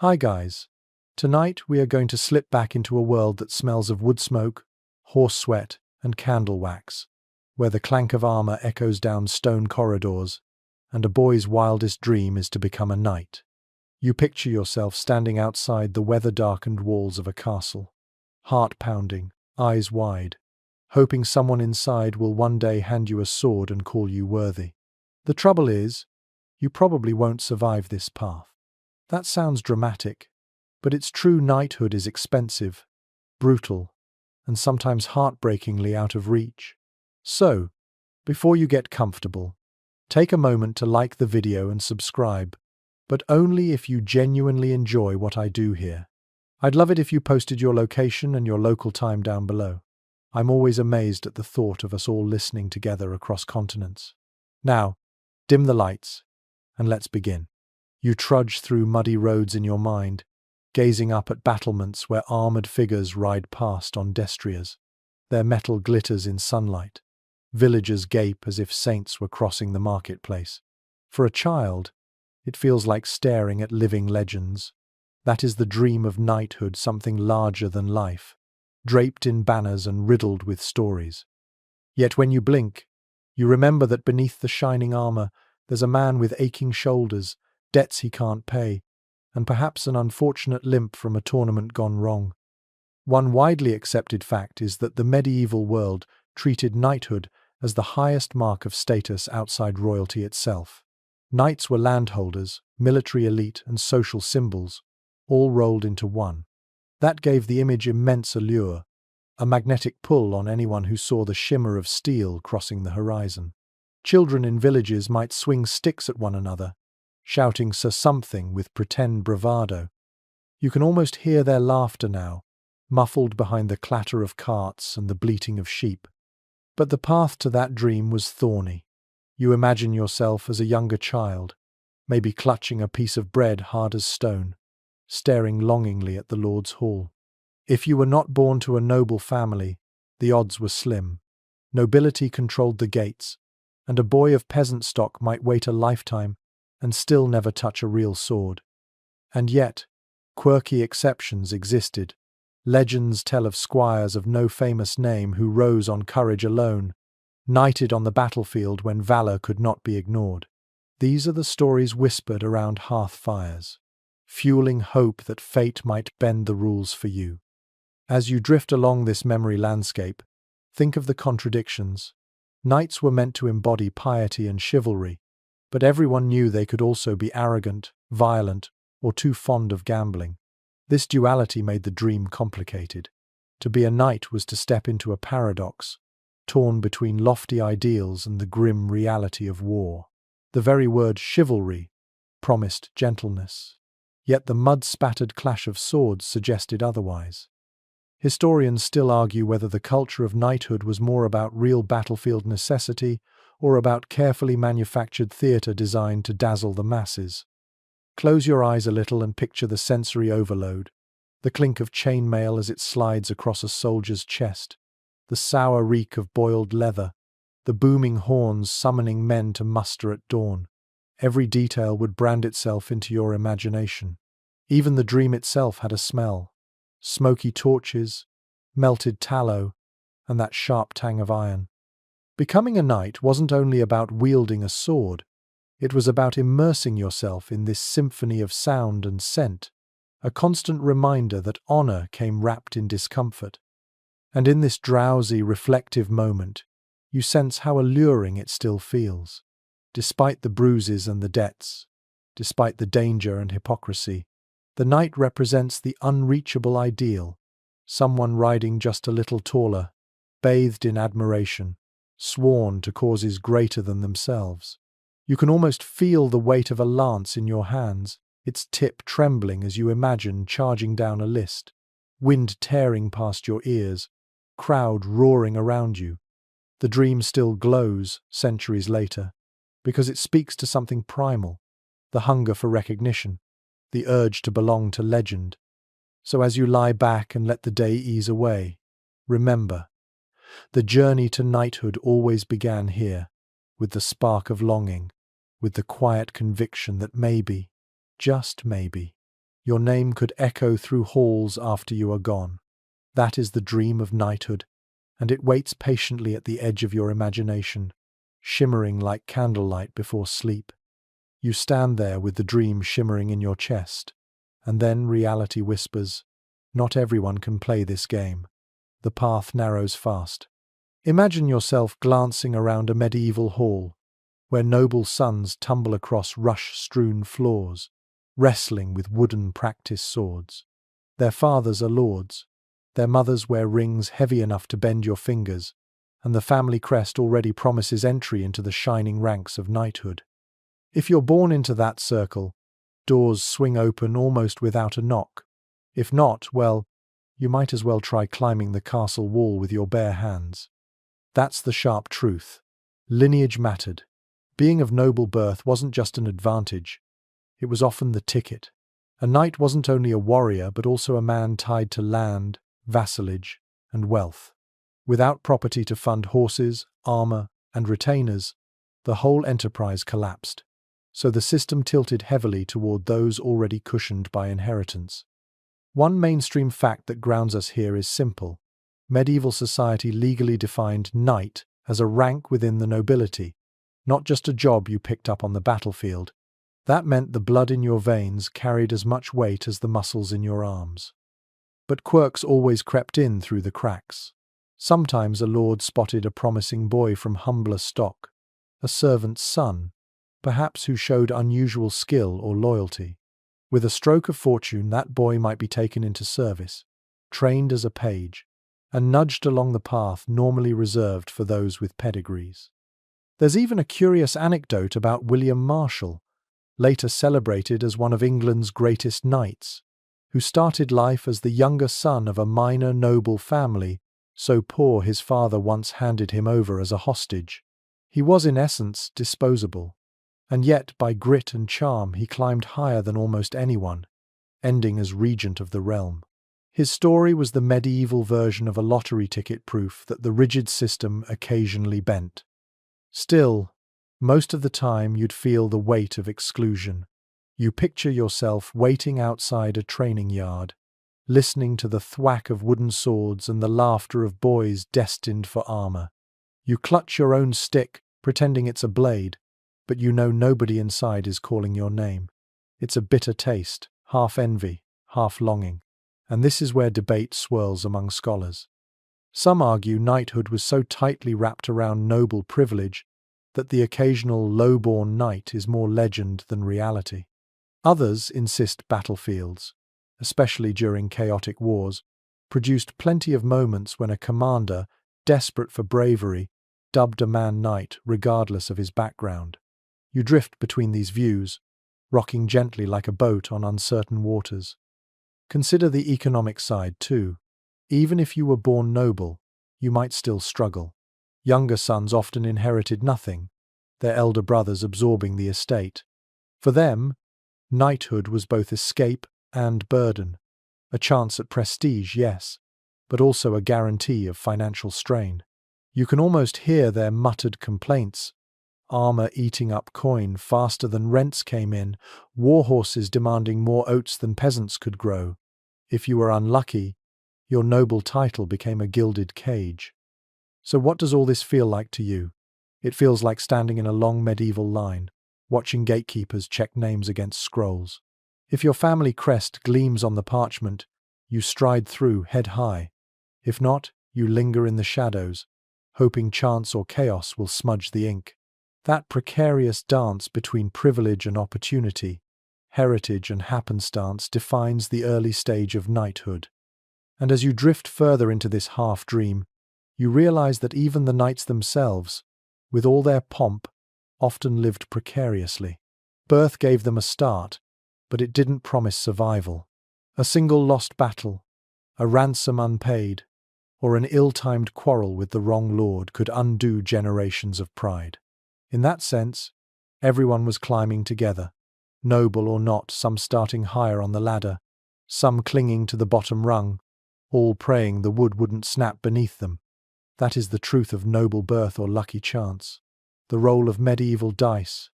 Hi guys. Tonight we are going to slip back into a world that smells of wood smoke, horse sweat, and candle wax, where the clank of armor echoes down stone corridors, and a boy's wildest dream is to become a knight. You picture yourself standing outside the weather-darkened walls of a castle, heart pounding, eyes wide, hoping someone inside will one day hand you a sword and call you worthy. The trouble is, you probably won't survive this path. That sounds dramatic, but it's true. Knighthood is expensive, brutal, and sometimes heartbreakingly out of reach. So, before you get comfortable, take a moment to like the video and subscribe, but only if you genuinely enjoy what I do here. I'd love it if you posted your location and your local time down below. I'm always amazed at the thought of us all listening together across continents. Now, dim the lights, and let's begin. You trudge through muddy roads in your mind, gazing up at battlements where armored figures ride past on destriers. Their metal glitters in sunlight. Villagers gape as if saints were crossing the marketplace. For a child, it feels like staring at living legends. That is the dream of knighthood, something larger than life, draped in banners and riddled with stories. Yet when you blink, you remember that beneath the shining armor, there's a man with aching shoulders, debts he can't pay, and perhaps an unfortunate limp from a tournament gone wrong. One widely accepted fact is that the medieval world treated knighthood as the highest mark of status outside royalty itself. Knights were landholders, military elite, and social symbols, all rolled into one. That gave the image immense allure, a magnetic pull on anyone who saw the shimmer of steel crossing the horizon. Children in villages might swing sticks at one another, shouting "Sir something" with pretend bravado. You can almost hear their laughter now, muffled behind the clatter of carts and the bleating of sheep. But the path to that dream was thorny. You imagine yourself as a younger child, maybe clutching a piece of bread hard as stone, staring longingly at the Lord's Hall. If you were not born to a noble family, the odds were slim. Nobility controlled the gates, and a boy of peasant stock might wait a lifetime and still never touch a real sword. And yet, quirky exceptions existed. Legends tell of squires of no famous name who rose on courage alone, knighted on the battlefield when valor could not be ignored. These are the stories whispered around hearth fires, fueling hope that fate might bend the rules for you. As you drift along this memory landscape, think of the contradictions. Knights were meant to embody piety and chivalry, but everyone knew they could also be arrogant, violent, or too fond of gambling. This duality made the dream complicated. To be a knight was to step into a paradox, torn between lofty ideals and the grim reality of war. The very word chivalry promised gentleness, yet the mud-spattered clash of swords suggested otherwise. Historians still argue whether the culture of knighthood was more about real battlefield necessity or about carefully manufactured theatre designed to dazzle the masses. Close your eyes a little and picture the sensory overload, the clink of chainmail as it slides across a soldier's chest, the sour reek of boiled leather, the booming horns summoning men to muster at dawn. Every detail would brand itself into your imagination. Even the dream itself had a smell. Smoky torches, melted tallow, and that sharp tang of iron. Becoming a knight wasn't only about wielding a sword, it was about immersing yourself in this symphony of sound and scent, a constant reminder that honor came wrapped in discomfort. And in this drowsy, reflective moment, you sense how alluring it still feels. Despite the bruises and the debts, despite the danger and hypocrisy, the knight represents the unreachable ideal, someone riding just a little taller, bathed in admiration, sworn to causes greater than themselves. You can almost feel the weight of a lance in your hands, its tip trembling as you imagine charging down a list, wind tearing past your ears, crowd roaring around you. The dream still glows, centuries later, because it speaks to something primal, the hunger for recognition, the urge to belong to legend. So as you lie back and let the day ease away, remember, the journey to knighthood always began here, with the spark of longing, with the quiet conviction that maybe, just maybe, Your name could echo through halls after you are gone. That is the dream of knighthood, and it waits patiently at the edge of your imagination, shimmering like candlelight before sleep. You stand there with the dream shimmering in your chest, and then reality whispers, "Not everyone can play this game." The path narrows fast. Imagine yourself glancing around a medieval hall, where noble sons tumble across rush-strewn floors, wrestling with wooden practice swords. Their fathers are lords. Their mothers wear rings heavy enough to bend your fingers, and the family crest already promises entry into the shining ranks of knighthood. If you're born into that circle, doors swing open almost without a knock. If not, well, you might as well try climbing the castle wall with your bare hands. That's the sharp truth. Lineage mattered. Being of noble birth wasn't just an advantage, it was often the ticket. A knight wasn't only a warrior, but also a man tied to land, vassalage, and wealth. Without property to fund horses, armor, and retainers, the whole enterprise collapsed. So the system tilted heavily toward those already cushioned by inheritance. One mainstream fact that grounds us here is simple. Medieval society legally defined knight as a rank within the nobility, not just a job you picked up on the battlefield. That meant the blood in your veins carried as much weight as the muscles in your arms. But quirks always crept in through the cracks. Sometimes a lord spotted a promising boy from humbler stock, a servant's son, perhaps who showed unusual skill or loyalty. With a stroke of fortune, that boy might be taken into service, trained as a page, and nudged along the path normally reserved for those with pedigrees. There's even a curious anecdote about William Marshall, later celebrated as one of England's greatest knights, who started life as the younger son of a minor noble family, so poor his father once handed him over as a hostage. He was in essence disposable, and yet by grit and charm he climbed higher than almost anyone, ending as regent of the realm. His story was the medieval version of a lottery ticket, proof that the rigid system occasionally bent. Still, most of the time you'd feel the weight of exclusion. You picture yourself waiting outside a training yard, listening to the thwack of wooden swords and the laughter of boys destined for armor. You clutch your own stick, pretending it's a blade, but you know nobody inside is calling your name. It's a bitter taste, half envy, half longing. And this is where debate swirls among scholars. Some argue knighthood was so tightly wrapped around noble privilege that the occasional low-born knight is more legend than reality. Others insist battlefields, especially during chaotic wars, produced plenty of moments when a commander, desperate for bravery, dubbed a man knight regardless of his background. You drift between these views, rocking gently like a boat on uncertain waters. Consider the economic side too. Even if you were born noble, you might still struggle. Younger sons often inherited nothing, their elder brothers absorbing the estate. For them, knighthood was both escape and burden. A chance at prestige, yes, but also a guarantee of financial strain. You can almost hear their muttered complaints. Armor eating up coin faster than rents came in, war horses demanding more oats than peasants could grow. If you were unlucky, your noble title became a gilded cage. So what does all this feel like to you? It feels like standing in a long medieval line, watching gatekeepers check names against scrolls. If your family crest gleams on the parchment, you stride through head high. If not, you linger in the shadows, hoping chance or chaos will smudge the ink. That precarious dance between privilege and opportunity, heritage and happenstance defines the early stage of knighthood. And as you drift further into this half-dream, you realize that even the knights themselves, with all their pomp, often lived precariously. Birth gave them a start, but it didn't promise survival. A single lost battle, a ransom unpaid, or an ill-timed quarrel with the wrong lord could undo generations of pride. In that sense, everyone was climbing together, noble or not, some starting higher on the ladder, some clinging to the bottom rung, all praying the wood wouldn't snap beneath them. That is the truth of noble birth or lucky chance, the role of medieval dice,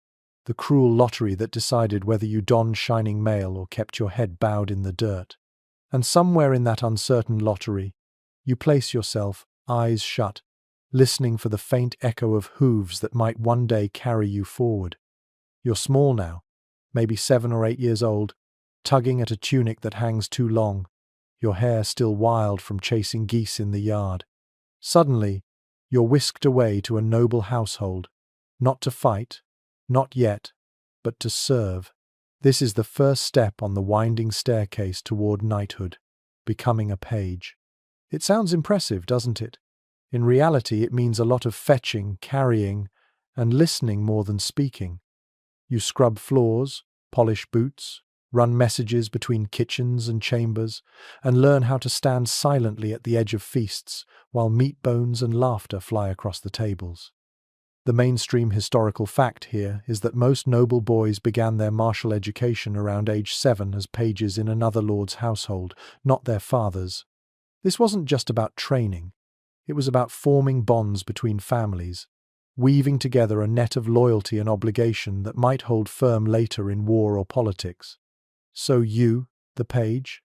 the cruel lottery that decided whether you donned shining mail or kept your head bowed in the dirt. And somewhere in that uncertain lottery, you place yourself, eyes shut, listening for the faint echo of hooves that might one day carry you forward. You're small now, maybe 7 or 8 years old, tugging at a tunic that hangs too long, your hair still wild from chasing geese in the yard. Suddenly, you're whisked away to a noble household, not to fight, not yet, but to serve. This is the first step on the winding staircase toward knighthood, becoming a page. It sounds impressive, doesn't it? In reality, it means a lot of fetching, carrying, and listening more than speaking. You scrub floors, polish boots, run messages between kitchens and chambers, and learn how to stand silently at the edge of feasts while meat bones and laughter fly across the tables. The mainstream historical fact here is that most noble boys began their martial education around age 7 as pages in another lord's household, not their father's. This wasn't just about training. It was about forming bonds between families, weaving together a net of loyalty and obligation that might hold firm later in war or politics. So you, the page,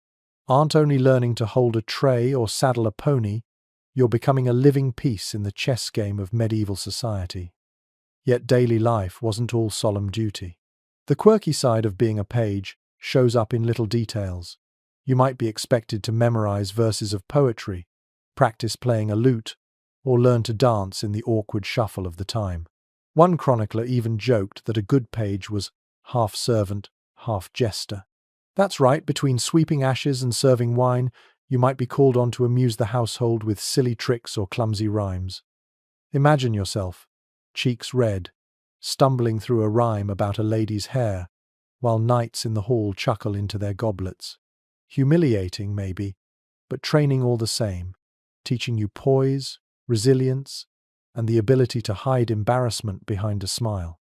aren't only learning to hold a tray or saddle a pony, you're becoming a living piece in the chess game of medieval society. Yet daily life wasn't all solemn duty. The quirky side of being a page shows up in little details. You might be expected to memorize verses of poetry, practice playing a lute, or learn to dance in the awkward shuffle of the time. One chronicler even joked that a good page was half servant, half jester. That's right, between sweeping ashes and serving wine, you might be called on to amuse the household with silly tricks or clumsy rhymes. Imagine yourself, cheeks red, stumbling through a rhyme about a lady's hair, while knights in the hall chuckle into their goblets. Humiliating, maybe, but training all the same, teaching you poise, resilience, and the ability to hide embarrassment behind a smile.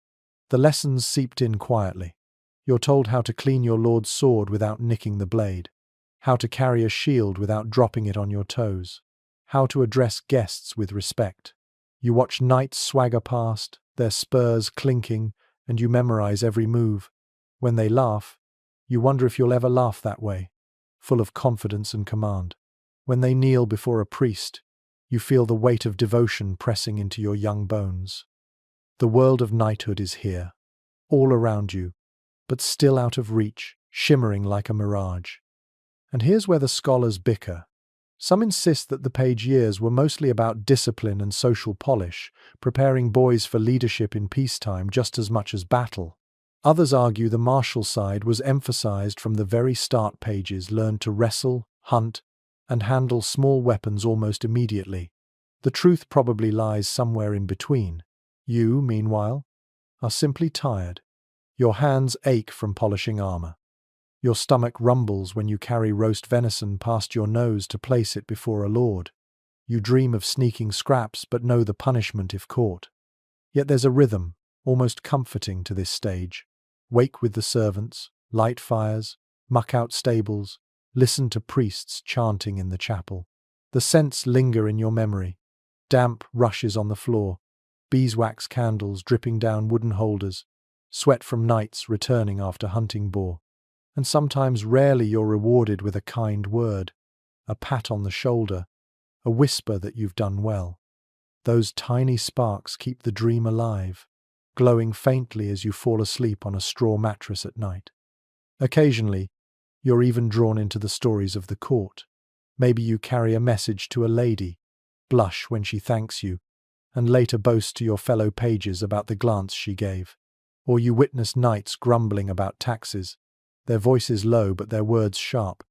The lessons seeped in quietly. You're told how to clean your lord's sword without nicking the blade, how to carry a shield without dropping it on your toes, how to address guests with respect. You watch knights swagger past, their spurs clinking, and you memorize every move. When they laugh, you wonder if you'll ever laugh that way, full of confidence and command. When they kneel before a priest, you feel the weight of devotion pressing into your young bones. The world of knighthood is here, all around you, but still out of reach, shimmering like a mirage. And here's where the scholars bicker. Some insist that the page years were mostly about discipline and social polish, preparing boys for leadership in peacetime just as much as battle. Others argue the martial side was emphasized from the very start. Pages learned to wrestle, hunt, and handle small weapons almost immediately. The truth probably lies somewhere in between. You, meanwhile, are simply tired. Your hands ache from polishing armor. Your stomach rumbles when you carry roast venison past your nose to place it before a lord. You dream of sneaking scraps but know the punishment if caught. Yet there's a rhythm, almost comforting to this stage. Wake with the servants, light fires, muck out stables, listen to priests chanting in the chapel. The scents linger in your memory. Damp rushes on the floor, beeswax candles dripping down wooden holders, sweat from knights returning after hunting boar. And sometimes rarely you're rewarded with a kind word, a pat on the shoulder, a whisper that you've done well. Those tiny sparks keep the dream alive, glowing faintly as you fall asleep on a straw mattress at night. Occasionally, you're even drawn into the stories of the court. Maybe you carry a message to a lady, blush when she thanks you, and later boast to your fellow pages about the glance she gave. Or you witness knights grumbling about taxes, their voices low but their words sharp,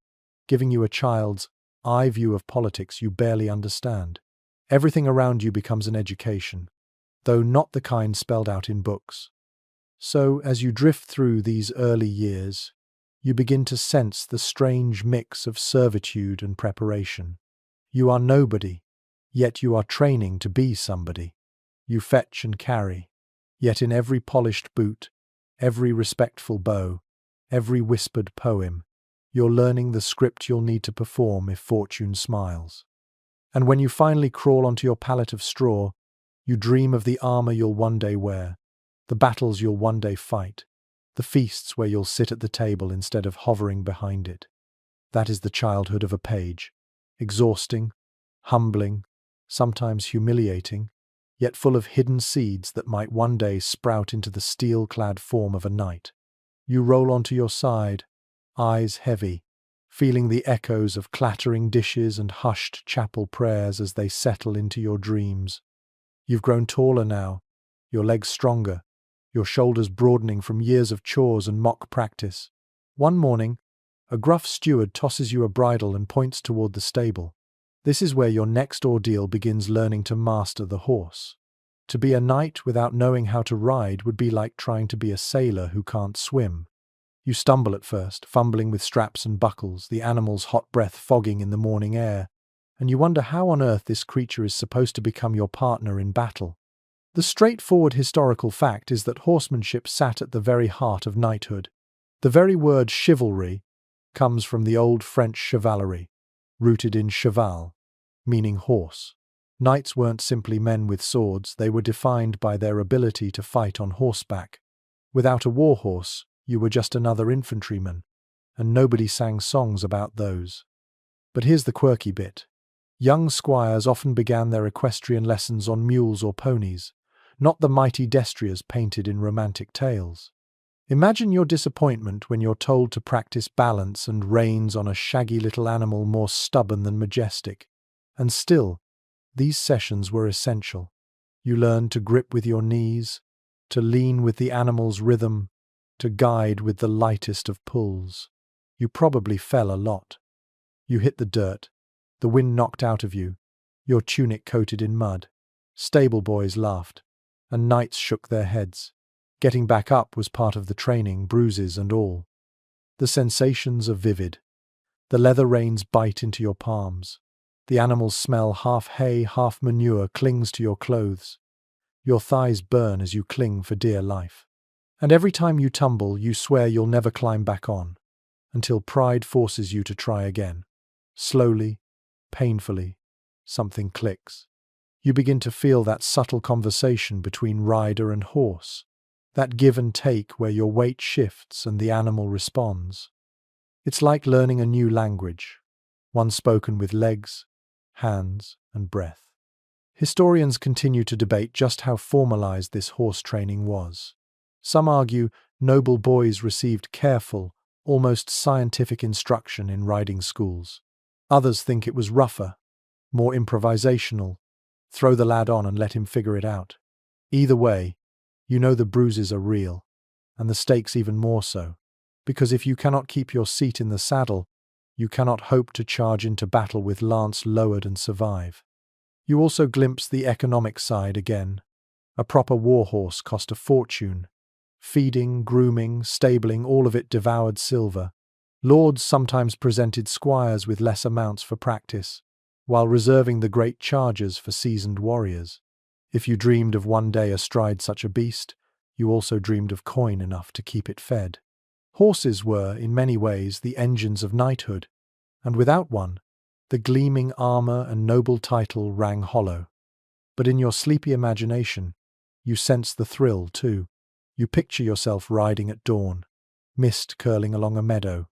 giving you a child's eye view of politics you barely understand. Everything around you becomes an education, though not the kind spelled out in books. So, as you drift through these early years, you begin to sense the strange mix of servitude and preparation. You are nobody, yet you are training to be somebody. You fetch and carry, yet in every polished boot, every respectful bow, every whispered poem, you're learning the script you'll need to perform if fortune smiles. And when you finally crawl onto your pallet of straw, you dream of the armor you'll one day wear, the battles you'll one day fight, the feasts where you'll sit at the table instead of hovering behind it. That is the childhood of a page. Exhausting, humbling, sometimes humiliating, yet full of hidden seeds that might one day sprout into the steel-clad form of a knight. You roll onto your side, eyes heavy, feeling the echoes of clattering dishes and hushed chapel prayers as they settle into your dreams. You've grown taller now, your legs stronger, your shoulders broadening from years of chores and mock practice. One morning, a gruff steward tosses you a bridle and points toward the stable. This is where your next ordeal begins, learning to master the horse. To be a knight without knowing how to ride would be like trying to be a sailor who can't swim. You stumble at first, fumbling with straps and buckles, the animal's hot breath fogging in the morning air, and you wonder how on earth this creature is supposed to become your partner in battle. The straightforward historical fact is that horsemanship sat at the very heart of knighthood. The very word chivalry comes from the old French chevalerie, rooted in cheval, meaning horse. Knights weren't simply men with swords, they were defined by their ability to fight on horseback. Without a war horse, you were just another infantryman, and nobody sang songs about those. But here's the quirky bit. Young squires often began their equestrian lessons on mules or ponies, not the mighty destriers painted in romantic tales. Imagine your disappointment when you're told to practice balance and reins on a shaggy little animal more stubborn than majestic. And still, these sessions were essential. You learned to grip with your knees, to lean with the animal's rhythm, to guide with the lightest of pulls. You probably fell a lot. You hit the dirt, the wind knocked out of you, your tunic coated in mud. Stable boys laughed, and knights shook their heads. Getting back up was part of the training, bruises and all. The sensations are vivid. The leather reins bite into your palms. The animal's smell, half hay, half manure, clings to your clothes. Your thighs burn as you cling for dear life. And every time you tumble, you swear you'll never climb back on, until pride forces you to try again. Slowly, painfully, something clicks. You begin to feel that subtle conversation between rider and horse, that give and take where your weight shifts and the animal responds. It's like learning a new language, one spoken with legs, hands, and breath. Historians continue to debate just how formalized this horse training was. Some argue noble boys received careful, almost scientific instruction in riding schools. Others think it was rougher, more improvisational. Throw the lad on and let him figure it out. Either way, you know the bruises are real, and the stakes even more so, because if you cannot keep your seat in the saddle, you cannot hope to charge into battle with lance lowered and survive. You also glimpse the economic side again. A proper war horse cost a fortune. Feeding, grooming, stabling, all of it devoured silver. Lords sometimes presented squires with less amounts for practice, while reserving the great chargers for seasoned warriors. If you dreamed of one day astride such a beast, you also dreamed of coin enough to keep it fed. Horses were, in many ways, the engines of knighthood, and without one, the gleaming armor and noble title rang hollow. But in your sleepy imagination, you sense the thrill too. You picture yourself riding at dawn, mist curling along a meadow,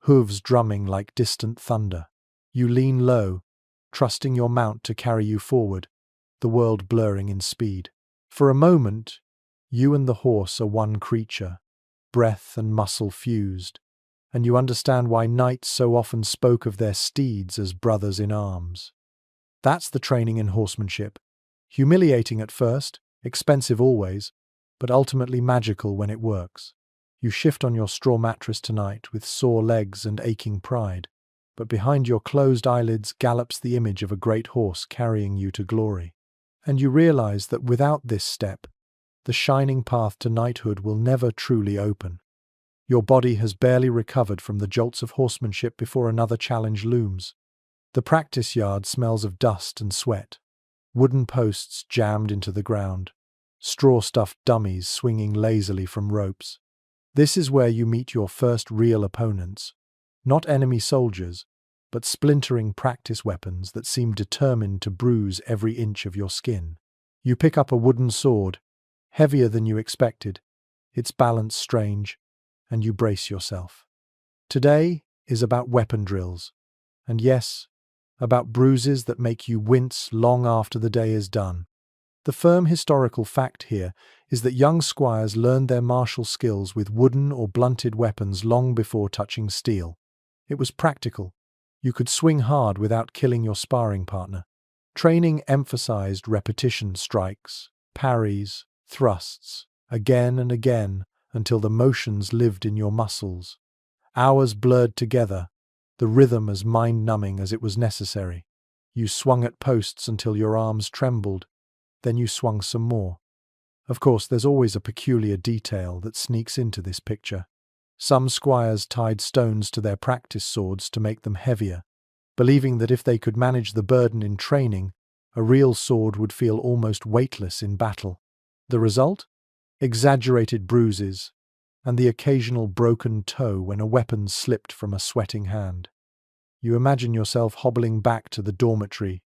hooves drumming like distant thunder. You lean low, trusting your mount to carry you forward, the world blurring in speed. For a moment, you and the horse are one creature, breath and muscle fused, and you understand why knights so often spoke of their steeds as brothers in arms. That's the training in horsemanship. Humiliating at first, expensive always, but ultimately magical when it works. You shift on your straw mattress tonight with sore legs and aching pride, but behind your closed eyelids gallops the image of a great horse carrying you to glory. And you realize that without this step, the shining path to knighthood will never truly open. Your body has barely recovered from the jolts of horsemanship before another challenge looms. The practice yard smells of dust and sweat, wooden posts jammed into the ground, straw-stuffed dummies swinging lazily from ropes. This is where you meet your first real opponents, not enemy soldiers, but splintering practice weapons that seem determined to bruise every inch of your skin. You pick up a wooden sword, heavier than you expected, its balance strange, and you brace yourself. Today is about weapon drills, and yes, about bruises that make you wince long after the day is done. The firm historical fact here is that young squires learned their martial skills with wooden or blunted weapons long before touching steel. It was practical. You could swing hard without killing your sparring partner. Training emphasized repetition strikes, parries, thrusts, again and again until the motions lived in your muscles. Hours blurred together, the rhythm as mind-numbing as it was necessary. You swung at posts until your arms trembled, then you swung some more. Of course, there's always a peculiar detail that sneaks into this picture. Some squires tied stones to their practice swords to make them heavier, believing that if they could manage the burden in training, a real sword would feel almost weightless in battle. The result? Exaggerated bruises, and the occasional broken toe when a weapon slipped from a sweating hand. You imagine yourself hobbling back to the dormitory,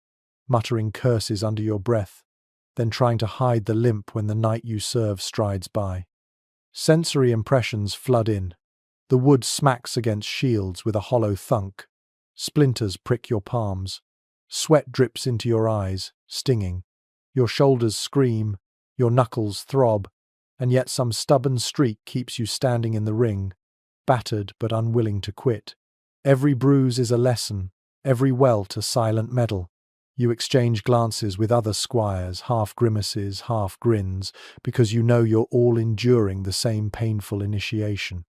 muttering curses under your breath, then trying to hide the limp when the knight you serve strides by. Sensory impressions flood in. The wood smacks against shields with a hollow thunk. Splinters prick your palms. Sweat drips into your eyes, stinging. Your shoulders scream, your knuckles throb, and yet some stubborn streak keeps you standing in the ring, battered but unwilling to quit. Every bruise is a lesson, every welt a silent medal. You exchange glances with other squires, half grimaces, half grins, because you know you're all enduring the same painful initiation.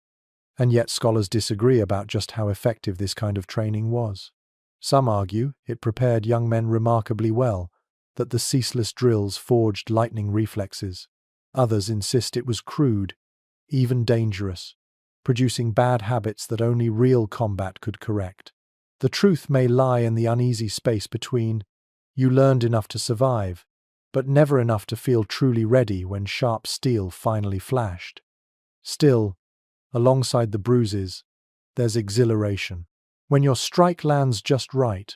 And yet scholars disagree about just how effective this kind of training was. Some argue it prepared young men remarkably well, that the ceaseless drills forged lightning reflexes. Others insist it was crude, even dangerous, producing bad habits that only real combat could correct. The truth may lie in the uneasy space between. You learned enough to survive, but never enough to feel truly ready when sharp steel finally flashed. Still, alongside the bruises, there's exhilaration. When your strike lands just right,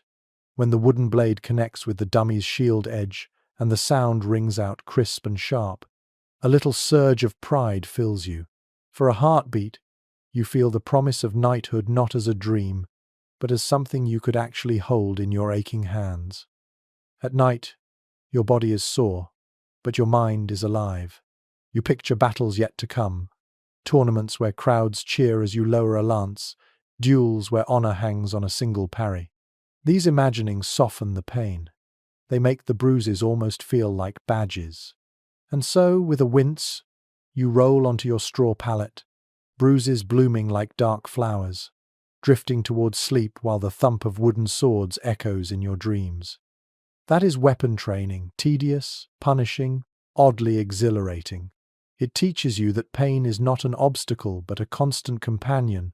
when the wooden blade connects with the dummy's shield edge and the sound rings out crisp and sharp, a little surge of pride fills you. For a heartbeat, you feel the promise of knighthood not as a dream, but as something you could actually hold in your aching hands. At night, your body is sore, but your mind is alive. You picture battles yet to come, tournaments where crowds cheer as you lower a lance, duels where honor hangs on a single parry. These imaginings soften the pain. They make the bruises almost feel like badges. And so, with a wince, you roll onto your straw pallet, bruises blooming like dark flowers, drifting towards sleep while the thump of wooden swords echoes in your dreams. That is weapon training, tedious, punishing, oddly exhilarating. It teaches you that pain is not an obstacle but a constant companion,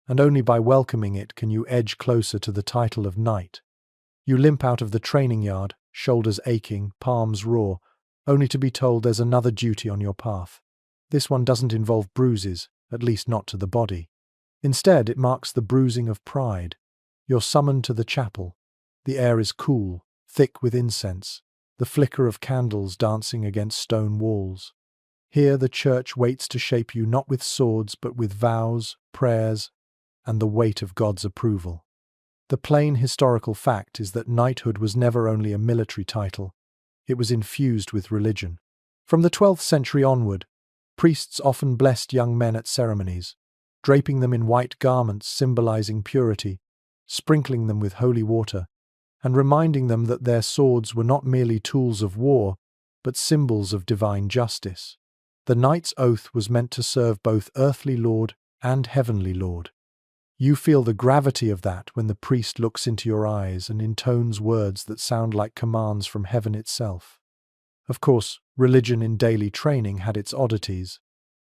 and only by welcoming it can you edge closer to the title of knight. You limp out of the training yard, shoulders aching, palms raw, only to be told there's another duty on your path. This one doesn't involve bruises, at least not to the body. Instead, it marks the bruising of pride. You're summoned to the chapel. The air is cool, thick with incense, the flicker of candles dancing against stone walls. Here the church waits to shape you not with swords but with vows, prayers, and the weight of God's approval. The plain historical fact is that knighthood was never only a military title, it was infused with religion. From the 12th century onward, priests often blessed young men at ceremonies, draping them in white garments symbolizing purity, sprinkling them with holy water, and reminding them that their swords were not merely tools of war, but symbols of divine justice. The knight's oath was meant to serve both earthly lord and heavenly lord. You feel the gravity of that when the priest looks into your eyes and intones words that sound like commands from heaven itself. Of course, religion in daily training had its oddities.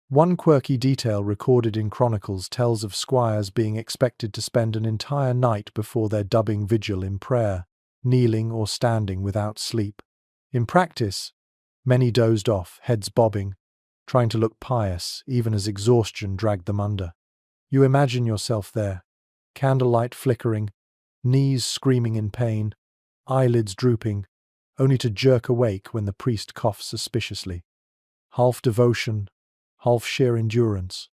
One quirky detail recorded in chronicles tells of squires being expected to spend an entire night before their dubbing vigil in prayer, kneeling or standing without sleep. In practice, many dozed off, heads bobbing, trying to look pious even as exhaustion dragged them under. You imagine yourself there, candlelight flickering, knees screaming in pain, eyelids drooping, only to jerk awake when the priest coughs suspiciously. half devotion, half sheer endurance.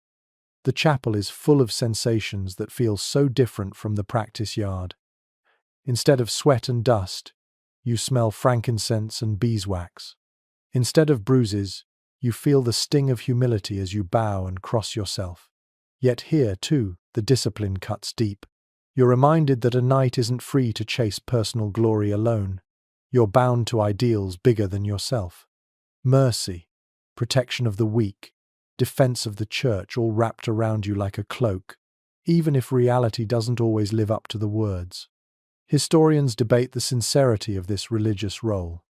The chapel is full of sensations that feel so different from the practice yard. Instead of sweat and dust, you smell frankincense and beeswax. Instead of bruises, you feel the sting of humility as you bow and cross yourself. Yet here, too, the discipline cuts deep. You're reminded that a knight isn't free to chase personal glory alone. You're bound to ideals bigger than yourself. Mercy, protection of the weak, defense of the church, all wrapped around you like a cloak, even if reality doesn't always live up to the words. Historians debate the sincerity of this religious role.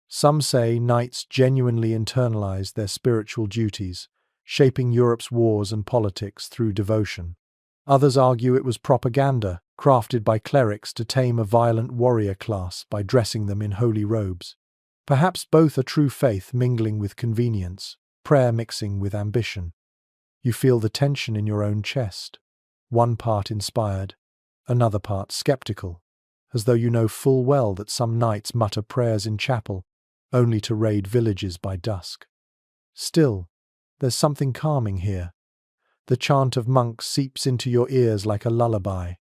Some say knights genuinely internalized their spiritual duties, shaping Europe's wars and politics through devotion. Others argue it was propaganda, crafted by clerics to tame a violent warrior class by dressing them in holy robes. Perhaps both are true faith mingling with convenience, prayer mixing with ambition. You feel the tension in your own chest, one part inspired, another part skeptical, as though you know full well that some knights mutter prayers in chapel, only to raid villages by dusk. Still, there's something calming here. The chant of monks seeps into your ears like a lullaby.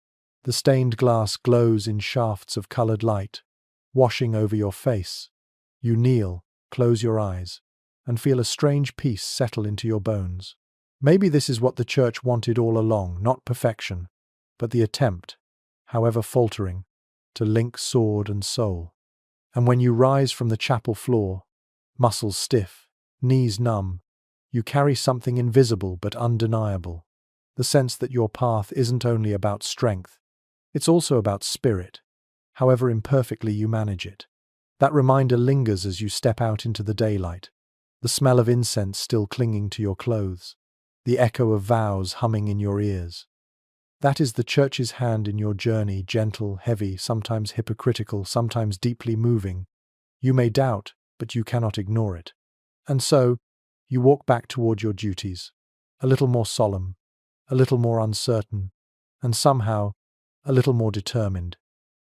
The stained glass glows in shafts of colored light, washing over your face. You kneel, close your eyes, and feel a strange peace settle into your bones. Maybe this is what the church wanted all along, not perfection, but the attempt, however faltering, to link sword and soul. And when you rise from the chapel floor, muscles stiff, knees numb, you carry something invisible but undeniable. The sense that your path isn't only about strength, it's also about spirit, however imperfectly you manage it. That reminder lingers as you step out into the daylight, the smell of incense still clinging to your clothes, the echo of vows humming in your ears. That is the church's hand in your journey, gentle, heavy, sometimes hypocritical, sometimes deeply moving. You may doubt, but you cannot ignore it. And so, you walk back toward your duties, a little more solemn, a little more uncertain, and somehow, a little more determined.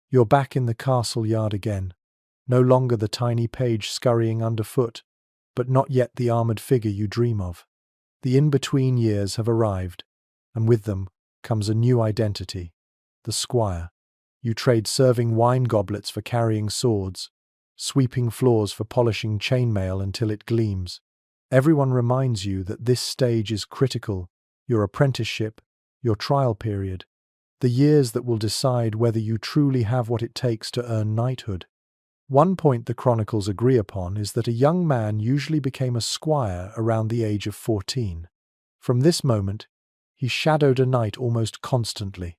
You're back in the castle yard again, no longer the tiny page scurrying underfoot, but not yet the armored figure you dream of. The in-between years have arrived, and with them comes a new identity, the squire. You trade serving wine goblets for carrying swords, sweeping floors for polishing chainmail until it gleams. Everyone reminds you that this stage is critical, your apprenticeship, your trial period, the years that will decide whether you truly have what it takes to earn knighthood. One point the chronicles agree upon is that a young man usually became a squire around the age of 14. From this moment, he shadowed a knight almost constantly.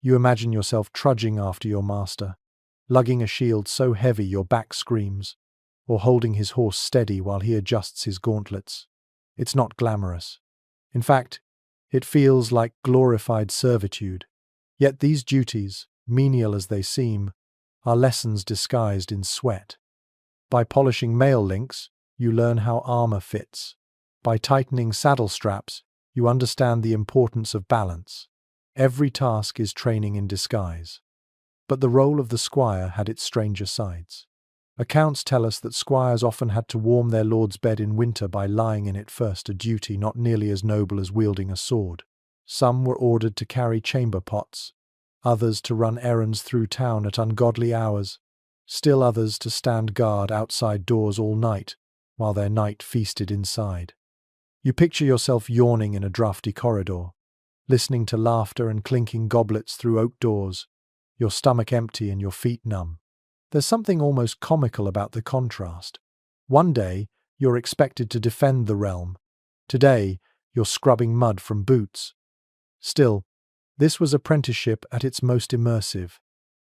You imagine yourself trudging after your master, lugging a shield so heavy your back screams, or holding his horse steady while he adjusts his gauntlets. It's not glamorous. In fact, it feels like glorified servitude. Yet these duties, menial as they seem, are lessons disguised in sweat. By polishing mail links, you learn how armor fits. By tightening saddle straps, you understand the importance of balance. Every task is training in disguise. But the role of the squire had its stranger sides. Accounts tell us that squires often had to warm their lord's bed in winter by lying in it first, a duty not nearly as noble as wielding a sword. Some were ordered to carry chamber pots, others to run errands through town at ungodly hours, still others to stand guard outside doors all night while their knight feasted inside. You picture yourself yawning in a drafty corridor, listening to laughter and clinking goblets through oak doors, your stomach empty and your feet numb. There's something almost comical about the contrast. One day, you're expected to defend the realm. Today, you're scrubbing mud from boots. Still, this was apprenticeship at its most immersive.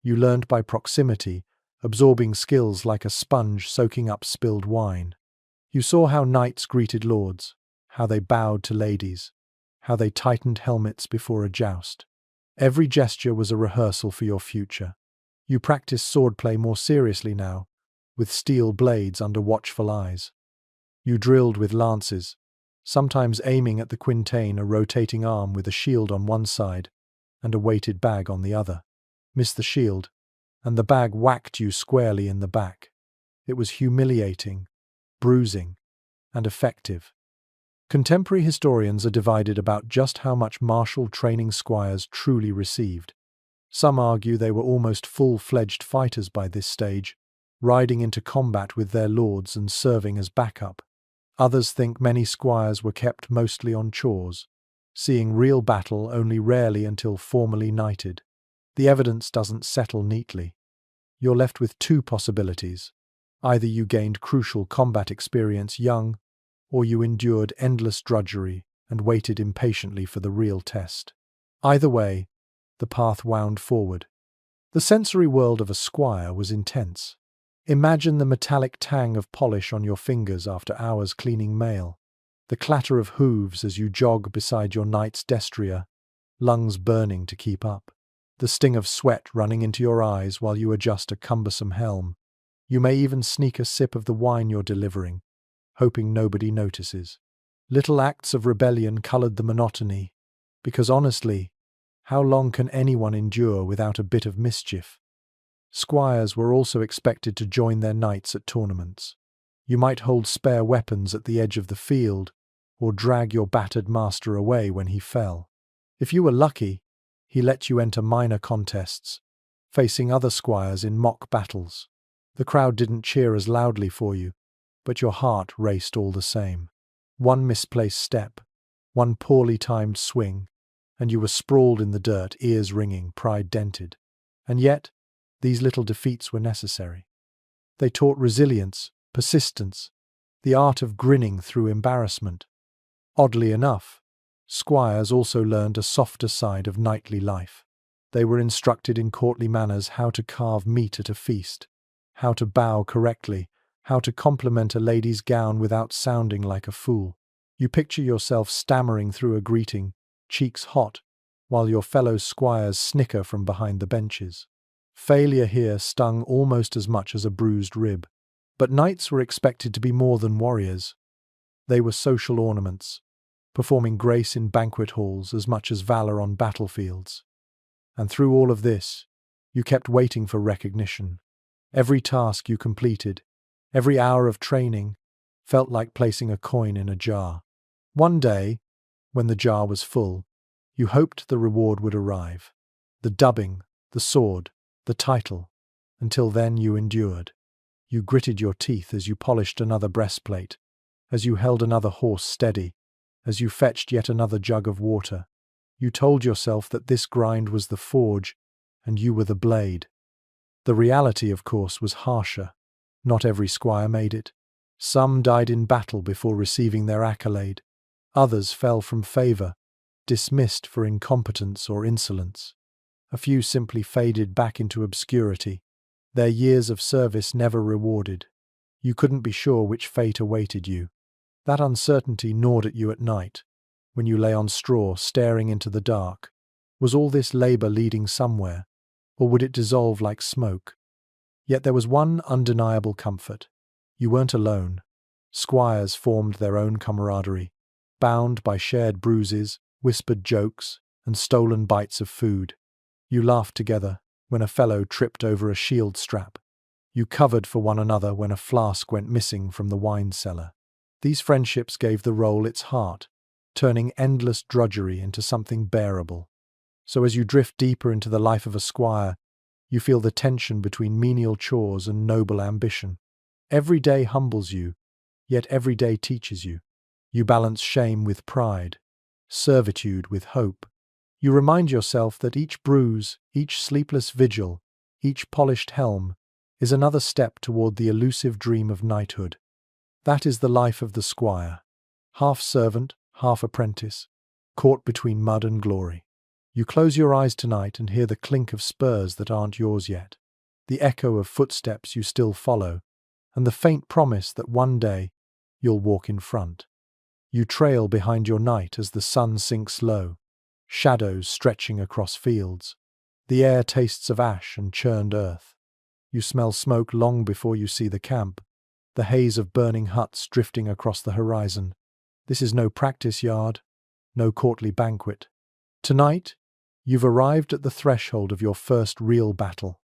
You learned by proximity, absorbing skills like a sponge soaking up spilled wine. You saw how knights greeted lords, how they bowed to ladies, how they tightened helmets before a joust. Every gesture was a rehearsal for your future. You practiced swordplay more seriously now, with steel blades under watchful eyes. You drilled with lances, sometimes aiming at the quintain, a rotating arm with a shield on one side and a weighted bag on the other. Miss the shield, and the bag whacked you squarely in the back. It was humiliating, bruising, and effective. Contemporary historians are divided about just how much martial training squires truly received. Some argue they were almost full-fledged fighters by this stage, riding into combat with their lords and serving as backup. Others think many squires were kept mostly on chores, seeing real battle only rarely until formally knighted. The evidence doesn't settle neatly. You're left with two possibilities. Either you gained crucial combat experience young, or you endured endless drudgery and waited impatiently for the real test. Either way, the path wound forward. The sensory world of a squire was intense. Imagine the metallic tang of polish on your fingers after hours cleaning mail, the clatter of hooves as you jog beside your knight's destrier, lungs burning to keep up, the sting of sweat running into your eyes while you adjust a cumbersome helm. You may even sneak a sip of the wine you're delivering, hoping nobody notices. Little acts of rebellion colored the monotony, because honestly, how long can anyone endure without a bit of mischief? Squires were also expected to join their knights at tournaments. You might hold spare weapons at the edge of the field, or drag your battered master away when he fell. If you were lucky, he let you enter minor contests, facing other squires in mock battles. The crowd didn't cheer as loudly for you, but your heart raced all the same. One misplaced step, one poorly timed swing, and you were sprawled in the dirt, ears ringing, pride dented. And yet, these little defeats were necessary. They taught resilience, persistence, the art of grinning through embarrassment. Oddly enough, squires also learned a softer side of knightly life. They were instructed in courtly manners how to carve meat at a feast, how to bow correctly, how to compliment a lady's gown without sounding like a fool. You picture yourself stammering through a greeting, cheeks hot, while your fellow squires snicker from behind the benches. Failure here stung almost as much as a bruised rib. But knights were expected to be more than warriors. They were social ornaments, performing grace in banquet halls as much as valor on battlefields. And through all of this, you kept waiting for recognition. Every task you completed, every hour of training, felt like placing a coin in a jar. One day, when the jar was full, you hoped the reward would arrive. The dubbing, the sword, the title. Until then you endured. You gritted your teeth as you polished another breastplate, as you held another horse steady, as you fetched yet another jug of water. You told yourself that this grind was the forge, and you were the blade. The reality, of course, was harsher. Not every squire made it. Some died in battle before receiving their accolade. Others fell from favor, dismissed for incompetence or insolence. A few simply faded back into obscurity, their years of service never rewarded. You couldn't be sure which fate awaited you. That uncertainty gnawed at you at night, when you lay on straw staring into the dark. Was all this labor leading somewhere, or would it dissolve like smoke? Yet there was one undeniable comfort. You weren't alone. Squires formed their own camaraderie, bound by shared bruises, whispered jokes, and stolen bites of food. You laughed together when a fellow tripped over a shield strap. You covered for one another when a flask went missing from the wine cellar. These friendships gave the role its heart, turning endless drudgery into something bearable. So as you drift deeper into the life of a squire, you feel the tension between menial chores and noble ambition. Every day humbles you, yet every day teaches you. You balance shame with pride, servitude with hope. You remind yourself that each bruise, each sleepless vigil, each polished helm is another step toward the elusive dream of knighthood. That is the life of the squire, half servant, half apprentice, caught between mud and glory. You close your eyes tonight and hear the clink of spurs that aren't yours yet, the echo of footsteps you still follow, and the faint promise that one day you'll walk in front. You trail behind your knight as the sun sinks low, shadows stretching across fields. The air tastes of ash and churned earth. You smell smoke long before you see the camp, the haze of burning huts drifting across the horizon. This is no practice yard, no courtly banquet. Tonight, you've arrived at the threshold of your first real battle.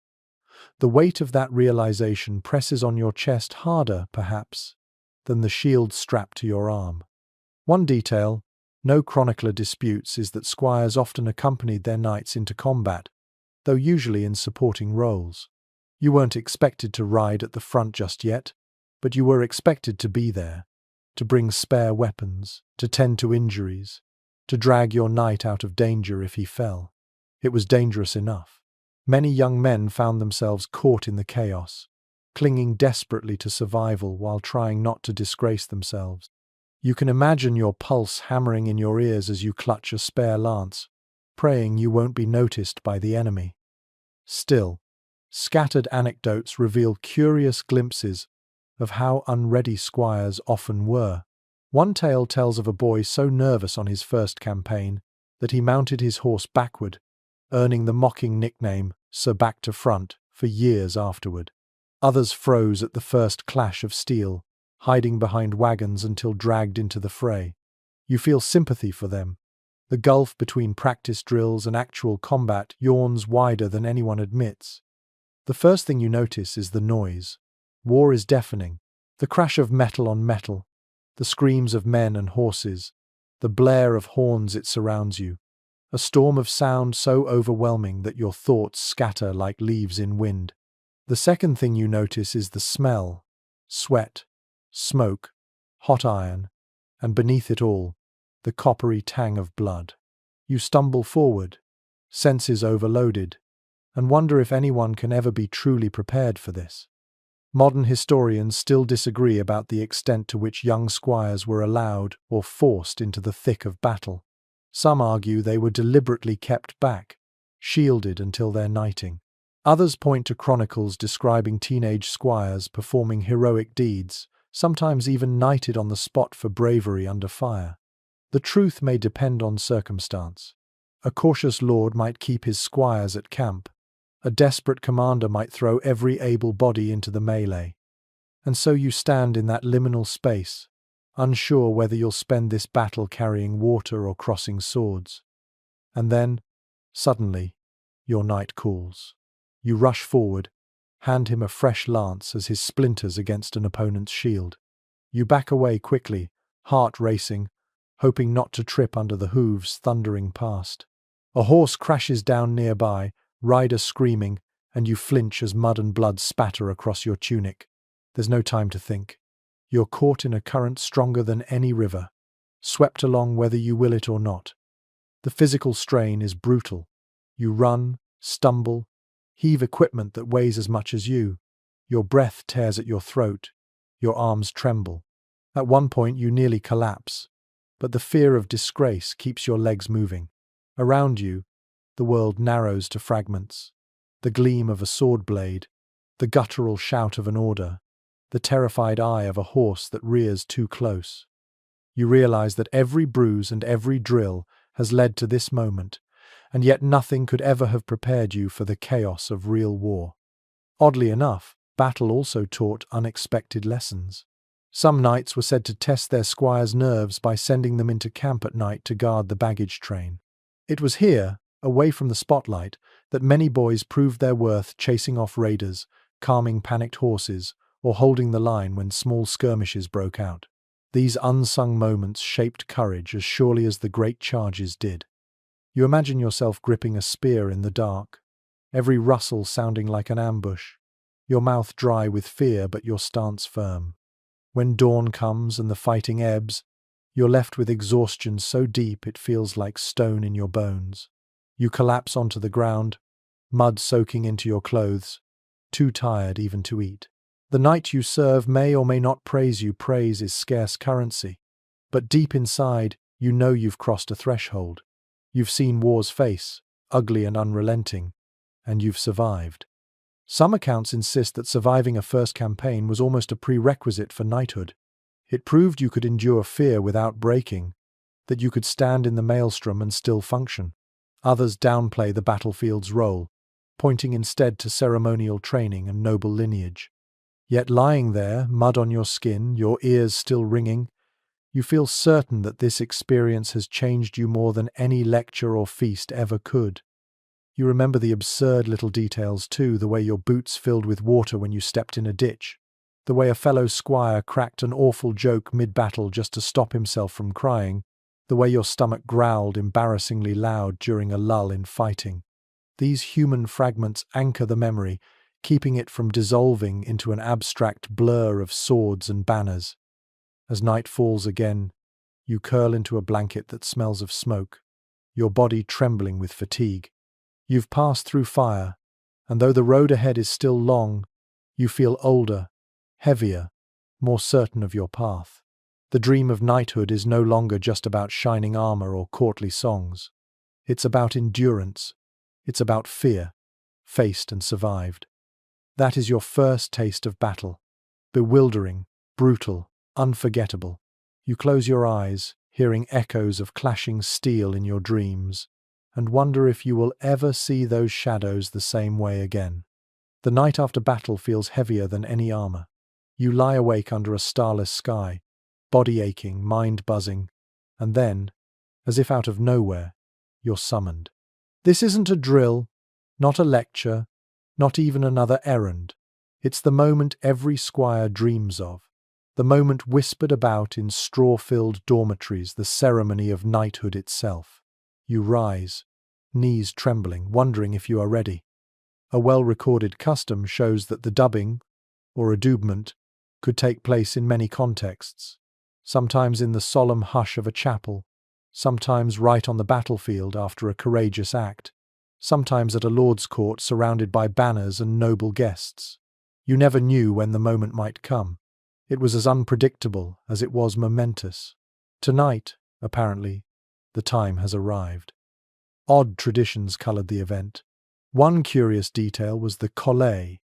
The weight of that realization presses on your chest harder, perhaps, than the shield strapped to your arm. One detail no chronicler disputes is that squires often accompanied their knights into combat, though usually in supporting roles. You weren't expected to ride at the front just yet, but you were expected to be there, to bring spare weapons, to tend to injuries, to drag your knight out of danger if he fell. It was dangerous enough. Many young men found themselves caught in the chaos, clinging desperately to survival while trying not to disgrace themselves. You can imagine your pulse hammering in your ears as you clutch a spare lance, praying you won't be noticed by the enemy. Still, scattered anecdotes reveal curious glimpses of how unready squires often were. One tale tells of a boy so nervous on his first campaign that he mounted his horse backward, earning the mocking nickname Sir Back to Front for years afterward. Others froze at the first clash of steel, hiding behind wagons until dragged into the fray. You feel sympathy for them. The gulf between practice drills and actual combat yawns wider than anyone admits. The first thing you notice is the noise. War is deafening. The crash of metal on metal, the screams of men and horses, the blare of horns it surrounds you. A storm of sound so overwhelming that your thoughts scatter like leaves in wind. The second thing you notice is the smell. Sweat, smoke, hot iron, and beneath it all, the coppery tang of blood. You stumble forward, senses overloaded, and wonder if anyone can ever be truly prepared for this. Modern historians still disagree about the extent to which young squires were allowed or forced into the thick of battle. Some argue they were deliberately kept back, shielded until their knighting. Others point to chronicles describing teenage squires performing heroic deeds, sometimes even knighted on the spot for bravery under fire. The truth may depend on circumstance. A cautious lord might keep his squires at camp. A desperate commander might throw every able body into the melee. And so you stand in that liminal space, unsure whether you'll spend this battle carrying water or crossing swords. And then, suddenly, your knight calls. You rush forward, hand him a fresh lance as his splinters against an opponent's shield. You back away quickly, heart racing, hoping not to trip under the hooves thundering past. A horse crashes down nearby, rider screaming, and you flinch as mud and blood spatter across your tunic. There's no time to think. You're caught in a current stronger than any river, swept along whether you will it or not. The physical strain is brutal. You run, stumble, heave equipment that weighs as much as you. Your breath tears at your throat. Your arms tremble. At one point you nearly collapse, but the fear of disgrace keeps your legs moving. Around you, the world narrows to fragments. The gleam of a sword blade, the guttural shout of an order, the terrified eye of a horse that rears too close. You realize that every bruise and every drill has led to this moment, and yet nothing could ever have prepared you for the chaos of real war. Oddly enough, battle also taught unexpected lessons. Some knights were said to test their squires' nerves by sending them into camp at night to guard the baggage train. It was here, away from the spotlight, that many boys proved their worth chasing off raiders, calming panicked horses, or holding the line when small skirmishes broke out. These unsung moments shaped courage as surely as the great charges did. You imagine yourself gripping a spear in the dark, every rustle sounding like an ambush, your mouth dry with fear but your stance firm. When dawn comes and the fighting ebbs, you're left with exhaustion so deep it feels like stone in your bones. You collapse onto the ground, mud soaking into your clothes, too tired even to eat. The knight you serve may or may not praise you. Praise is scarce currency. But deep inside, you know you've crossed a threshold. You've seen war's face, ugly and unrelenting, and you've survived. Some accounts insist that surviving a first campaign was almost a prerequisite for knighthood. It proved you could endure fear without breaking, that you could stand in the maelstrom and still function. Others downplay the battlefield's role, pointing instead to ceremonial training and noble lineage. Yet lying there, mud on your skin, your ears still ringing, you feel certain that this experience has changed you more than any lecture or feast ever could. You remember the absurd little details too, the way your boots filled with water when you stepped in a ditch, The way a fellow squire cracked an awful joke mid-battle just to stop himself from crying. The way your stomach growled embarrassingly loud during a lull in fighting. These human fragments anchor the memory, keeping it from dissolving into an abstract blur of swords and banners. As night falls again, you curl into a blanket that smells of smoke, your body trembling with fatigue. You've passed through fire, and though the road ahead is still long, you feel older, heavier, more certain of your path. The dream of knighthood is no longer just about shining armor or courtly songs. It's about endurance. It's about fear, faced and survived. That is your first taste of battle. Bewildering, brutal, unforgettable. You close your eyes, hearing echoes of clashing steel in your dreams, and wonder if you will ever see those shadows the same way again. The night after battle feels heavier than any armor. You lie awake under a starless sky, body aching, mind buzzing, and then, as if out of nowhere, you're summoned. This isn't a drill, not a lecture, not even another errand. It's the moment every squire dreams of, the moment whispered about in straw-filled dormitories, the ceremony of knighthood itself. You rise, knees trembling, wondering if you are ready. A well-recorded custom shows that the dubbing, or adubement, could take place in many contexts, sometimes in the solemn hush of a chapel, sometimes right on the battlefield after a courageous act, sometimes at a lord's court surrounded by banners and noble guests. You never knew when the moment might come. It was as unpredictable as it was momentous. Tonight, apparently, the time has arrived. Odd traditions coloured the event. One curious detail was the collet,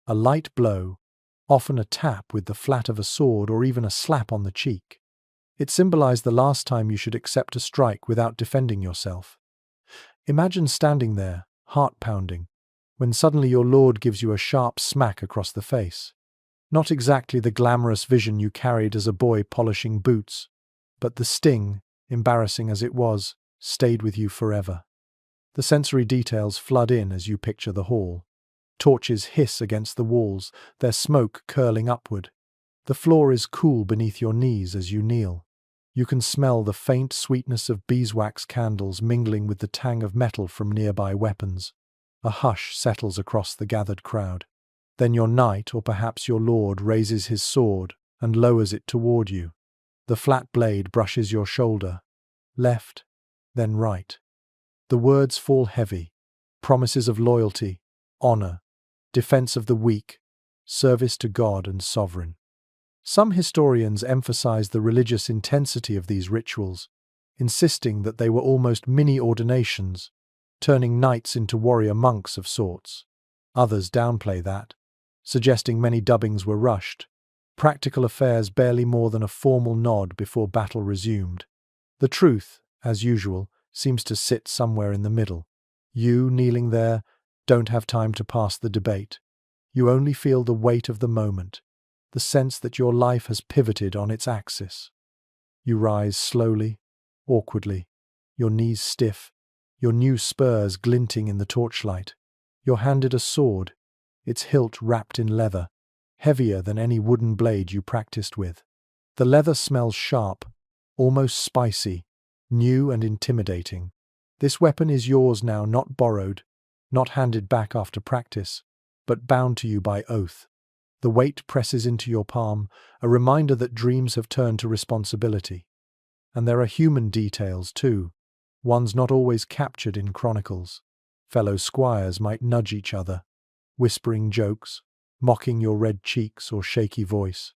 a light blow, often a tap with the flat of a sword or even a slap on the cheek. It symbolized the last time you should accept a strike without defending yourself. Imagine standing there, heart-pounding, when suddenly your lord gives you a sharp smack across the face. Not exactly the glamorous vision you carried as a boy polishing boots, but the sting, embarrassing as it was, stayed with you forever. The sensory details flood in as you picture the hall. Torches hiss against the walls, their smoke curling upward. The floor is cool beneath your knees as you kneel. You can smell the faint sweetness of beeswax candles mingling with the tang of metal from nearby weapons. A hush settles across the gathered crowd. Then your knight, or perhaps your lord, raises his sword and lowers it toward you. The flat blade brushes your shoulder, left, then right. The words fall heavy, promises of loyalty, honor, defense of the weak, service to God and sovereign. Some historians emphasize the religious intensity of these rituals, insisting that they were almost mini-ordinations, turning knights into warrior monks of sorts. Others downplay that, suggesting many dubbings were rushed, practical affairs barely more than a formal nod before battle resumed. The truth, as usual, seems to sit somewhere in the middle. You, kneeling there, don't have time to pass the debate. You only feel the weight of the moment, the sense that your life has pivoted on its axis. You rise slowly, awkwardly, your knees stiff, your new spurs glinting in the torchlight. You're handed a sword, its hilt wrapped in leather, heavier than any wooden blade you practiced with. The leather smells sharp, almost spicy, new and intimidating. This weapon is yours now, not borrowed, not handed back after practice, but bound to you by oath. The weight presses into your palm, a reminder that dreams have turned to responsibility. And there are human details too, ones not always captured in chronicles. Fellow squires might nudge each other, whispering jokes, mocking your red cheeks or shaky voice.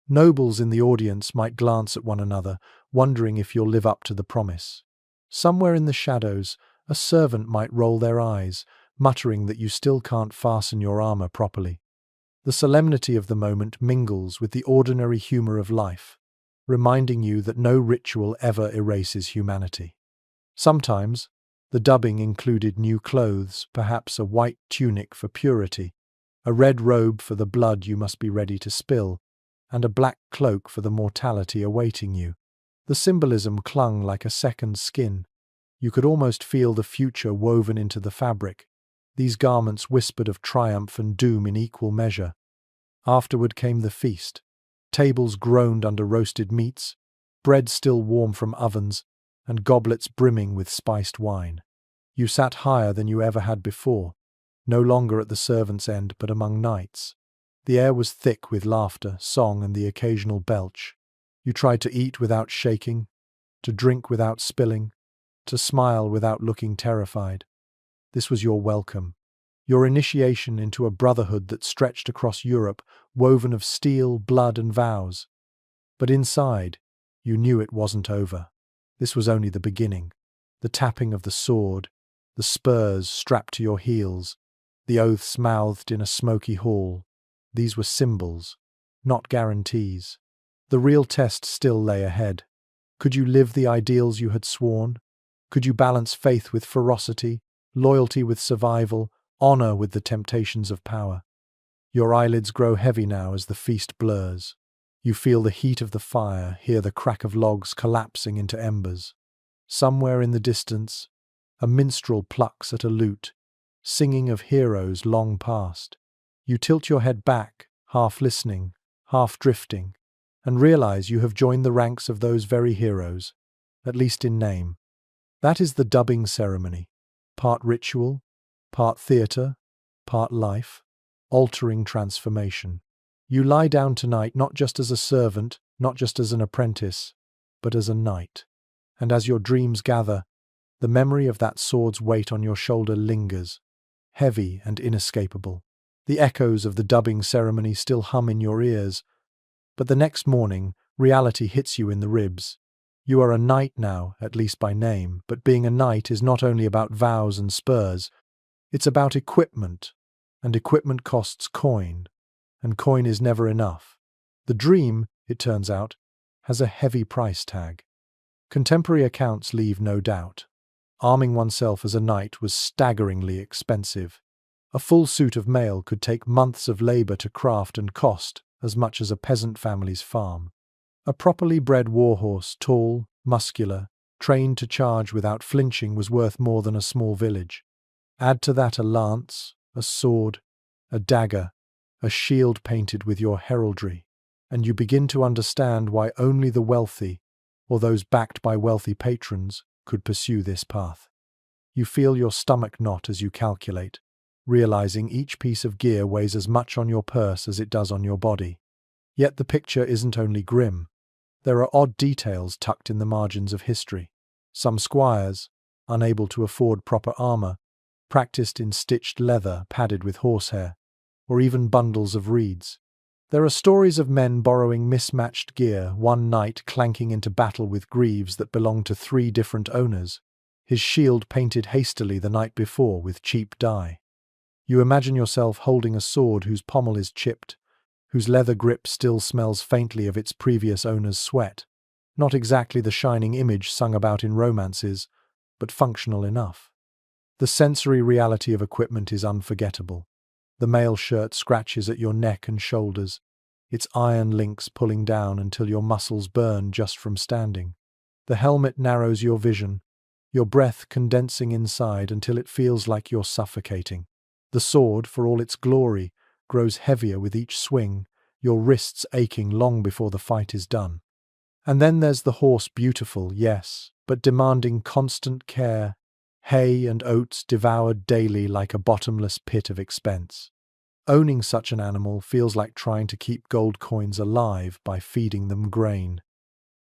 Nobles in the audience might glance at one another, wondering if you'll live up to the promise. Somewhere in the shadows, a servant might roll their eyes, muttering that you still can't fasten your armor properly. The solemnity of the moment mingles with the ordinary humor of life, reminding you that no ritual ever erases humanity. Sometimes, the dubbing included new clothes, perhaps a white tunic for purity, a red robe for the blood you must be ready to spill, and a black cloak for the mortality awaiting you. The symbolism clung like a second skin. You could almost feel the future woven into the fabric. These garments whispered of triumph and doom in equal measure. Afterward came the feast. Tables groaned under roasted meats, bread still warm from ovens, and goblets brimming with spiced wine. You sat higher than you ever had before, no longer at the servants' end but among knights. The air was thick with laughter, song, and the occasional belch. You tried to eat without shaking, to drink without spilling, to smile without looking terrified. This was your welcome, your initiation into a brotherhood that stretched across Europe, woven of steel, blood, and vows. But inside, you knew it wasn't over. This was only the beginning. The tapping of the sword, the spurs strapped to your heels, the oaths mouthed in a smoky hall. These were symbols, not guarantees. The real test still lay ahead. Could you live the ideals you had sworn? Could you balance faith with ferocity, loyalty with survival, honor with the temptations of power? Your eyelids grow heavy now as the feast blurs. You feel the heat of the fire, hear the crack of logs collapsing into embers. Somewhere in the distance, a minstrel plucks at a lute, singing of heroes long past. You tilt your head back, half listening, half drifting, and realize you have joined the ranks of those very heroes, at least in name. That is the dubbing ceremony, part ritual, part theatre, part life, altering transformation. You lie down tonight not just as a servant, not just as an apprentice, but as a knight. And as your dreams gather, the memory of that sword's weight on your shoulder lingers, heavy and inescapable. The echoes of the dubbing ceremony still hum in your ears, but the next morning, reality hits you in the ribs. You are a knight now, at least by name, but being a knight is not only about vows and spurs, it's about equipment, and equipment costs coin, and coin is never enough. The dream, it turns out, has a heavy price tag. Contemporary accounts leave no doubt. Arming oneself as a knight was staggeringly expensive. A full suit of mail could take months of labor to craft and cost as much as a peasant family's farm. A properly bred warhorse, tall, muscular, trained to charge without flinching, was worth more than a small village. Add to that a lance, a sword, a dagger, a shield painted with your heraldry, and you begin to understand why only the wealthy, or those backed by wealthy patrons, could pursue this path. You feel your stomach knot as you calculate, realizing each piece of gear weighs as much on your purse as it does on your body. Yet the picture isn't only grim. There are odd details tucked in the margins of history. Some squires, unable to afford proper armor, practiced in stitched leather padded with horsehair, or even bundles of reeds. There are stories of men borrowing mismatched gear, one knight clanking into battle with greaves that belonged to 3 different owners, his shield painted hastily the night before with cheap dye. You imagine yourself holding a sword whose pommel is chipped, whose leather grip still smells faintly of its previous owner's sweat. Not exactly the shining image sung about in romances, but functional enough. The sensory reality of equipment is unforgettable. The mail shirt scratches at your neck and shoulders, its iron links pulling down until your muscles burn just from standing. The helmet narrows your vision, your breath condensing inside until it feels like you're suffocating. The sword, for all its glory, grows heavier with each swing, your wrists aching long before the fight is done. And then there's the horse, beautiful, yes, but demanding constant care, hay and oats devoured daily like a bottomless pit of expense. Owning such an animal feels like trying to keep gold coins alive by feeding them grain.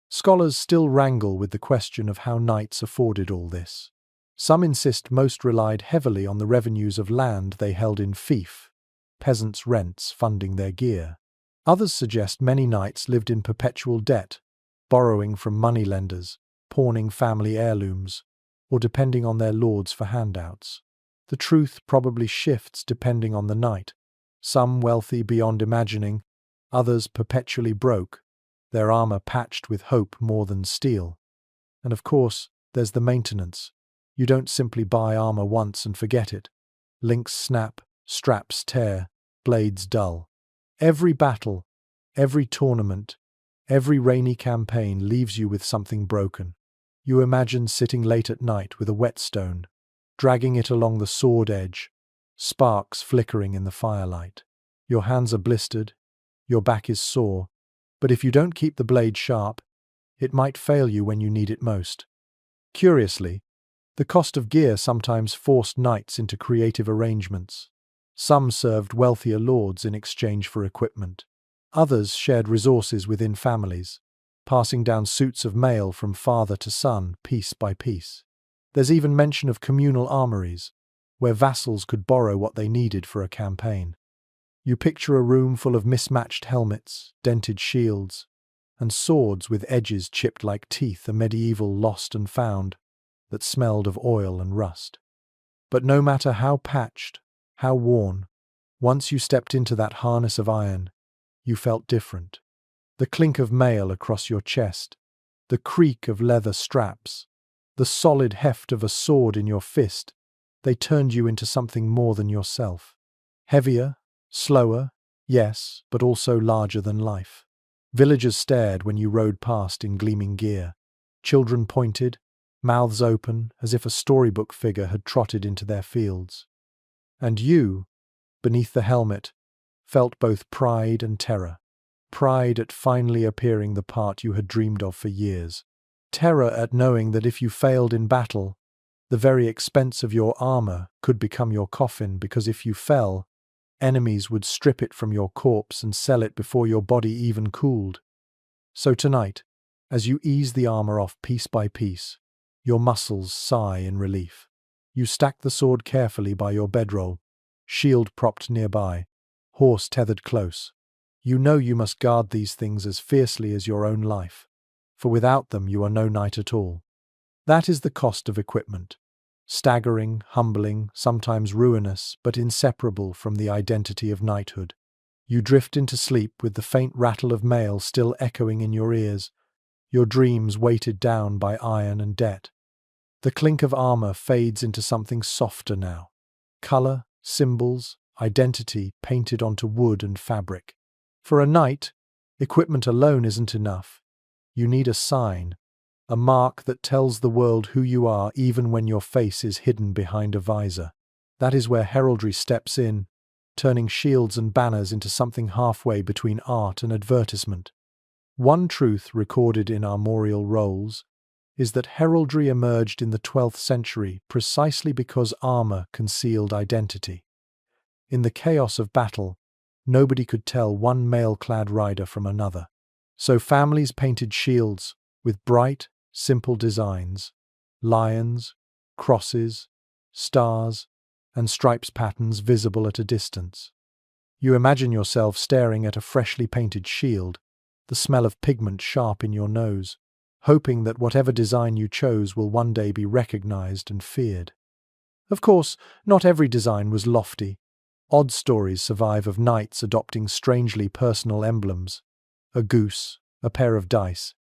Scholars still wrangle with the question of how knights afforded all this. Some insist most relied heavily on the revenues of land they held in fief, peasants' rents funding their gear. Others suggest many knights lived in perpetual debt, borrowing from moneylenders, pawning family heirlooms, or depending on their lords for handouts. The truth probably shifts depending on the knight. Some wealthy beyond imagining, others perpetually broke, their armor patched with hope more than steel. And of course, there's the maintenance. You don't simply buy armor once and forget it. Links snap, straps tear, blades dull. Every battle, every tournament, every rainy campaign leaves you with something broken. You imagine sitting late at night with a whetstone, dragging it along the sword edge, sparks flickering in the firelight. Your hands are blistered, Your back is sore, but if you don't keep the blade sharp, it might fail you when you need it most. Curiously, the cost of gear sometimes forced knights into creative arrangements. Some served wealthier lords in exchange for equipment. Others shared resources within families, passing down suits of mail from father to son, piece by piece. There's even mention of communal armories, where vassals could borrow what they needed for a campaign. You picture a room full of mismatched helmets, dented shields, and swords with edges chipped like teeth, a medieval lost and found that smelled of oil and rust. But no matter how patched, how worn, once you stepped into that harness of iron, you felt different. The clink of mail across your chest, the creak of leather straps, the solid heft of a sword in your fist, they turned you into something more than yourself. Heavier, slower, yes, but also larger than life. Villagers stared when you rode past in gleaming gear. Children pointed, mouths open, as if a storybook figure had trotted into their fields. And you, beneath the helmet, felt both pride and terror. Pride at finally appearing the part you had dreamed of for years. Terror at knowing that if you failed in battle, the very expense of your armor could become your coffin, because if you fell, enemies would strip it from your corpse and sell it before your body even cooled. So tonight, as you ease the armor off piece by piece, your muscles sigh in relief. You stack the sword carefully by your bedroll, shield propped nearby, horse tethered close. You know you must guard these things as fiercely as your own life, for without them you are no knight at all. That is the cost of equipment. Staggering, humbling, sometimes ruinous, but inseparable from the identity of knighthood. You drift into sleep with the faint rattle of mail still echoing in your ears, your dreams weighted down by iron and debt. The clink of armor fades into something softer now. Color, symbols, identity painted onto wood and fabric. For a knight, equipment alone isn't enough. You need a sign, a mark that tells the world who you are even when your face is hidden behind a visor. That is where heraldry steps in, turning shields and banners into something halfway between art and advertisement. One truth recorded in armorial rolls is that heraldry emerged in the 12th century precisely because armor concealed identity. In the chaos of battle, nobody could tell one mail-clad rider from another. So families painted shields with bright, simple designs, lions, crosses, stars, and stripes patterns visible at a distance. You imagine yourself staring at a freshly painted shield, the smell of pigment sharp in your nose, hoping that whatever design you chose will one day be recognized and feared. Of course, not every design was lofty. Odd stories survive of knights adopting strangely personal emblems: a goose, a pair of dice,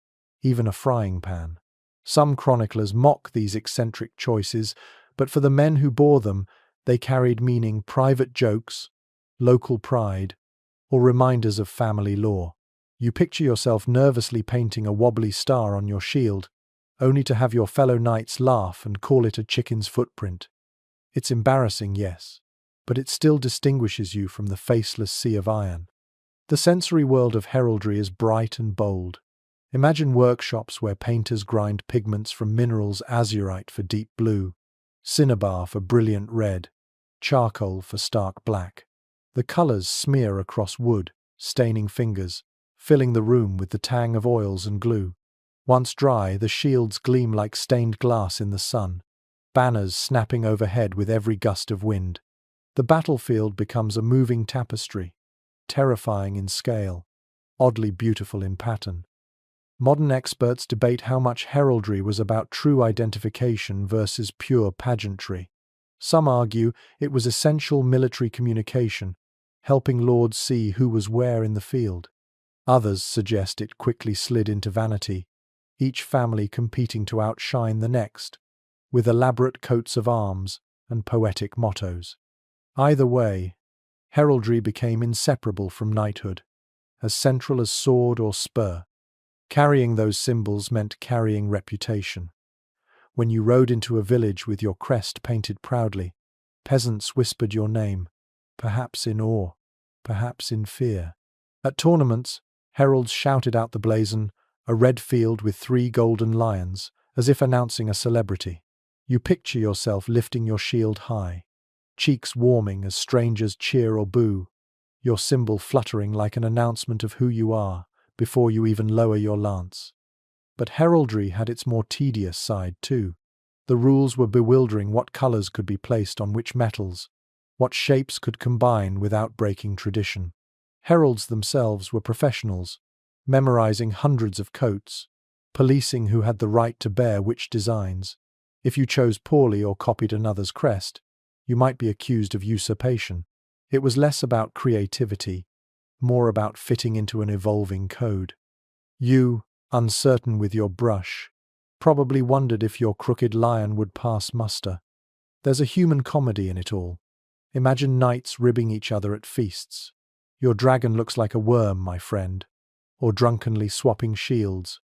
even a frying pan. Some chroniclers mock these eccentric choices, but for the men who bore them, they carried meaning: private jokes, local pride, or reminders of family lore. You picture yourself nervously painting a wobbly star on your shield, only to have your fellow knights laugh and call it a chicken's footprint. It's embarrassing, yes, but it still distinguishes you from the faceless sea of iron. The sensory world of heraldry is bright and bold. Imagine workshops where painters grind pigments from minerals: azurite for deep blue, cinnabar for brilliant red, charcoal for stark black. The colors smear across wood, staining fingers, filling the room with the tang of oils and glue. Once dry, the shields gleam like stained glass in the sun, banners snapping overhead with every gust of wind. The battlefield becomes a moving tapestry, terrifying in scale, oddly beautiful in pattern. Modern experts debate how much heraldry was about true identification versus pure pageantry. Some argue it was essential military communication, helping lords see who was where in the field. Others suggest it quickly slid into vanity, each family competing to outshine the next, with elaborate coats of arms and poetic mottos. Either way, heraldry became inseparable from knighthood, as central as sword or spur. Carrying those symbols meant carrying reputation. When you rode into a village with your crest painted proudly, peasants whispered your name, perhaps in awe, perhaps in fear. At tournaments, heralds shouted out the blazon, a red field with 3 golden lions, as if announcing a celebrity. You picture yourself lifting your shield high, cheeks warming as strangers cheer or boo, your symbol fluttering like an announcement of who you are before you even lower your lance. But heraldry had its more tedious side too. The rules were bewildering: what colors could be placed on which metals, what shapes could combine without breaking tradition. Heralds themselves were professionals, memorizing hundreds of coats, policing who had the right to bear which designs. If you chose poorly or copied another's crest, you might be accused of usurpation. It was less about creativity, more about fitting into an evolving code. You, uncertain with your brush, probably wondered if your crooked lion would pass muster. There's a human comedy in it all. Imagine knights ribbing each other at feasts. Your dragon looks like a worm, my friend. Or drunkenly swapping shields,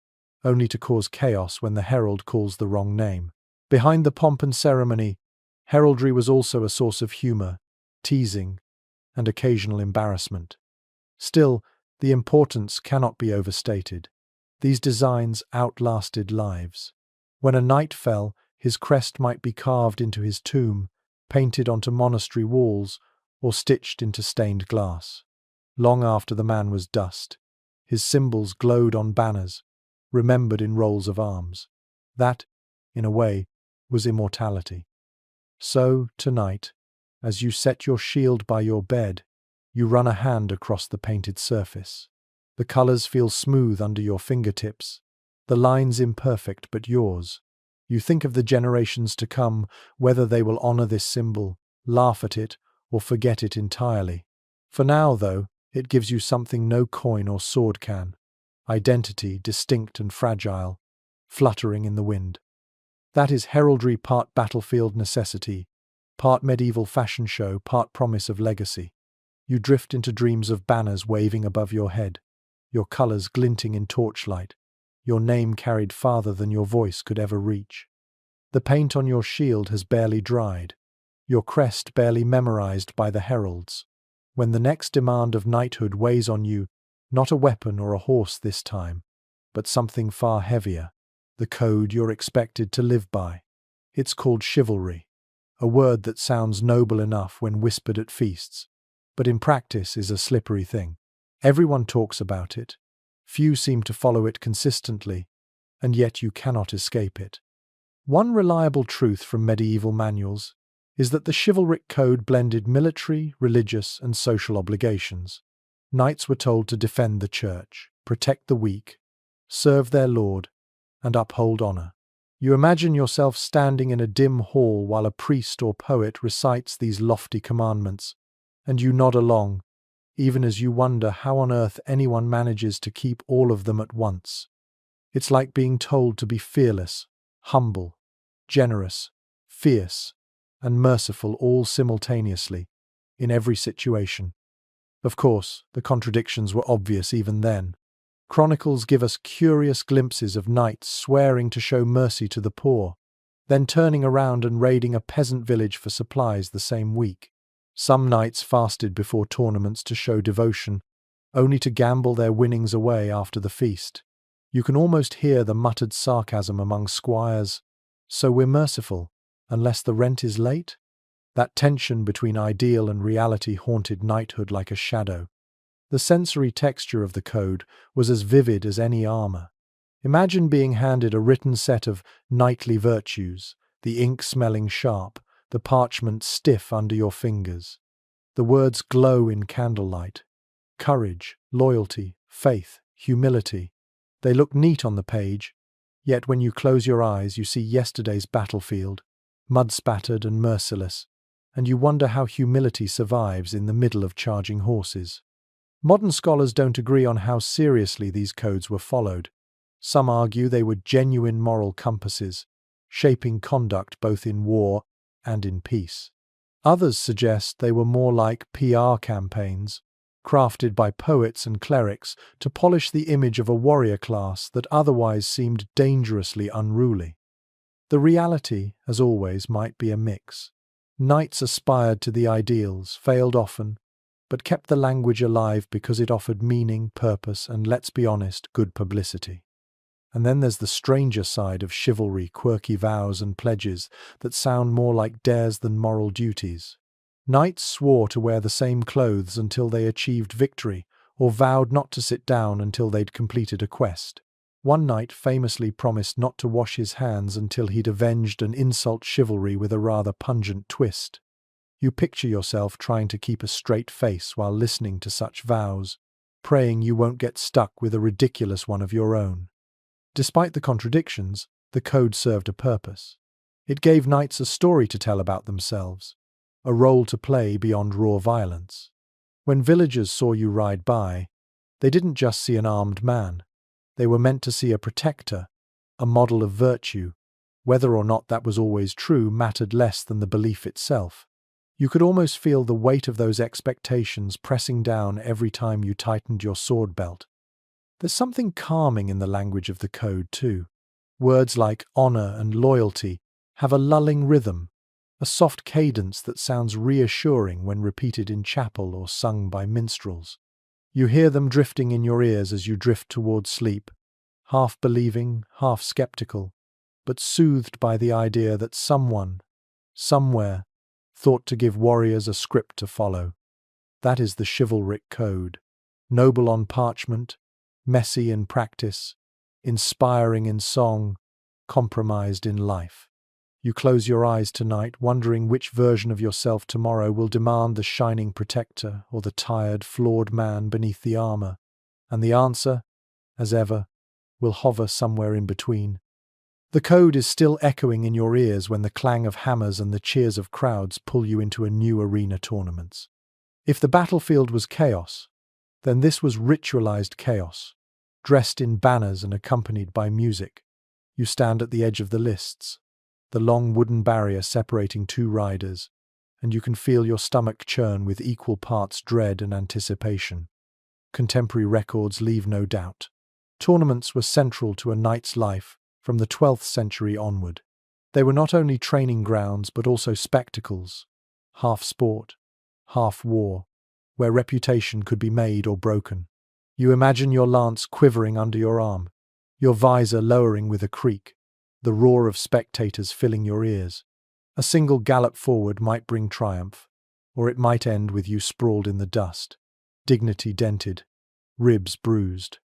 only to cause chaos when the herald calls the wrong name. Behind the pomp and ceremony, heraldry was also a source of humor, teasing, and occasional embarrassment. Still, the importance cannot be overstated. These designs outlasted lives. When a knight fell, his crest might be carved into his tomb, painted onto monastery walls, or stitched into stained glass. Long after the man was dust, his symbols glowed on banners, remembered in rolls of arms. That, in a way, was immortality. So, tonight, as you set your shield by your bed, you run a hand across the painted surface. The colors feel smooth under your fingertips, the lines imperfect but yours. You think of the generations to come, whether they will honor this symbol, laugh at it, or forget it entirely. For now, though, it gives you something no coin or sword can: identity, distinct and fragile, fluttering in the wind. That is heraldry, part battlefield necessity, part medieval fashion show, part promise of legacy. You drift into dreams of banners waving above your head, your colors glinting in torchlight, your name carried farther than your voice could ever reach. The paint on your shield has barely dried, your crest barely memorized by the heralds. When the next demand of knighthood weighs on you, not a weapon or a horse this time, but something far heavier, the code you're expected to live by. It's called chivalry, a word that sounds noble enough when whispered at feasts, but in practice is a slippery thing. Everyone talks about it, few seem to follow it consistently, and yet you cannot escape it. One reliable truth from medieval manuals is that the chivalric code blended military, religious, and social obligations. Knights were told to defend the church, protect the weak, serve their lord, and uphold honor. You imagine yourself standing in a dim hall while a priest or poet recites these lofty commandments, and you nod along, even as you wonder how on earth anyone manages to keep all of them at once. It's like being told to be fearless, humble, generous, fierce, and merciful all simultaneously, in every situation. Of course, the contradictions were obvious even then. Chronicles give us curious glimpses of knights swearing to show mercy to the poor, then turning around and raiding a peasant village for supplies the same week. Some knights fasted before tournaments to show devotion, only to gamble their winnings away after the feast. You can almost hear the muttered sarcasm among squires. So we're merciful, unless the rent is late? That tension between ideal and reality haunted knighthood like a shadow. The sensory texture of the code was as vivid as any armor. Imagine being handed a written set of knightly virtues, the ink smelling sharp, the parchment stiff under your fingers. The words glow in candlelight. Courage, loyalty, faith, humility. They look neat on the page, yet when you close your eyes you see yesterday's battlefield, mud-spattered and merciless, and you wonder how humility survives in the middle of charging horses. Modern scholars don't agree on how seriously these codes were followed. Some argue they were genuine moral compasses, shaping conduct both in war and in peace. Others suggest they were more like PR campaigns, crafted by poets and clerics to polish the image of a warrior class that otherwise seemed dangerously unruly. The reality, as always, might be a mix. Knights aspired to the ideals, failed often, but kept the language alive because it offered meaning, purpose, and, let's be honest, good publicity. And then there's the stranger side of chivalry, quirky vows and pledges that sound more like dares than moral duties. Knights swore to wear the same clothes until they achieved victory, or vowed not to sit down until they'd completed a quest. One knight famously promised not to wash his hands until he'd avenged an insult chivalry with a rather pungent twist. You picture yourself trying to keep a straight face while listening to such vows, praying you won't get stuck with a ridiculous one of your own. Despite the contradictions, the code served a purpose. It gave knights a story to tell about themselves, a role to play beyond raw violence. When villagers saw you ride by, they didn't just see an armed man. They were meant to see a protector, a model of virtue. Whether or not that was always true mattered less than the belief itself. You could almost feel the weight of those expectations pressing down every time you tightened your sword belt. There's something calming in the language of the code, too. Words like honor and loyalty have a lulling rhythm, a soft cadence that sounds reassuring when repeated in chapel or sung by minstrels. You hear them drifting in your ears as you drift towards sleep, half believing, half skeptical, but soothed by the idea that someone, somewhere, thought to give warriors a script to follow. That is the chivalric code, noble on parchment, messy in practice, inspiring in song, compromised in life. You close your eyes tonight, wondering which version of yourself tomorrow will demand the shining protector or the tired, flawed man beneath the armor, and the answer, as ever, will hover somewhere in between. The code is still echoing in your ears when the clang of hammers and the cheers of crowds pull you into a new arena tournaments. If the battlefield was chaos, then this was ritualized chaos, dressed in banners and accompanied by music. You stand at the edge of the lists, the long wooden barrier separating two riders, and you can feel your stomach churn with equal parts dread and anticipation. Contemporary records leave no doubt. Tournaments were central to a knight's life from the 12th century onward. They were not only training grounds but also spectacles, half sport, half war, where reputation could be made or broken. You imagine your lance quivering under your arm, your visor lowering with a creak, the roar of spectators filling your ears. A single gallop forward might bring triumph, or it might end with you sprawled in the dust, dignity dented, ribs bruised.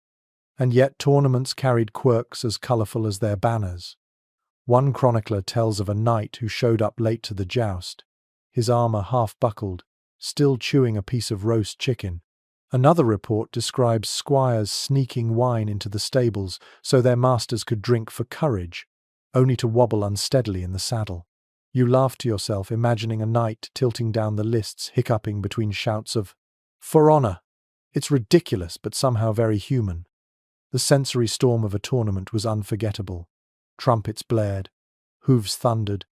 And yet tournaments carried quirks as colourful as their banners. One chronicler tells of a knight who showed up late to the joust, his armour half buckled, still chewing a piece of roast chicken. Another report describes squires sneaking wine into the stables so their masters could drink for courage, only to wobble unsteadily in the saddle. You laugh to yourself, imagining a knight tilting down the lists, hiccuping between shouts of, "For honour!" It's ridiculous, but somehow very human. The sensory storm of a tournament was unforgettable. Trumpets blared, hooves thundered,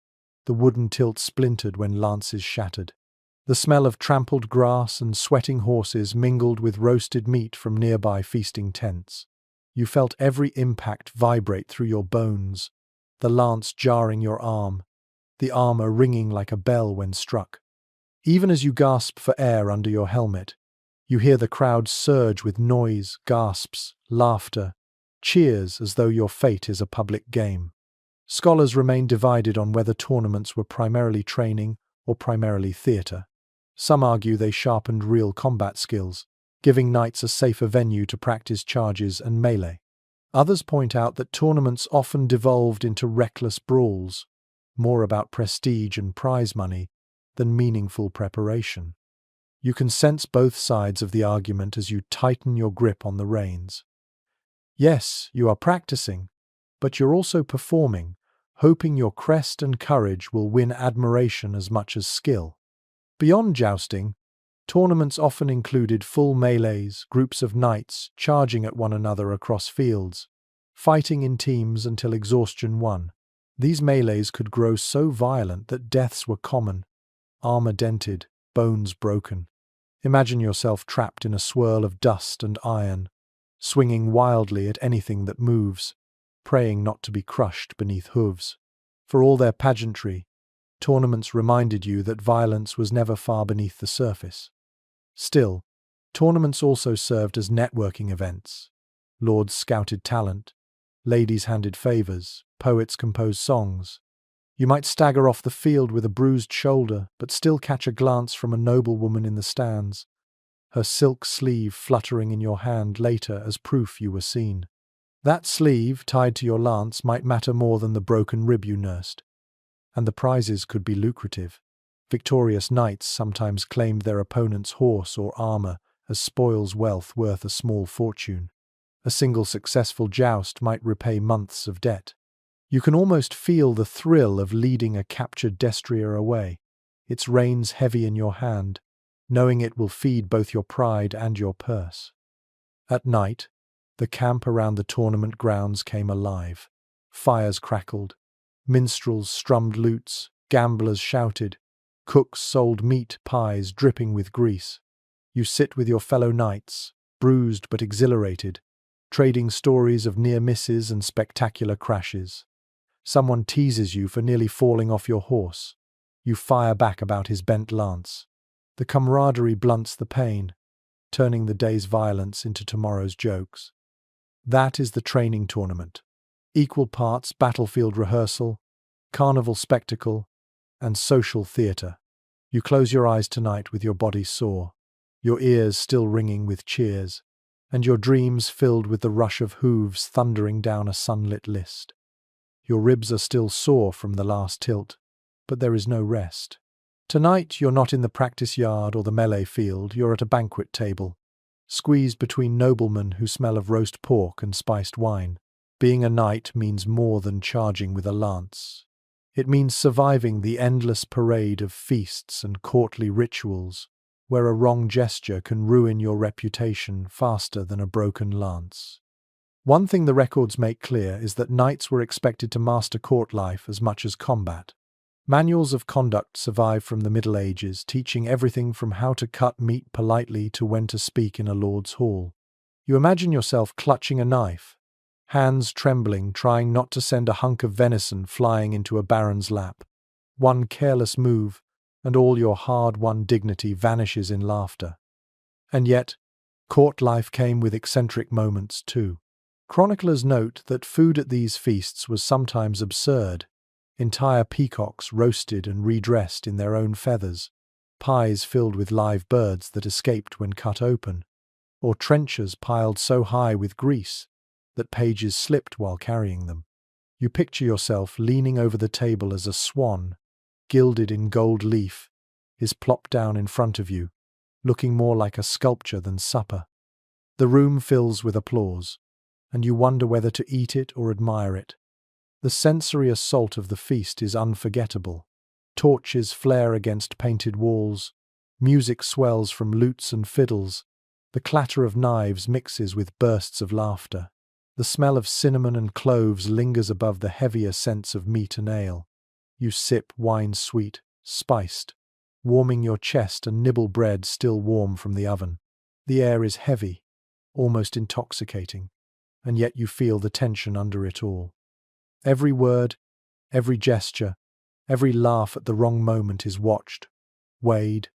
the wooden tilt splintered when lances shattered. The smell of trampled grass and sweating horses mingled with roasted meat from nearby feasting tents. You felt every impact vibrate through your bones, the lance jarring your arm, the armor ringing like a bell when struck. Even as you gasp for air under your helmet, you hear the crowd surge with noise, gasps, laughter, cheers as though your fate is a public game. Scholars remain divided on whether tournaments were primarily training or primarily theatre. Some argue they sharpened real combat skills, giving knights a safer venue to practice charges and melee. Others point out that tournaments often devolved into reckless brawls, more about prestige and prize money than meaningful preparation. You can sense both sides of the argument as you tighten your grip on the reins. Yes, you are practicing, but you're also performing, hoping your crest and courage will win admiration as much as skill. Beyond jousting, tournaments often included full melees, groups of knights charging at one another across fields, fighting in teams until exhaustion won. These melees could grow so violent that deaths were common, armor dented, bones broken. Imagine yourself trapped in a swirl of dust and iron, swinging wildly at anything that moves, praying not to be crushed beneath hooves. For all their pageantry, tournaments reminded you that violence was never far beneath the surface. Still, tournaments also served as networking events. Lords scouted talent, ladies handed favors, poets composed songs. You might stagger off the field with a bruised shoulder, but still catch a glance from a noblewoman in the stands, her silk sleeve fluttering in your hand later as proof you were seen. That sleeve, tied to your lance, might matter more than the broken rib you nursed. And the prizes could be lucrative. Victorious knights sometimes claimed their opponent's horse or armor as spoils, wealth worth a small fortune. A single successful joust might repay months of debt. You can almost feel the thrill of leading a captured destrier away, its reins heavy in your hand, knowing it will feed both your pride and your purse. At night, the camp around the tournament grounds came alive. Fires crackled, minstrels strummed lutes, gamblers shouted, cooks sold meat pies dripping with grease. You sit with your fellow knights, bruised but exhilarated, trading stories of near misses and spectacular crashes. Someone teases you for nearly falling off your horse. You fire back about his bent lance. The camaraderie blunts the pain, turning the day's violence into tomorrow's jokes. That is the training tournament. Equal parts battlefield rehearsal, carnival spectacle, and social theatre. You close your eyes tonight with your body sore, your ears still ringing with cheers, and your dreams filled with the rush of hooves thundering down a sunlit list. Your ribs are still sore from the last tilt, but there is no rest. Tonight you're not in the practice yard or the melee field, you're at a banquet table, squeezed between noblemen who smell of roast pork and spiced wine. Being a knight means more than charging with a lance. It means surviving the endless parade of feasts and courtly rituals, where a wrong gesture can ruin your reputation faster than a broken lance. One thing the records make clear is that knights were expected to master court life as much as combat. Manuals of conduct survive from the Middle Ages, teaching everything from how to cut meat politely to when to speak in a lord's hall. You imagine yourself clutching a knife, hands trembling, trying not to send a hunk of venison flying into a baron's lap. One careless move, and all your hard-won dignity vanishes in laughter. And yet, court life came with eccentric moments too. Chroniclers note that food at these feasts was sometimes absurd. Entire peacocks roasted and redressed in their own feathers, pies filled with live birds that escaped when cut open, or trenchers piled so high with grease that pages slipped while carrying them. You picture yourself leaning over the table as a swan, gilded in gold leaf, is plopped down in front of you, looking more like a sculpture than supper. The room fills with applause, and you wonder whether to eat it or admire it. The sensory assault of the feast is unforgettable. Torches flare against painted walls, music swells from lutes and fiddles, the clatter of knives mixes with bursts of laughter. The smell of cinnamon and cloves lingers above the heavier scents of meat and ale. You sip wine sweet, spiced, warming your chest and nibble bread still warm from the oven. The air is heavy, almost intoxicating, and yet you feel the tension under it all. Every word, every gesture, every laugh at the wrong moment is watched, weighed,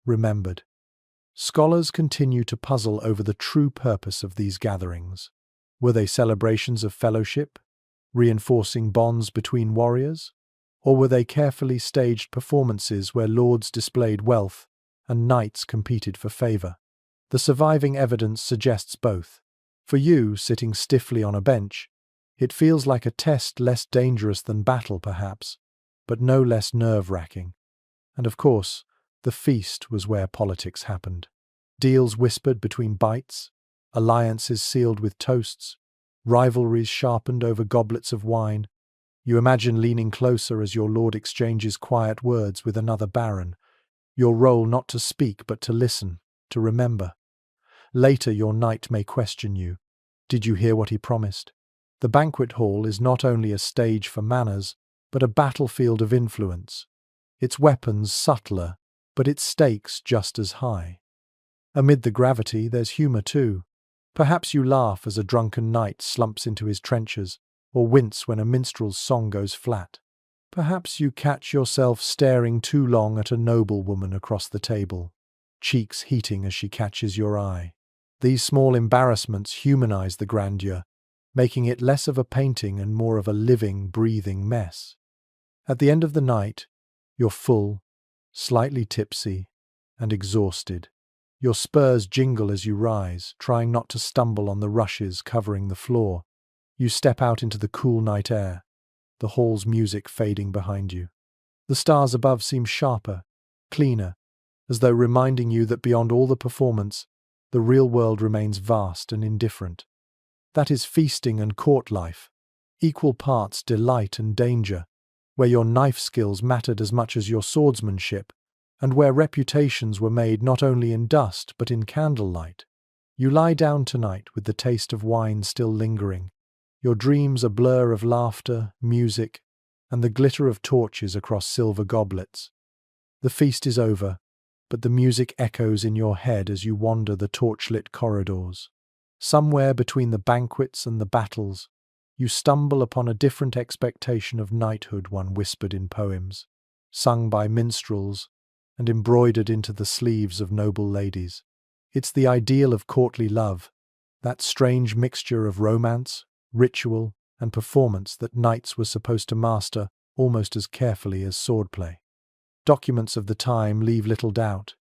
remembered. Scholars continue to puzzle over the true purpose of these gatherings. Were they celebrations of fellowship, reinforcing bonds between warriors? Or were they carefully staged performances where lords displayed wealth and knights competed for favor? The surviving evidence suggests both. For you, sitting stiffly on a bench, it feels like a test less dangerous than battle, perhaps, but no less nerve-wracking. And of course, the feast was where politics happened. Deals whispered between bites, alliances sealed with toasts, rivalries sharpened over goblets of wine. You imagine leaning closer as your lord exchanges quiet words with another baron, your role not to speak but to listen, to remember. Later your knight may question you. Did you hear what he promised? The banquet hall is not only a stage for manners, but a battlefield of influence. Its weapons subtler, but its stakes just as high. Amid the gravity, there's humour too. Perhaps you laugh as a drunken knight slumps into his trenches, or wince when a minstrel's song goes flat. Perhaps you catch yourself staring too long at a noblewoman across the table, cheeks heating as she catches your eye. These small embarrassments humanize the grandeur, making it less of a painting and more of a living, breathing mess. At the end of the night, you're full, slightly tipsy, and exhausted. Your spurs jingle as you rise, trying not to stumble on the rushes covering the floor. You step out into the cool night air, the hall's music fading behind you. The stars above seem sharper, cleaner, as though reminding you that beyond all the performance, the real world remains vast and indifferent. That is feasting and court life, equal parts delight and danger, where your knife skills mattered as much as your swordsmanship, and where reputations were made not only in dust but in candlelight. You lie down tonight with the taste of wine still lingering, your dreams a blur of laughter, music, and the glitter of torches across silver goblets. The feast is over, but the music echoes in your head as you wander the torchlit corridors. Somewhere between the banquets and the battles, you stumble upon a different expectation of knighthood one whispered in poems, sung by minstrels, and embroidered into the sleeves of noble ladies. It's the ideal of courtly love, that strange mixture of romance, ritual, and performance that knights were supposed to master almost as carefully as swordplay. Documents of the time leave little doubt.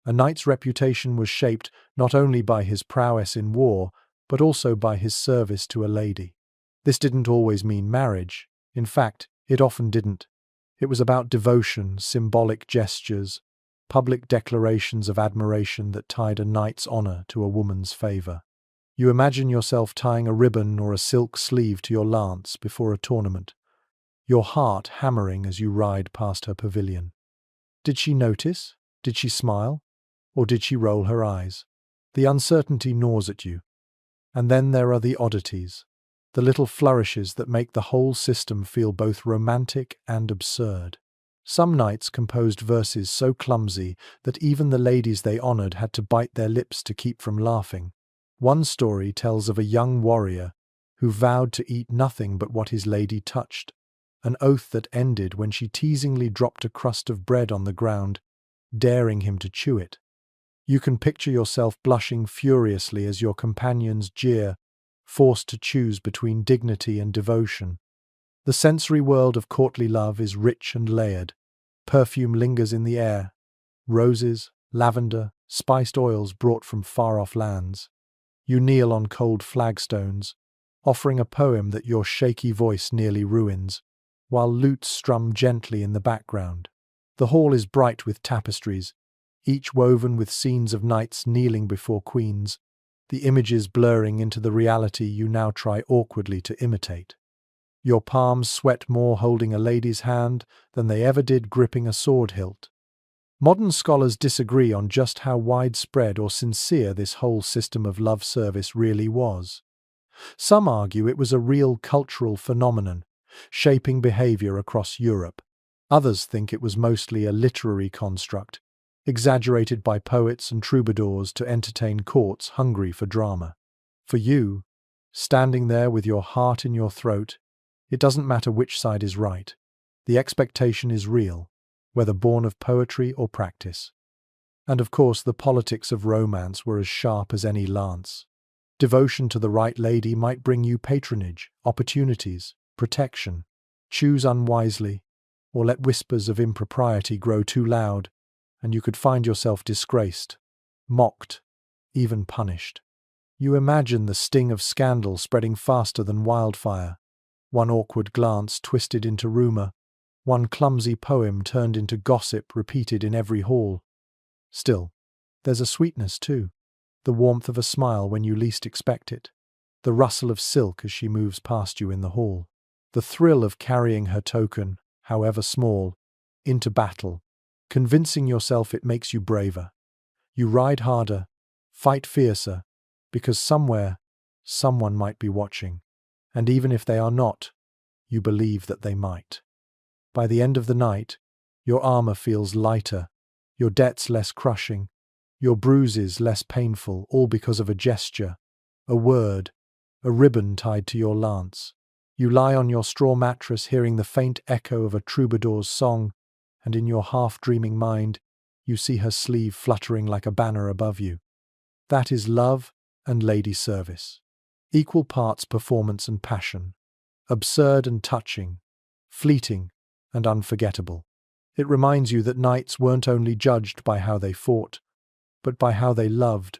A knight's reputation was shaped not only by his prowess in war, but also by his service to a lady. This didn't always mean marriage. In fact, it often didn't. It was about devotion, symbolic gestures, public declarations of admiration that tied a knight's honor to a woman's favor. You imagine yourself tying a ribbon or a silk sleeve to your lance before a tournament, your heart hammering as you ride past her pavilion. Did she notice? Did she smile? Or did she roll her eyes? The uncertainty gnaws at you. And then there are the oddities, the little flourishes that make the whole system feel both romantic and absurd. Some knights composed verses so clumsy that even the ladies they honored had to bite their lips to keep from laughing. One story tells of a young warrior who vowed to eat nothing but what his lady touched, an oath that ended when she teasingly dropped a crust of bread on the ground, daring him to chew it. You can picture yourself blushing furiously as your companions jeer, forced to choose between dignity and devotion. The sensory world of courtly love is rich and layered. Perfume lingers in the air. Roses, lavender, spiced oils brought from far-off lands. You kneel on cold flagstones, offering a poem that your shaky voice nearly ruins, while lutes strum gently in the background. The hall is bright with tapestries, each woven with scenes of knights kneeling before queens, the images blurring into the reality you now try awkwardly to imitate. Your palms sweat more holding a lady's hand than they ever did gripping a sword hilt. Modern scholars disagree on just how widespread or sincere this whole system of love service really was. Some argue it was a real cultural phenomenon, shaping behavior across Europe. Others think it was mostly a literary construct, exaggerated by poets and troubadours to entertain courts hungry for drama. For you, standing there with your heart in your throat, it doesn't matter which side is right. The expectation is real, whether born of poetry or practice. And of course, the politics of romance were as sharp as any lance. Devotion to the right lady might bring you patronage, opportunities, protection. Choose unwisely, or let whispers of impropriety grow too loud, and you could find yourself disgraced, mocked, even punished. You imagine the sting of scandal spreading faster than wildfire. One awkward glance twisted into rumor, one clumsy poem turned into gossip repeated in every hall. Still, there's a sweetness too, the warmth of a smile when you least expect it, the rustle of silk as she moves past you in the hall, the thrill of carrying her token, however small, into battle, convincing yourself it makes you braver. You ride harder, fight fiercer, because somewhere, someone might be watching, and even if they are not, you believe that they might. By the end of the night, your armor feels lighter, your debts less crushing, your bruises less painful, all because of a gesture, a word, a ribbon tied to your lance. You lie on your straw mattress hearing the faint echo of a troubadour's song, and in your half-dreaming mind, you see her sleeve fluttering like a banner above you. That is love and lady service. Equal parts performance and passion. Absurd and touching. Fleeting and unforgettable. It reminds you that knights weren't only judged by how they fought, but by how they loved,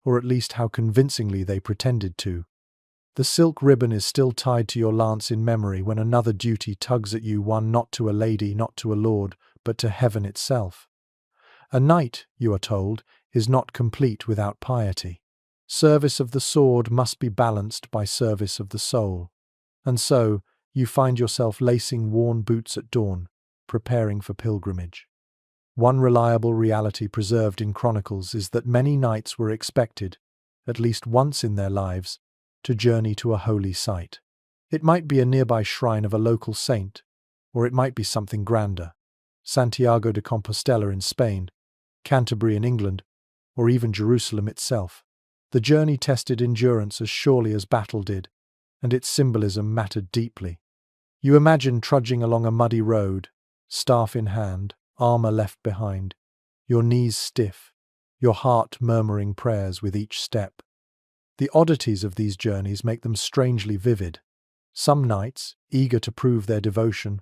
or at least how convincingly they pretended to. The silk ribbon is still tied to your lance in memory when another duty tugs at you, one not to a lady, not to a lord, but to heaven itself. A knight, you are told, is not complete without piety. Service of the sword must be balanced by service of the soul. And so, you find yourself lacing worn boots at dawn, preparing for pilgrimage. One reliable reality preserved in chronicles is that many knights were expected, at least once in their lives, to journey to a holy site. It might be a nearby shrine of a local saint, or it might be something grander. Santiago de Compostela in Spain, Canterbury in England, or even Jerusalem itself. The journey tested endurance as surely as battle did, and its symbolism mattered deeply. You imagine trudging along a muddy road, staff in hand, armor left behind, your knees stiff, your heart murmuring prayers with each step. The oddities of these journeys make them strangely vivid. Some knights, eager to prove their devotion,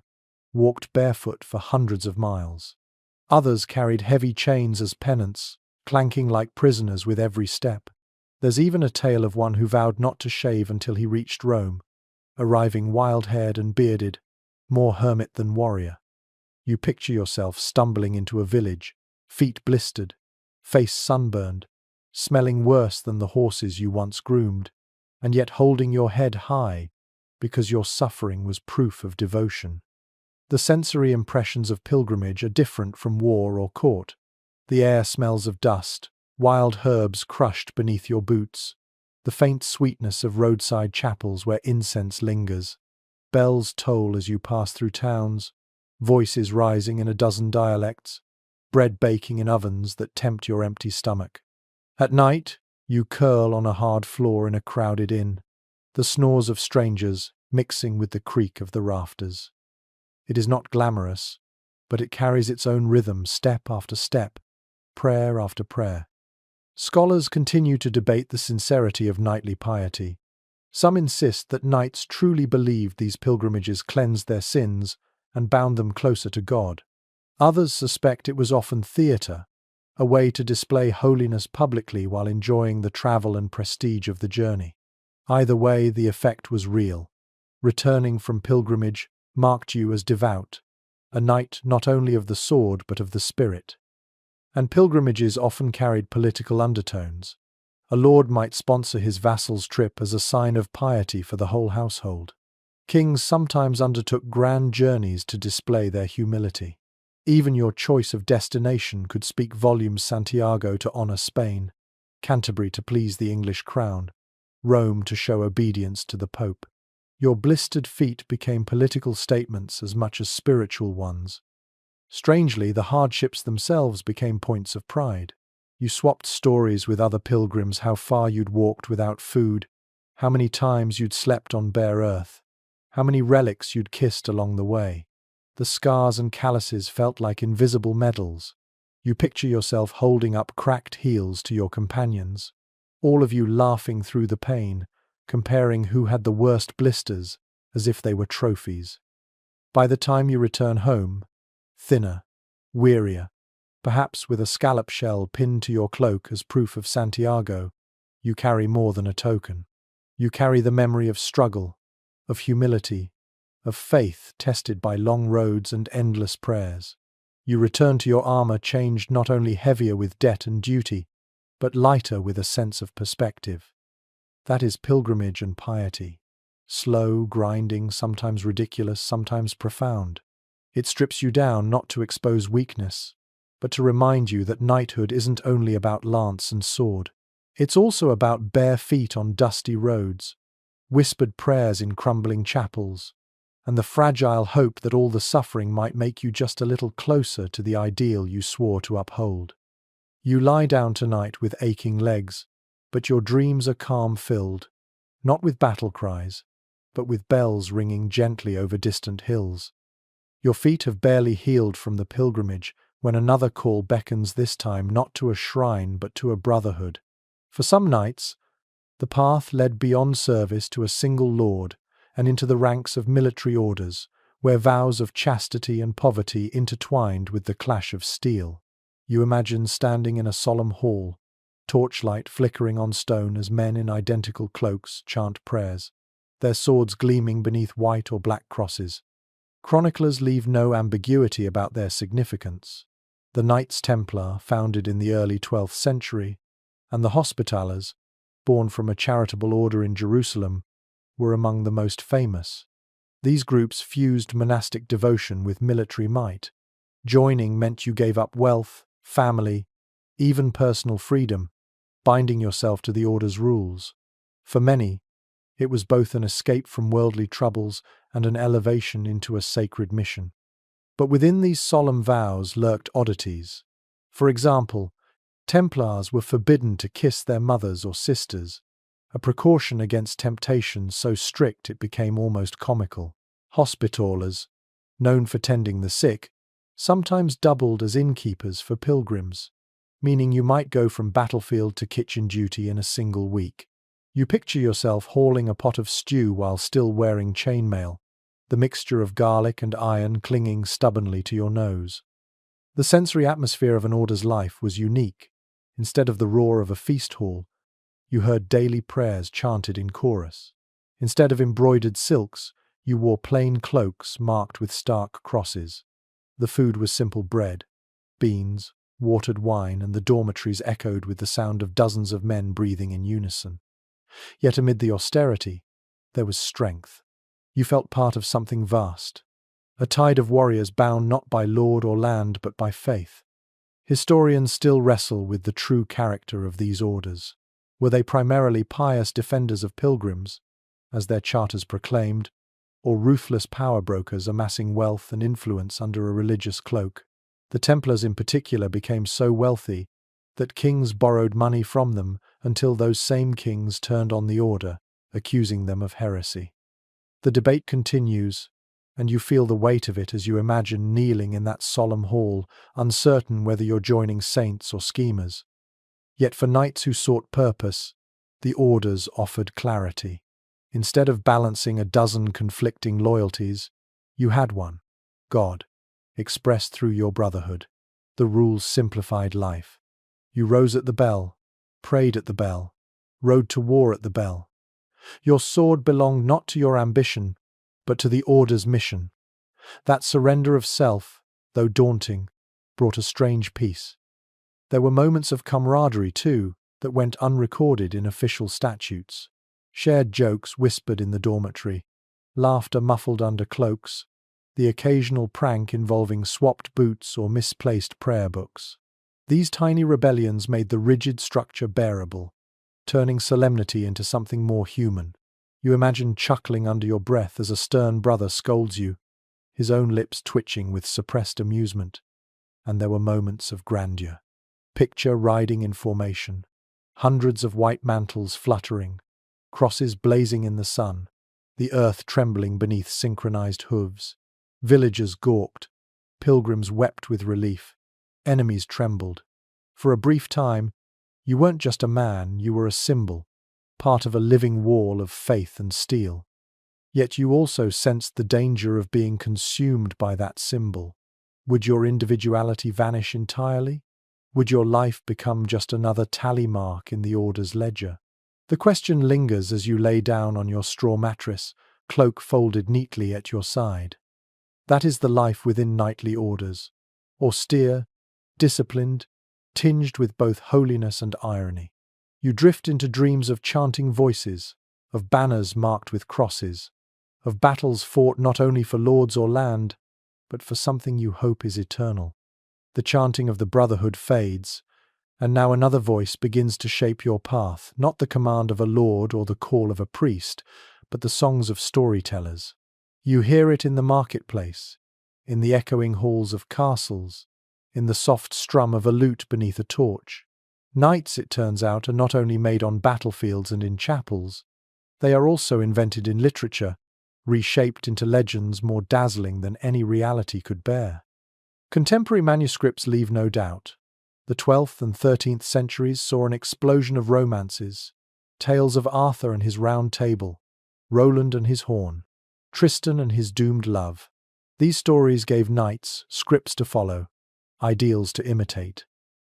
walked barefoot for hundreds of miles. Others carried heavy chains as penance, clanking like prisoners with every step. There's even a tale of one who vowed not to shave until he reached Rome, arriving wild-haired and bearded, more hermit than warrior. You picture yourself stumbling into a village, feet blistered, face sunburned, smelling worse than the horses you once groomed, and yet holding your head high because your suffering was proof of devotion. The sensory impressions of pilgrimage are different from war or court. The air smells of dust, wild herbs crushed beneath your boots, the faint sweetness of roadside chapels where incense lingers. Bells toll as you pass through towns, voices rising in a dozen dialects, bread baking in ovens that tempt your empty stomach. At night, you curl on a hard floor in a crowded inn, the snores of strangers mixing with the creak of the rafters. It is not glamorous, but it carries its own rhythm, step after step, prayer after prayer. Scholars continue to debate the sincerity of knightly piety. Some insist that knights truly believed these pilgrimages cleansed their sins and bound them closer to God. Others suspect it was often theatre, a way to display holiness publicly while enjoying the travel and prestige of the journey. Either way, the effect was real. Returning from pilgrimage marked you as devout, a knight not only of the sword but of the spirit. And pilgrimages often carried political undertones. A lord might sponsor his vassal's trip as a sign of piety for the whole household. Kings sometimes undertook grand journeys to display their humility. Even your choice of destination could speak volumes: Santiago to honor Spain, Canterbury to please the English crown, Rome to show obedience to the Pope. Your blistered feet became political statements as much as spiritual ones. Strangely, the hardships themselves became points of pride. You swapped stories with other pilgrims: how far you'd walked without food, how many times you'd slept on bare earth, how many relics you'd kissed along the way. The scars and calluses felt like invisible medals. You picture yourself holding up cracked heels to your companions, all of you laughing through the pain, comparing who had the worst blisters, as if they were trophies. By the time you return home, thinner, wearier, perhaps with a scallop shell pinned to your cloak as proof of Santiago, you carry more than a token. You carry the memory of struggle, of humility, of faith tested by long roads and endless prayers. You return to your armor changed, not only heavier with debt and duty, but lighter with a sense of perspective. That is pilgrimage and piety. Slow, grinding, sometimes ridiculous, sometimes profound. It strips you down not to expose weakness, but to remind you that knighthood isn't only about lance and sword. It's also about bare feet on dusty roads, whispered prayers in crumbling chapels, and the fragile hope that all the suffering might make you just a little closer to the ideal you swore to uphold. You lie down tonight with aching legs, but your dreams are calm-filled, not with battle cries, but with bells ringing gently over distant hills. Your feet have barely healed from the pilgrimage when another call beckons, this time not to a shrine but to a brotherhood. For some knights, the path led beyond service to a single lord and into the ranks of military orders, where vows of chastity and poverty intertwined with the clash of steel. You imagine standing in a solemn hall, torchlight flickering on stone as men in identical cloaks chant prayers, their swords gleaming beneath white or black crosses. Chroniclers leave no ambiguity about their significance. The Knights Templar, founded in the early 12th century, and the Hospitallers, born from a charitable order in Jerusalem, were among the most famous. These groups fused monastic devotion with military might. Joining meant you gave up wealth, family, even personal freedom, binding yourself to the order's rules. For many, it was both an escape from worldly troubles and an elevation into a sacred mission. But within these solemn vows lurked oddities. For example, Templars were forbidden to kiss their mothers or sisters, a precaution against temptation so strict it became almost comical. Hospitallers, known for tending the sick, sometimes doubled as innkeepers for pilgrims, meaning you might go from battlefield to kitchen duty in a single week. You picture yourself hauling a pot of stew while still wearing chainmail, the mixture of garlic and iron clinging stubbornly to your nose. The sensory atmosphere of an order's life was unique. Instead of the roar of a feast hall, you heard daily prayers chanted in chorus. Instead of embroidered silks, you wore plain cloaks marked with stark crosses. The food was simple bread, beans, watered wine, and the dormitories echoed with the sound of dozens of men breathing in unison. Yet amid the austerity, there was strength. You felt part of something vast, a tide of warriors bound not by lord or land but by faith. Historians still wrestle with the true character of these orders. Were they primarily pious defenders of pilgrims, as their charters proclaimed, or ruthless power brokers amassing wealth and influence under a religious cloak? The Templars in particular became so wealthy that kings borrowed money from them until those same kings turned on the order, accusing them of heresy. The debate continues, and you feel the weight of it as you imagine kneeling in that solemn hall, uncertain whether you're joining saints or schemers. Yet for knights who sought purpose, the orders offered clarity. Instead of balancing a dozen conflicting loyalties, you had one: God, expressed through your brotherhood. The rules simplified life. You rose at the bell, prayed at the bell, rode to war at the bell. Your sword belonged not to your ambition, but to the order's mission. That surrender of self, though daunting, brought a strange peace. There were moments of camaraderie, too, that went unrecorded in official statutes. Shared jokes whispered in the dormitory, laughter muffled under cloaks, the occasional prank involving swapped boots or misplaced prayer books. These tiny rebellions made the rigid structure bearable, turning solemnity into something more human. You imagine chuckling under your breath as a stern brother scolds you, his own lips twitching with suppressed amusement. And there were moments of grandeur. Picture riding in formation, hundreds of white mantles fluttering, crosses blazing in the sun, the earth trembling beneath synchronized hooves. Villagers gawked, pilgrims wept with relief, enemies trembled. For a brief time, you weren't just a man, you were a symbol, part of a living wall of faith and steel. Yet you also sensed the danger of being consumed by that symbol. Would your individuality vanish entirely? Would your life become just another tally mark in the order's ledger? The question lingers as you lay down on your straw mattress, cloak folded neatly at your side. That is the life within knightly orders, austere, disciplined, tinged with both holiness and irony. You drift into dreams of chanting voices, of banners marked with crosses, of battles fought not only for lords or land, but for something you hope is eternal. The chanting of the brotherhood fades, and now another voice begins to shape your path, not the command of a lord or the call of a priest, but the songs of storytellers. You hear it in the marketplace, in the echoing halls of castles, in the soft strum of a lute beneath a torch. Knights, it turns out, are not only made on battlefields and in chapels, they are also invented in literature, reshaped into legends more dazzling than any reality could bear. Contemporary manuscripts leave no doubt. The 12th and 13th centuries saw an explosion of romances, tales of Arthur and his round table, Roland and his horn, Tristan and his doomed love. These stories gave knights scripts to follow, ideals to imitate.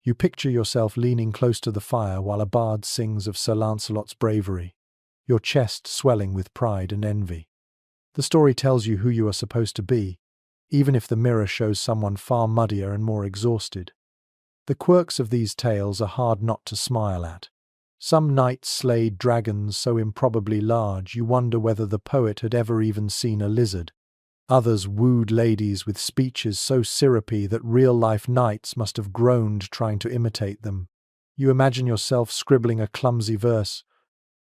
You picture yourself leaning close to the fire while a bard sings of Sir Lancelot's bravery, your chest swelling with pride and envy. The story tells you who you are supposed to be, even if the mirror shows someone far muddier and more exhausted. The quirks of these tales are hard not to smile at. Some knights slayed dragons so improbably large you wonder whether the poet had ever even seen a lizard. Others wooed ladies with speeches so syrupy that real-life knights must have groaned trying to imitate them. You imagine yourself scribbling a clumsy verse.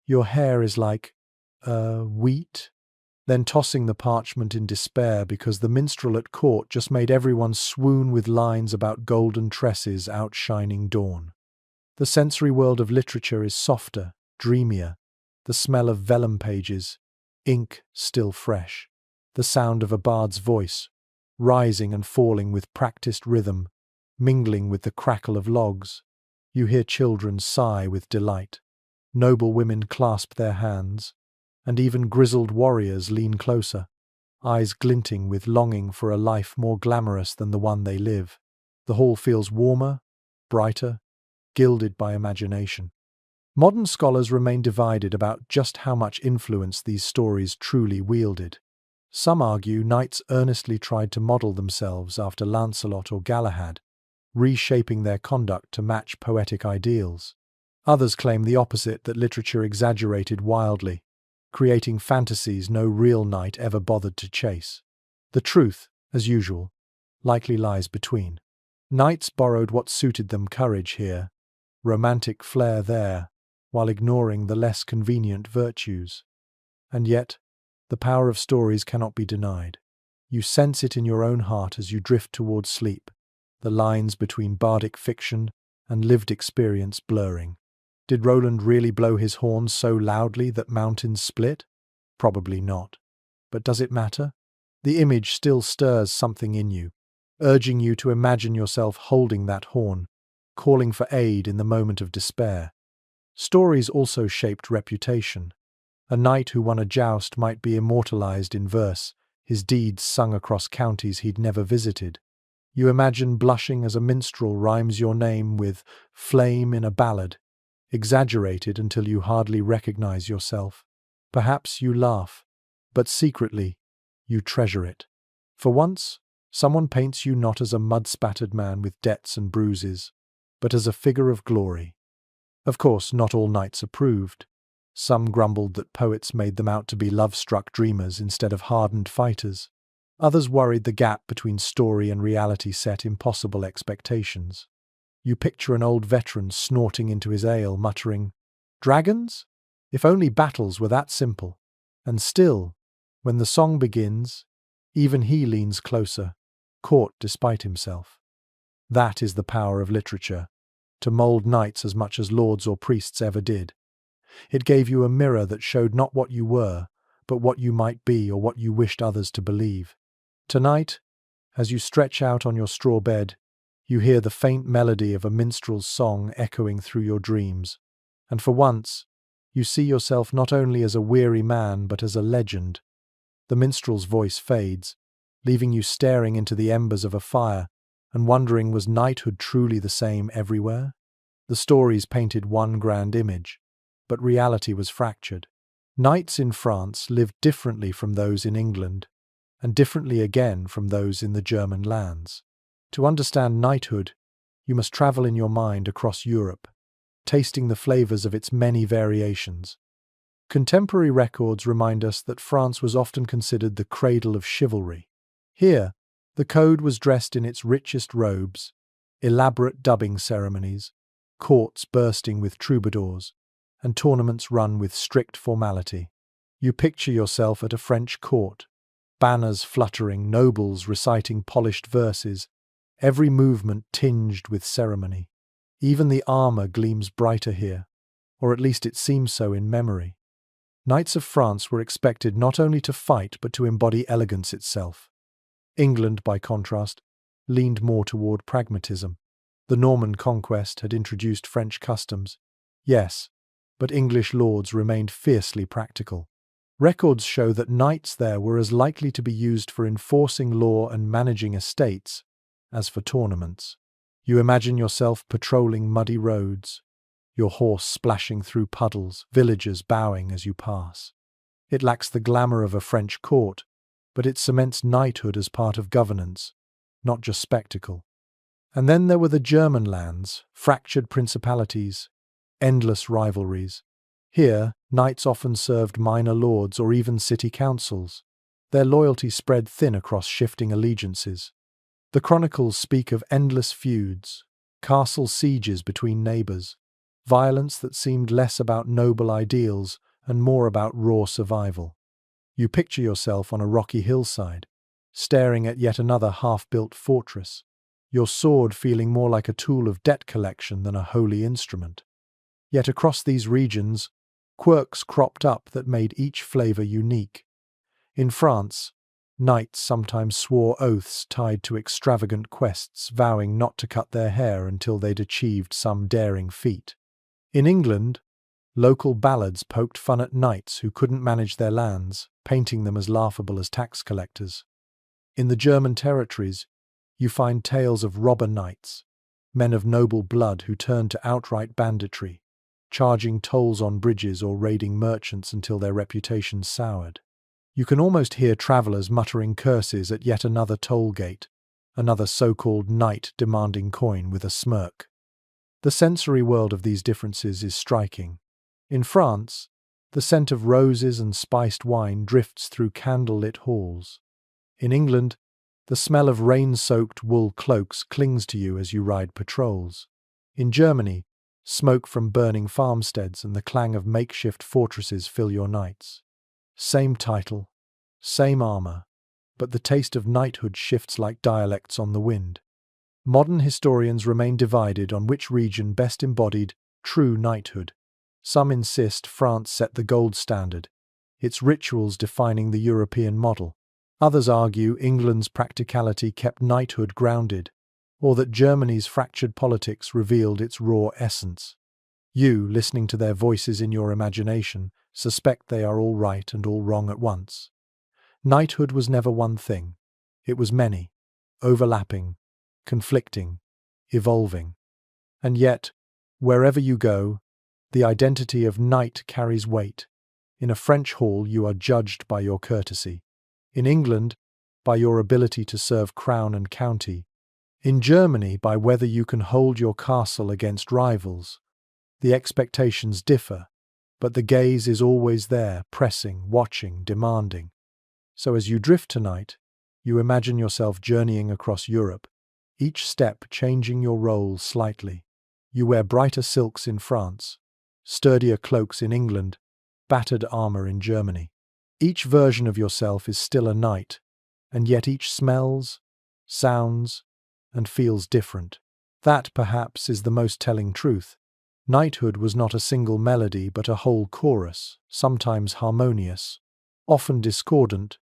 Your hair is like, wheat? Then tossing the parchment in despair because the minstrel at court just made everyone swoon with lines about golden tresses outshining dawn. The sensory world of literature is softer, dreamier. The smell of vellum pages, ink still fresh. The sound of a bard's voice, rising and falling with practiced rhythm, mingling with the crackle of logs. You hear children sigh with delight. Noble women clasp their hands, and even grizzled warriors lean closer, eyes glinting with longing for a life more glamorous than the one they live. The hall feels warmer, brighter, gilded by imagination. Modern scholars remain divided about just how much influence these stories truly wielded. Some argue knights earnestly tried to model themselves after Lancelot or Galahad, reshaping their conduct to match poetic ideals. Others claim the opposite, that literature exaggerated wildly, creating fantasies no real knight ever bothered to chase. The truth, as usual, likely lies between. Knights borrowed what suited them: courage here, romantic flair there, while ignoring the less convenient virtues. And yet, the power of stories cannot be denied. You sense it in your own heart as you drift towards sleep, the lines between bardic fiction and lived experience blurring. Did Roland really blow his horn so loudly that mountains split? Probably not. But does it matter? The image still stirs something in you, urging you to imagine yourself holding that horn, calling for aid in the moment of despair. Stories also shaped reputation. A knight who won a joust might be immortalized in verse, his deeds sung across counties he'd never visited. You imagine blushing as a minstrel rhymes your name with flame in a ballad, exaggerated until you hardly recognize yourself. Perhaps you laugh, but secretly, you treasure it. For once, someone paints you not as a mud-spattered man with debts and bruises, but as a figure of glory. Of course, not all knights approved. Some grumbled that poets made them out to be love-struck dreamers instead of hardened fighters. Others worried the gap between story and reality set impossible expectations. You picture an old veteran snorting into his ale, muttering, "Dragons? If only battles were that simple." And still, when the song begins, even he leans closer, caught despite himself. That is the power of literature, to mold knights as much as lords or priests ever did. It gave you a mirror that showed not what you were, but what you might be or what you wished others to believe. Tonight, as you stretch out on your straw bed, you hear the faint melody of a minstrel's song echoing through your dreams, and for once, you see yourself not only as a weary man but as a legend. The minstrel's voice fades, leaving you staring into the embers of a fire and wondering, was knighthood truly the same everywhere? The stories painted one grand image, but reality was fractured. Knights in France lived differently from those in England, and differently again from those in the German lands. To understand knighthood, you must travel in your mind across Europe, tasting the flavors of its many variations. Contemporary records remind us that France was often considered the cradle of chivalry. Here, the code was dressed in its richest robes, elaborate dubbing ceremonies, courts bursting with troubadours, and tournaments run with strict formality. You picture yourself at a French court, banners fluttering, nobles reciting polished verses, every movement tinged with ceremony. Even the armor gleams brighter here, or at least it seems so in memory. Knights of France were expected not only to fight but to embody elegance itself. England, by contrast, leaned more toward pragmatism. The Norman conquest had introduced French customs, yes, but English lords remained fiercely practical. Records show that knights there were as likely to be used for enforcing law and managing estates as for tournaments. You imagine yourself patrolling muddy roads, your horse splashing through puddles, villagers bowing as you pass. It lacks the glamour of a French court, but it cements knighthood as part of governance, not just spectacle. And then there were the German lands, fractured principalities, endless rivalries. Here, knights often served minor lords or even city councils. Their loyalty spread thin across shifting allegiances. The chronicles speak of endless feuds, castle sieges between neighbors, violence that seemed less about noble ideals and more about raw survival. You picture yourself on a rocky hillside, staring at yet another half-built fortress, your sword feeling more like a tool of debt collection than a holy instrument. Yet across these regions, quirks cropped up that made each flavor unique. In France, knights sometimes swore oaths tied to extravagant quests, vowing not to cut their hair until they'd achieved some daring feat. In England, local ballads poked fun at knights who couldn't manage their lands, painting them as laughable as tax collectors. In the German territories, you find tales of robber knights, men of noble blood who turned to outright banditry, charging tolls on bridges or raiding merchants until their reputations soured. You can almost hear travelers muttering curses at yet another toll gate, another so-called knight demanding coin with a smirk. The sensory world of these differences is striking. In France, the scent of roses and spiced wine drifts through candle-lit halls. In England, the smell of rain-soaked wool cloaks clings to you as you ride patrols. In Germany, smoke from burning farmsteads and the clang of makeshift fortresses fill your nights. Same title, same armor, but the taste of knighthood shifts like dialects on the wind. Modern historians remain divided on which region best embodied true knighthood. Some insist France set the gold standard, its rituals defining the European model. Others argue England's practicality kept knighthood grounded, or that Germany's fractured politics revealed its raw essence. You, listening to their voices in your imagination, suspect they are all right and all wrong at once. Knighthood was never one thing. It was many, overlapping, conflicting, evolving. And yet, wherever you go, the identity of knight carries weight. In a French hall, you are judged by your courtesy. In England, by your ability to serve crown and county. In Germany, by whether you can hold your castle against rivals. The expectations differ, but the gaze is always there, pressing, watching, demanding. So as you drift tonight, you imagine yourself journeying across Europe, each step changing your role slightly. You wear brighter silks in France, sturdier cloaks in England, battered armor in Germany. Each version of yourself is still a knight, and yet each smells, sounds, and feels different. That, perhaps, is the most telling truth. Knighthood was not a single melody but a whole chorus, sometimes harmonious, often discordant,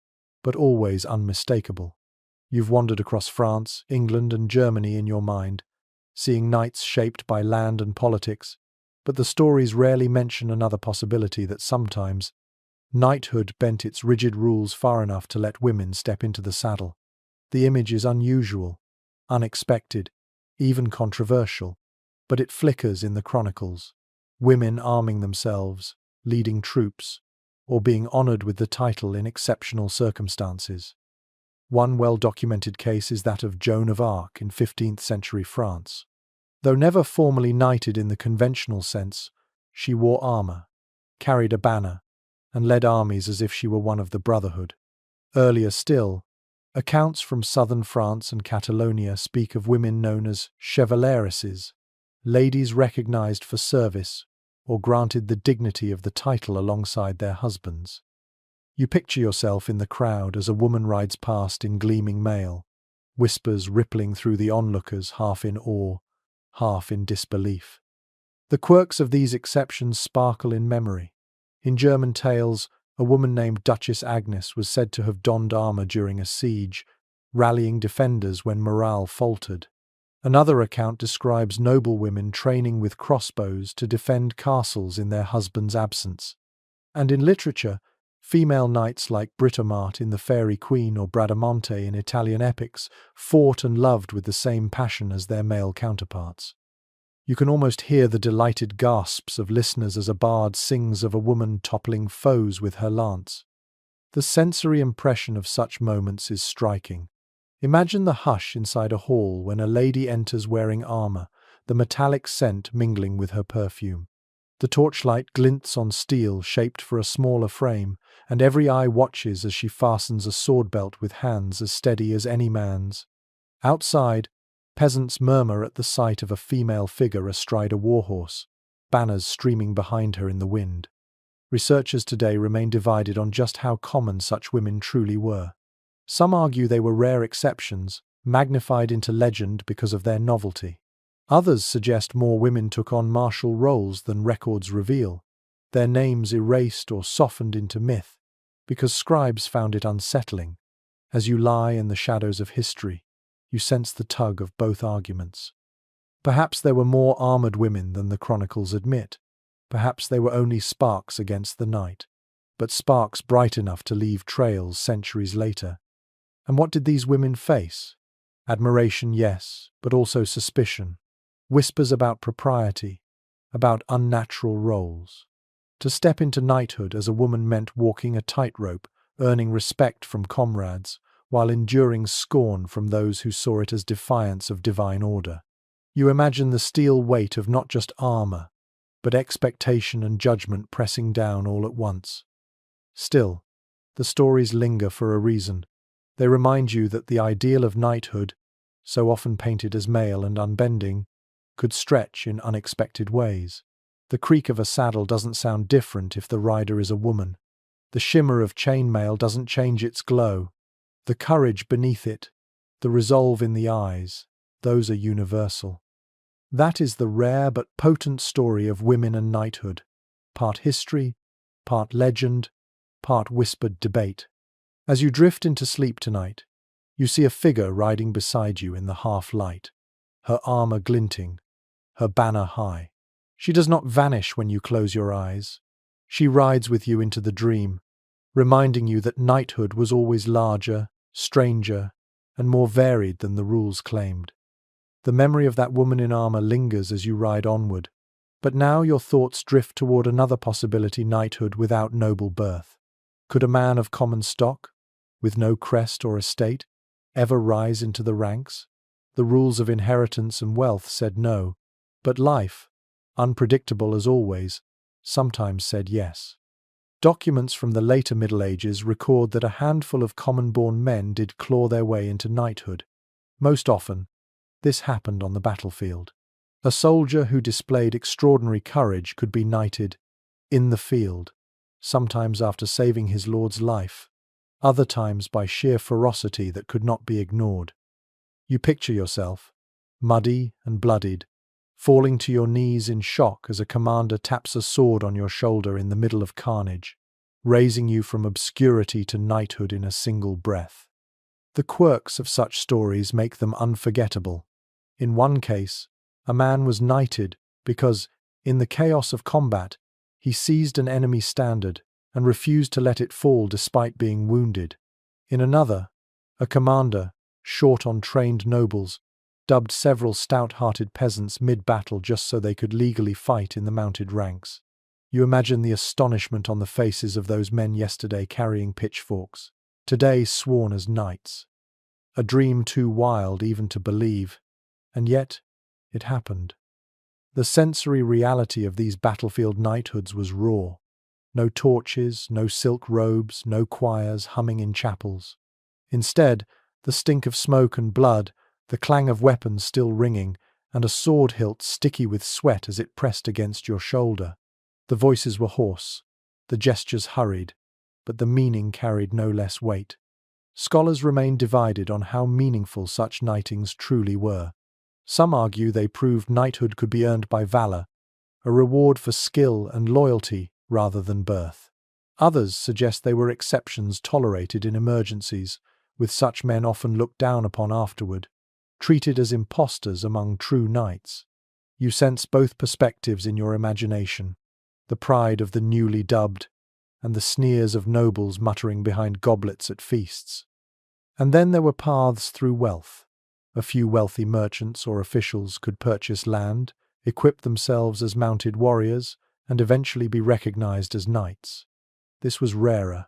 but always unmistakable. You've wandered across France, England, and Germany in your mind, seeing knights shaped by land and politics, but the stories rarely mention another possibility that sometimes knighthood bent its rigid rules far enough to let women step into the saddle. The image is unusual, unexpected, even controversial, but it flickers in the chronicles. Women arming themselves, leading troops, or being honored with the title in exceptional circumstances. One well-documented case is that of Joan of Arc in 15th century France. Though never formally knighted in the conventional sense, she wore armor, carried a banner, and led armies as if she were one of the Brotherhood. Earlier still, accounts from southern France and Catalonia speak of women known as chevaleresses, ladies recognized for service or granted the dignity of the title alongside their husbands. You picture yourself in the crowd as a woman rides past in gleaming mail, whispers rippling through the onlookers half in awe, half in disbelief. The quirks of these exceptions sparkle in memory. In German tales, a woman named Duchess Agnes was said to have donned armor during a siege, rallying defenders when morale faltered. Another account describes noblewomen training with crossbows to defend castles in their husband's absence. And in literature, female knights like Britomart in The Fairy Queen or Bradamante in Italian epics fought and loved with the same passion as their male counterparts. You can almost hear the delighted gasps of listeners as a bard sings of a woman toppling foes with her lance. The sensory impression of such moments is striking. Imagine the hush inside a hall when a lady enters wearing armor, the metallic scent mingling with her perfume. The torchlight glints on steel shaped for a smaller frame, and every eye watches as she fastens a sword belt with hands as steady as any man's. Outside, peasants murmur at the sight of a female figure astride a warhorse, banners streaming behind her in the wind. Researchers today remain divided on just how common such women truly were. Some argue they were rare exceptions, magnified into legend because of their novelty. Others suggest more women took on martial roles than records reveal, their names erased or softened into myth, because scribes found it unsettling. As you lie in the shadows of history, you sense the tug of both arguments. Perhaps there were more armored women than the chronicles admit. Perhaps they were only sparks against the night, but sparks bright enough to leave trails centuries later. And what did these women face? Admiration, yes, but also suspicion. Whispers about propriety, about unnatural roles. To step into knighthood as a woman meant walking a tightrope, earning respect from comrades, while enduring scorn from those who saw it as defiance of divine order. You imagine the steel weight of not just armor, but expectation and judgment pressing down all at once. Still, the stories linger for a reason. They remind you that the ideal of knighthood, so often painted as male and unbending, could stretch in unexpected ways. The creak of a saddle doesn't sound different if the rider is a woman. The shimmer of chainmail doesn't change its glow. The courage beneath it, the resolve in the eyes, those are universal. That is the rare but potent story of women and knighthood, part history, part legend, part whispered debate. As you drift into sleep tonight, you see a figure riding beside you in the half-light, her armor glinting, her banner high. She does not vanish when you close your eyes. She rides with you into the dream, reminding you that knighthood was always larger, stranger, and more varied than the rules claimed. The memory of that woman in armor lingers as you ride onward, but now your thoughts drift toward another possibility: knighthood without noble birth. Could a man of common stock, with no crest or estate, ever rise into the ranks? The rules of inheritance and wealth said no, but life, unpredictable as always, sometimes said yes. Documents from the later Middle Ages record that a handful of common-born men did claw their way into knighthood. Most often, this happened on the battlefield. A soldier who displayed extraordinary courage could be knighted in the field, sometimes after saving his lord's life, other times by sheer ferocity that could not be ignored. You picture yourself, muddy and bloodied, falling to your knees in shock as a commander taps a sword on your shoulder in the middle of carnage, raising you from obscurity to knighthood in a single breath. The quirks of such stories make them unforgettable. In one case, a man was knighted because, in the chaos of combat, he seized an enemy standard and refused to let it fall despite being wounded. In another, a commander, short on trained nobles, dubbed several stout-hearted peasants mid-battle just so they could legally fight in the mounted ranks. You imagine the astonishment on the faces of those men yesterday carrying pitchforks, today sworn as knights. A dream too wild even to believe, and yet it happened. The sensory reality of these battlefield knighthoods was raw. No torches, no silk robes, no choirs humming in chapels. Instead, the stink of smoke and blood, the clang of weapons still ringing, and a sword hilt sticky with sweat as it pressed against your shoulder. The voices were hoarse, the gestures hurried, but the meaning carried no less weight. Scholars remain divided on how meaningful such knightings truly were. Some argue they proved knighthood could be earned by valor, a reward for skill and loyalty rather than birth. Others suggest they were exceptions tolerated in emergencies, with such men often looked down upon afterward, treated as impostors among true knights. You sense both perspectives in your imagination, the pride of the newly dubbed, and the sneers of nobles muttering behind goblets at feasts. And then there were paths through wealth. A few wealthy merchants or officials could purchase land, equip themselves as mounted warriors, and eventually be recognized as knights. This was rarer,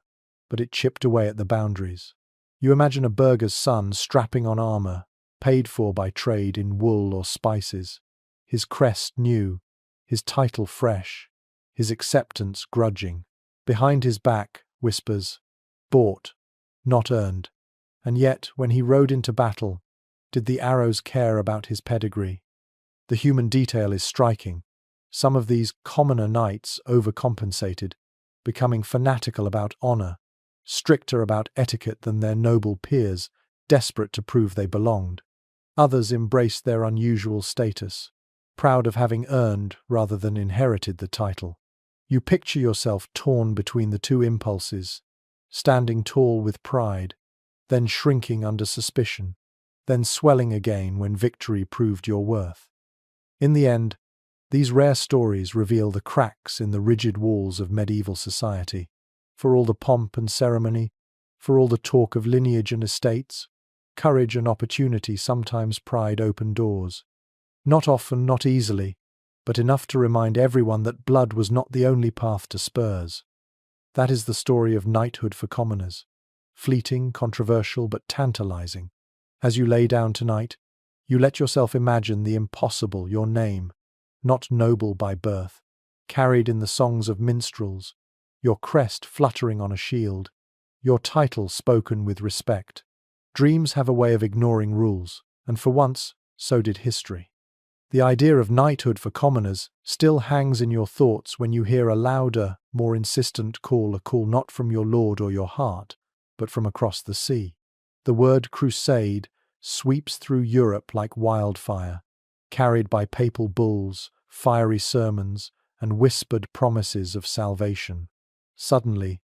but it chipped away at the boundaries. You imagine a burgher's son strapping on armor, paid for by trade in wool or spices, his crest new, his title fresh, his acceptance grudging. Behind his back, whispers, "Bought, not earned." And yet, when he rode into battle, did the arrows care about his pedigree? The human detail is striking. Some of these commoner knights overcompensated, becoming fanatical about honor, stricter about etiquette than their noble peers, desperate to prove they belonged. Others embraced their unusual status, proud of having earned rather than inherited the title. You picture yourself torn between the two impulses, standing tall with pride, then shrinking under suspicion, then swelling again when victory proved your worth. In the end, these rare stories reveal the cracks in the rigid walls of medieval society. For all the pomp and ceremony, for all the talk of lineage and estates, courage and opportunity sometimes pried open doors. Not often, not easily, but enough to remind everyone that blood was not the only path to spurs. That is the story of knighthood for commoners. Fleeting, controversial, but tantalizing. As you lay down tonight, you let yourself imagine the impossible, your name, not noble by birth, carried in the songs of minstrels, your crest fluttering on a shield, your title spoken with respect. Dreams have a way of ignoring rules, and for once, so did history. The idea of knighthood for commoners still hangs in your thoughts when you hear a louder, more insistent call, a call not from your lord or your heart, but from across the sea. The word crusade sweeps through Europe like wildfire, carried by papal bulls, fiery sermons, and whispered promises of salvation. Suddenly,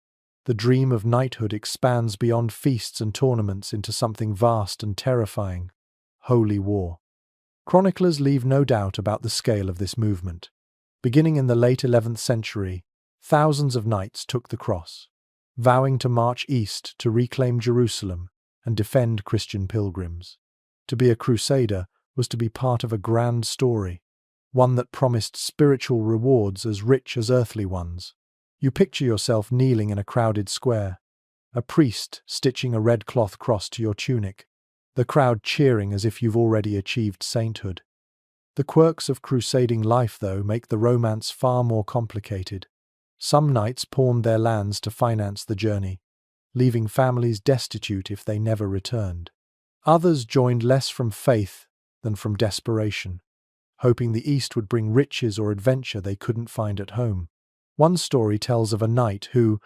the dream of knighthood expands beyond feasts and tournaments into something vast and terrifying: holy war. Chroniclers leave no doubt about the scale of this movement. Beginning in the late 11th century, thousands of knights took the cross, vowing to march east to reclaim Jerusalem and defend Christian pilgrims. To be a crusader was to be part of a grand story, one that promised spiritual rewards as rich as earthly ones. You picture yourself kneeling in a crowded square, a priest stitching a red cloth cross to your tunic, the crowd cheering as if you've already achieved sainthood. The quirks of crusading life, though, make the romance far more complicated. Some knights pawned their lands to finance the journey, leaving families destitute if they never returned. Others joined less from faith than from desperation, hoping the East would bring riches or adventure they couldn't find at home. One story tells of a knight who,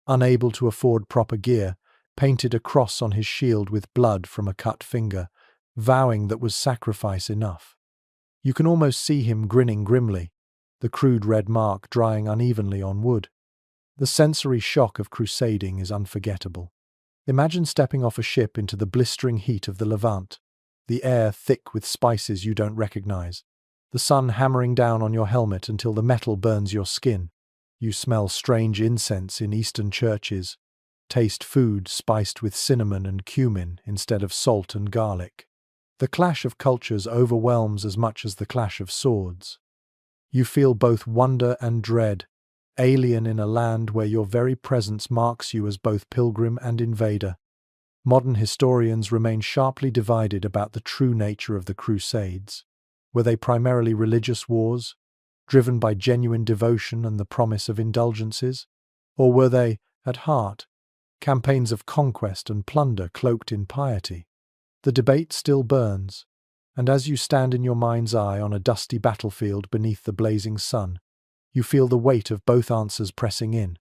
unable to afford proper gear, painted a cross on his shield with blood from a cut finger, vowing that was sacrifice enough. You can almost see him grinning grimly, the crude red mark drying unevenly on wood. The sensory shock of crusading is unforgettable. Imagine stepping off a ship into the blistering heat of the Levant, the air thick with spices you don't recognize, the sun hammering down on your helmet until the metal burns your skin. You smell strange incense in Eastern churches, taste food spiced with cinnamon and cumin instead of salt and garlic. The clash of cultures overwhelms as much as the clash of swords. You feel both wonder and dread, alien in a land where your very presence marks you as both pilgrim and invader. Modern historians remain sharply divided about the true nature of the Crusades. Were they primarily religious wars, driven by genuine devotion and the promise of indulgences? Or were they, at heart, campaigns of conquest and plunder cloaked in piety? The debate still burns, and as you stand in your mind's eye on a dusty battlefield beneath the blazing sun, you feel the weight of both answers pressing in.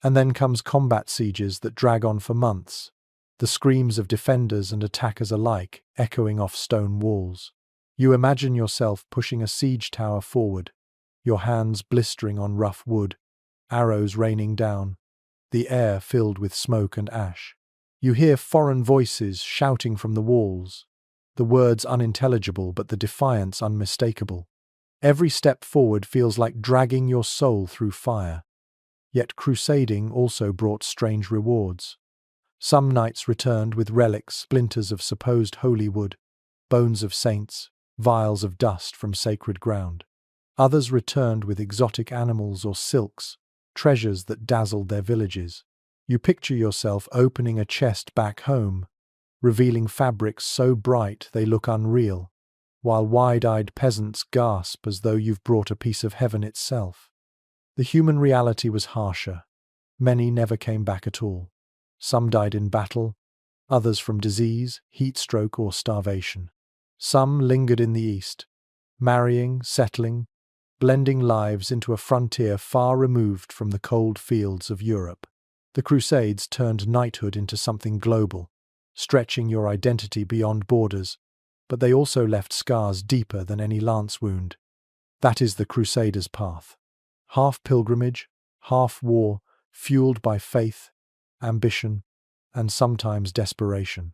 And then comes combat sieges that drag on for months, the screams of defenders and attackers alike echoing off stone walls. You imagine yourself pushing a siege tower forward, your hands blistering on rough wood, arrows raining down, the air filled with smoke and ash. You hear foreign voices shouting from the walls, the words unintelligible but the defiance unmistakable. Every step forward feels like dragging your soul through fire. Yet crusading also brought strange rewards. Some knights returned with relics, splinters of supposed holy wood, bones of saints, vials of dust from sacred ground. Others returned with exotic animals or silks, treasures that dazzled their villages. You picture yourself opening a chest back home, revealing fabrics so bright they look unreal, while wide-eyed peasants gasp as though you've brought a piece of heaven itself. The human reality was harsher. Many never came back at all. Some died in battle, others from disease, heat stroke, or starvation. Some lingered in the east, marrying, settling, blending lives into a frontier far removed from the cold fields of Europe. The Crusades turned knighthood into something global, stretching your identity beyond borders, but they also left scars deeper than any lance wound. That is the Crusader's path. Half pilgrimage, half war, fueled by faith, ambition, and sometimes desperation.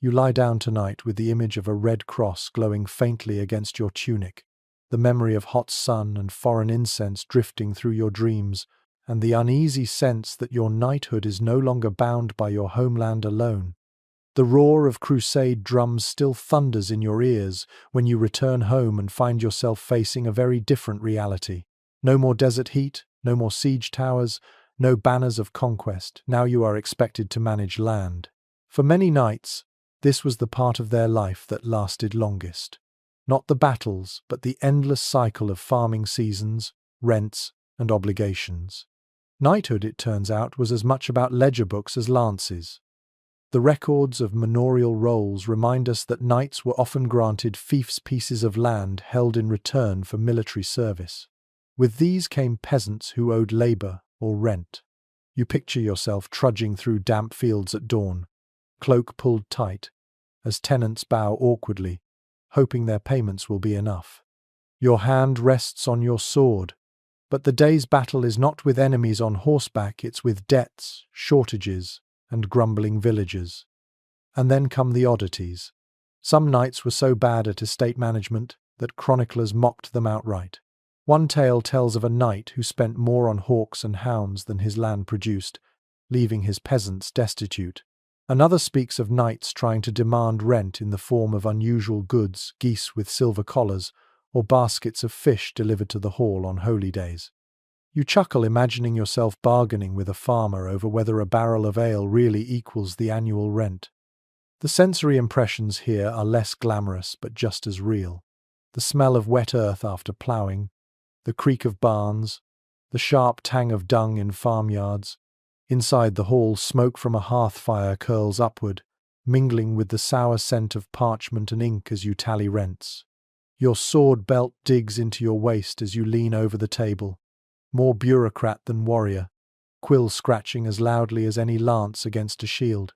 You lie down tonight with the image of a red cross glowing faintly against your tunic, the memory of hot sun and foreign incense drifting through your dreams, and the uneasy sense that your knighthood is no longer bound by your homeland alone. The roar of crusade drums still thunders in your ears when you return home and find yourself facing a very different reality. No more desert heat, no more siege towers, no banners of conquest. Now you are expected to manage land. For many knights, this was the part of their life that lasted longest. Not the battles, but the endless cycle of farming seasons, rents, and obligations. Knighthood, it turns out, was as much about ledger books as lances. The records of manorial rolls remind us that knights were often granted fiefs, pieces of land held in return for military service. With these came peasants who owed labour or rent. You picture yourself trudging through damp fields at dawn, cloak pulled tight, as tenants bow awkwardly, hoping their payments will be enough. Your hand rests on your sword, but the day's battle is not with enemies on horseback, it's with debts, shortages, and grumbling villagers. And then come the oddities. Some knights were so bad at estate management that chroniclers mocked them outright. One tale tells of a knight who spent more on hawks and hounds than his land produced, leaving his peasants destitute. Another speaks of knights trying to demand rent in the form of unusual goods, geese with silver collars, or baskets of fish delivered to the hall on holy days. You chuckle imagining yourself bargaining with a farmer over whether a barrel of ale really equals the annual rent. The sensory impressions here are less glamorous but just as real. The smell of wet earth after ploughing, the creak of barns, the sharp tang of dung in farmyards. Inside the hall, smoke from a hearth fire curls upward, mingling with the sour scent of parchment and ink as you tally rents. Your sword belt digs into your waist as you lean over the table, more bureaucrat than warrior, quill scratching as loudly as any lance against a shield.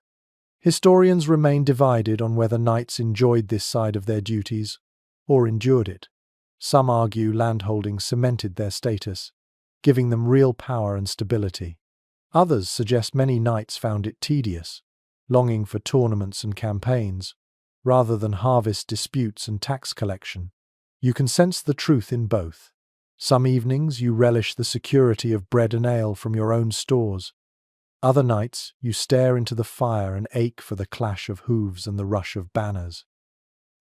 Historians remain divided on whether knights enjoyed this side of their duties or endured it. Some argue landholding cemented their status, giving them real power and stability. Others suggest many knights found it tedious, longing for tournaments and campaigns, rather than harvest disputes and tax collection. You can sense the truth in both. Some evenings you relish the security of bread and ale from your own stores. Other nights you stare into the fire and ache for the clash of hooves and the rush of banners.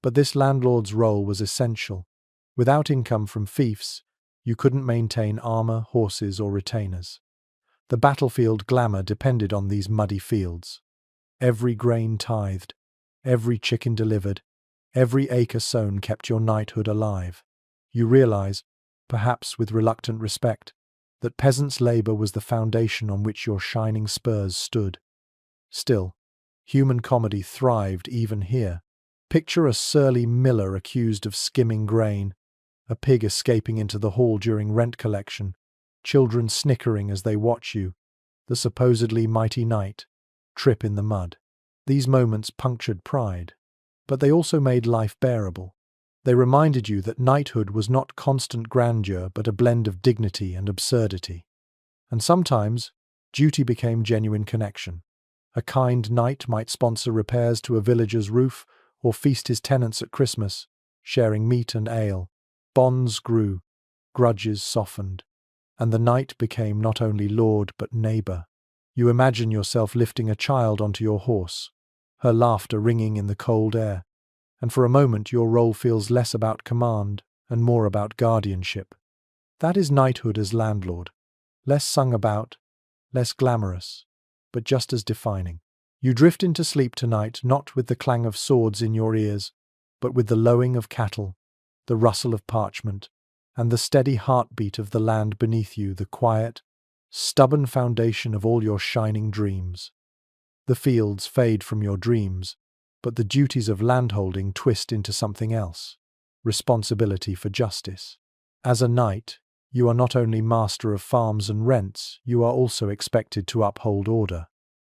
But this landlord's role was essential. Without income from fiefs, you couldn't maintain armor, horses, or retainers. The battlefield glamour depended on these muddy fields. Every grain tithed, every chicken delivered, every acre sown kept your knighthood alive. You realize, perhaps with reluctant respect, that peasants' labor was the foundation on which your shining spurs stood. Still, human comedy thrived even here. Picture a surly miller accused of skimming grain, a pig escaping into the hall during rent collection, children snickering as they watch you, the supposedly mighty knight, trip in the mud. These moments punctured pride, but they also made life bearable. They reminded you that knighthood was not constant grandeur but a blend of dignity and absurdity. And sometimes, duty became genuine connection. A kind knight might sponsor repairs to a villager's roof or feast his tenants at Christmas, sharing meat and ale. Bonds grew, grudges softened, and the knight became not only lord but neighbour. You imagine yourself lifting a child onto your horse, her laughter ringing in the cold air, and for a moment your role feels less about command and more about guardianship. That is knighthood as landlord, less sung about, less glamorous, but just as defining. You drift into sleep tonight not with the clang of swords in your ears, but with the lowing of cattle, the rustle of parchment, and the steady heartbeat of the land beneath you, the quiet, stubborn foundation of all your shining dreams. The fields fade from your dreams, but the duties of landholding twist into something else: responsibility for justice. As a knight, you are not only master of farms and rents, you are also expected to uphold order.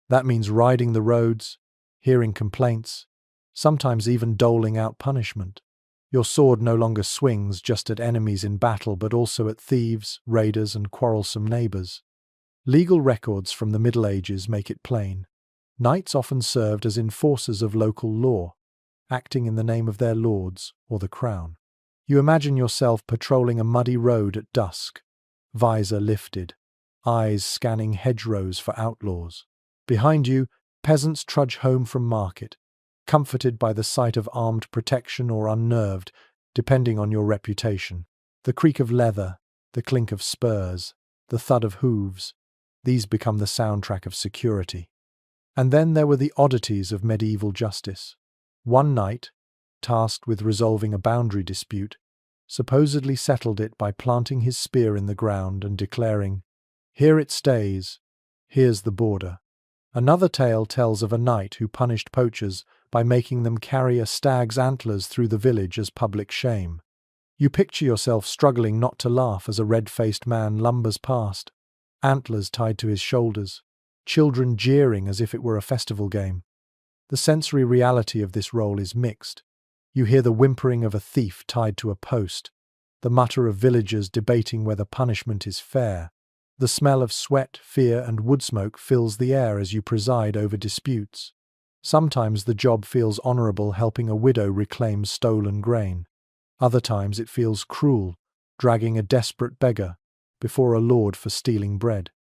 That means riding the roads, hearing complaints, sometimes even doling out punishment. Your sword no longer swings just at enemies in battle, but also at thieves, raiders, and quarrelsome neighbours. Legal records from the Middle Ages make it plain. Knights often served as enforcers of local law, acting in the name of their lords or the crown. You imagine yourself patrolling a muddy road at dusk, visor lifted, eyes scanning hedgerows for outlaws. Behind you, peasants trudge home from market, comforted by the sight of armed protection or unnerved, depending on your reputation. The creak of leather, the clink of spurs, the thud of hooves, these become the soundtrack of security. And then there were the oddities of medieval justice. One knight, tasked with resolving a boundary dispute, supposedly settled it by planting his spear in the ground and declaring, "Here it stays, here's the border." Another tale tells of a knight who punished poachers by making them carry a stag's antlers through the village as public shame. You picture yourself struggling not to laugh as a red-faced man lumbers past, antlers tied to his shoulders, children jeering as if it were a festival game. The sensory reality of this role is mixed. You hear the whimpering of a thief tied to a post, the mutter of villagers debating whether punishment is fair. The smell of sweat, fear, and wood smoke fills the air as you preside over disputes. Sometimes the job feels honourable, helping a widow reclaim stolen grain. Other times it feels cruel, dragging a desperate beggar before a lord for stealing bread.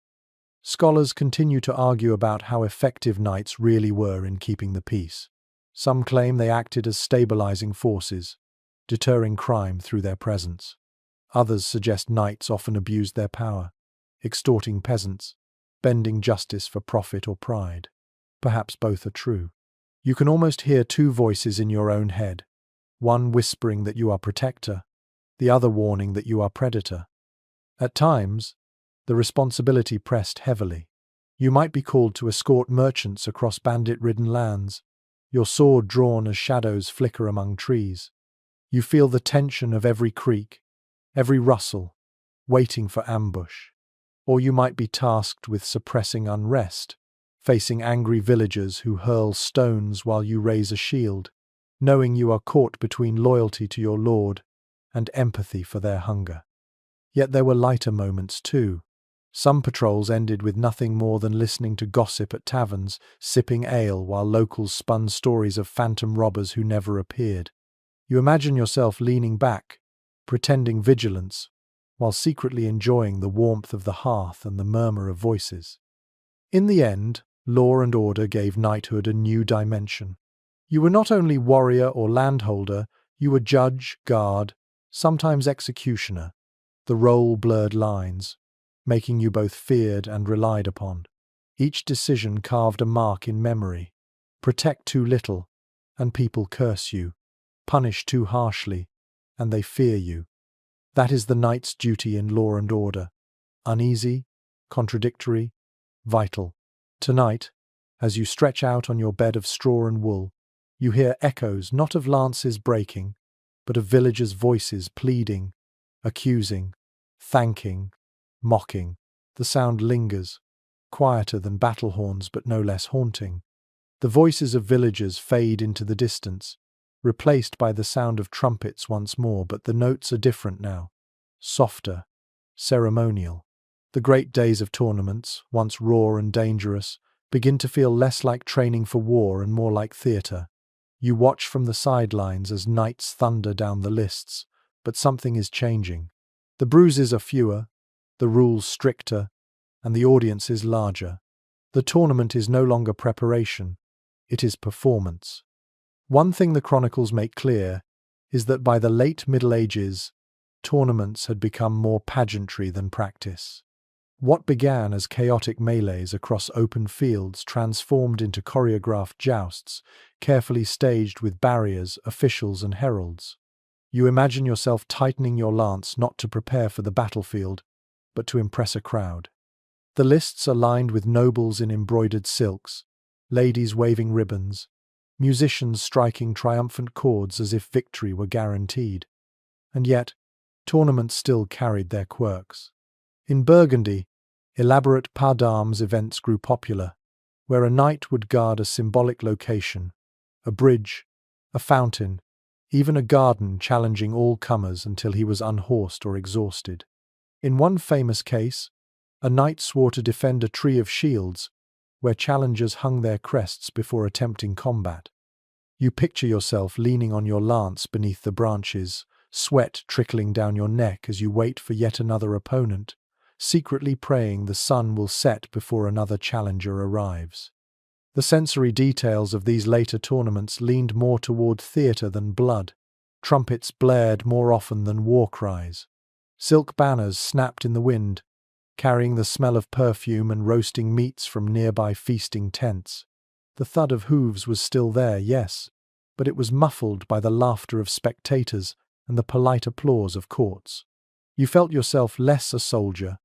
Scholars continue to argue about how effective knights really were in keeping the peace. Some claim they acted as stabilizing forces, deterring crime through their presence. Others suggest knights often abused their power, extorting peasants, bending justice for profit or pride. Perhaps both are true. You can almost hear two voices in your own head, one whispering that you are protector, the other warning that you are predator. At times, the responsibility pressed heavily. You might be called to escort merchants across bandit-ridden lands, your sword drawn as shadows flicker among trees. You feel the tension of every creak, every rustle, waiting for ambush. Or you might be tasked with suppressing unrest, facing angry villagers who hurl stones while you raise a shield, knowing you are caught between loyalty to your lord and empathy for their hunger. Yet there were lighter moments too. Some patrols ended with nothing more than listening to gossip at taverns, sipping ale while locals spun stories of phantom robbers who never appeared. You imagine yourself leaning back, pretending vigilance, while secretly enjoying the warmth of the hearth and the murmur of voices. In the end, law and order gave knighthood a new dimension. You were not only warrior or landholder, you were judge, guard, sometimes executioner. The role blurred lines, making you both feared and relied upon. Each decision carved a mark in memory. Protect too little, and people curse you. Punish too harshly, and they fear you. That is the knight's duty in law and order. Uneasy, contradictory, vital. Tonight, as you stretch out on your bed of straw and wool, you hear echoes not of lances breaking, but of villagers' voices pleading, accusing, thanking, mocking. The sound lingers, quieter than battle horns but no less haunting. The voices of villagers fade into the distance, replaced by the sound of trumpets once more, but the notes are different now, softer, ceremonial. The great days of tournaments, once raw and dangerous, begin to feel less like training for war and more like theatre. You watch from the sidelines as knights thunder down the lists, but something is changing. The bruises are fewer, the rules stricter, and the audience is larger. The tournament is no longer preparation, it is performance. One thing the chronicles make clear is that by the late Middle Ages, tournaments had become more pageantry than practice. What began as chaotic melees across open fields transformed into choreographed jousts, carefully staged with barriers, officials, and heralds. You imagine yourself tightening your lance not to prepare for the battlefield, but to impress a crowd. The lists are lined with nobles in embroidered silks, ladies waving ribbons, musicians striking triumphant chords as if victory were guaranteed. And yet, tournaments still carried their quirks. In Burgundy, elaborate pas d'armes events grew popular, where a knight would guard a symbolic location, a bridge, a fountain, even a garden, challenging all comers until he was unhorsed or exhausted. In one famous case, a knight swore to defend a tree of shields, where challengers hung their crests before attempting combat. You picture yourself leaning on your lance beneath the branches, sweat trickling down your neck as you wait for yet another opponent, secretly praying the sun will set before another challenger arrives. The sensory details of these later tournaments leaned more toward theatre than blood. Trumpets blared more often than war cries. Silk banners snapped in the wind, carrying the smell of perfume and roasting meats from nearby feasting tents. The thud of hooves was still there, yes, but it was muffled by the laughter of spectators and the polite applause of courts. You felt yourself less a soldier,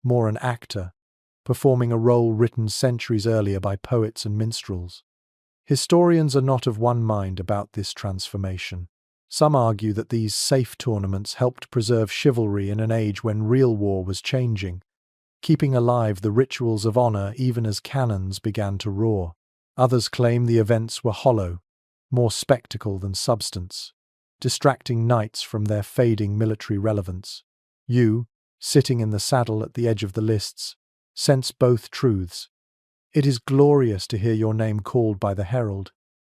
more an actor, performing a role written centuries earlier by poets and minstrels. Historians are not of one mind about this transformation. Some argue that these safe tournaments helped preserve chivalry in an age when real war was changing, keeping alive the rituals of honor even as cannons began to roar. Others claim the events were hollow, more spectacle than substance, distracting knights from their fading military relevance. You, sitting in the saddle at the edge of the lists, sense both truths. It is glorious to hear your name called by the herald,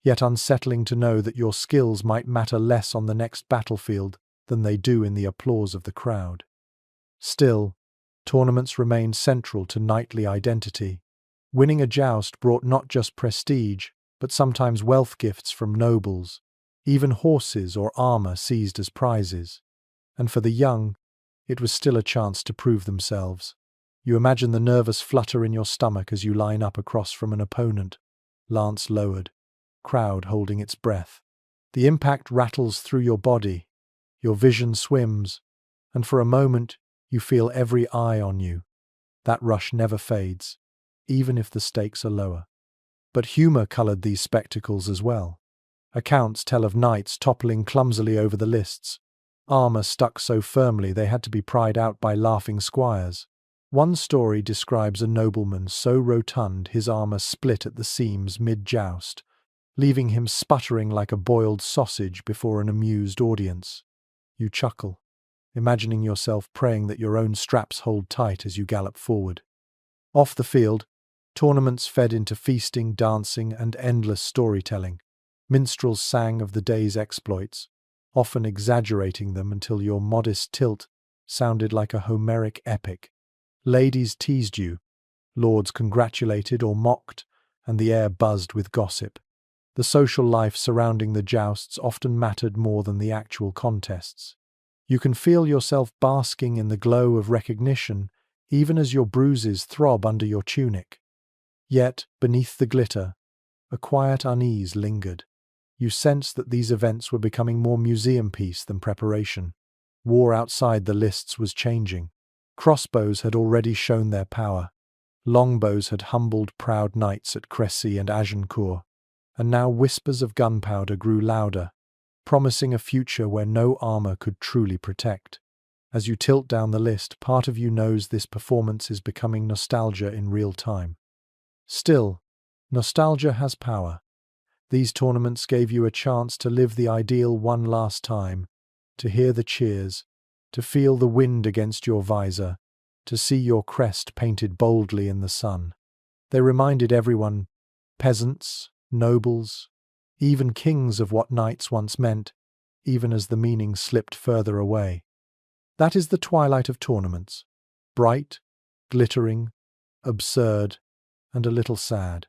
yet unsettling to know that your skills might matter less on the next battlefield than they do in the applause of the crowd. Still, tournaments remained central to knightly identity. Winning a joust brought not just prestige, but sometimes wealth gifts from nobles, even horses or armor seized as prizes. And for the young, it was still a chance to prove themselves. You imagine the nervous flutter in your stomach as you line up across from an opponent, lance lowered, crowd holding its breath. The impact rattles through your body, your vision swims, and for a moment you feel every eye on you. That rush never fades, even if the stakes are lower. But humor colored these spectacles as well. Accounts tell of knights toppling clumsily over the lists, armor stuck so firmly they had to be pried out by laughing squires. One story describes a nobleman so rotund his armor split at the seams mid-joust, leaving him sputtering like a boiled sausage before an amused audience. You chuckle, imagining yourself praying that your own straps hold tight as you gallop forward. Off the field, tournaments fed into feasting, dancing, and endless storytelling. Minstrels sang of the day's exploits, often exaggerating them until your modest tilt sounded like a Homeric epic. Ladies teased you, lords congratulated or mocked, and the air buzzed with gossip. The social life surrounding the jousts often mattered more than the actual contests. You can feel yourself basking in the glow of recognition, even as your bruises throb under your tunic. Yet, beneath the glitter, a quiet unease lingered. You sensed that these events were becoming more museum piece than preparation. War outside the lists was changing. Crossbows had already shown their power. Longbows had humbled proud knights at Crécy and Agincourt, and now whispers of gunpowder grew louder, promising a future where no armor could truly protect. As you tilt down the list, part of you knows this performance is becoming nostalgia in real time. Still, nostalgia has power. These tournaments gave you a chance to live the ideal one last time, to hear the cheers, to feel the wind against your visor, to see your crest painted boldly in the sun. They reminded everyone, peasants, nobles, even kings, of what knights once meant, even as the meaning slipped further away. That is the twilight of tournaments. Bright, glittering, absurd, and a little sad.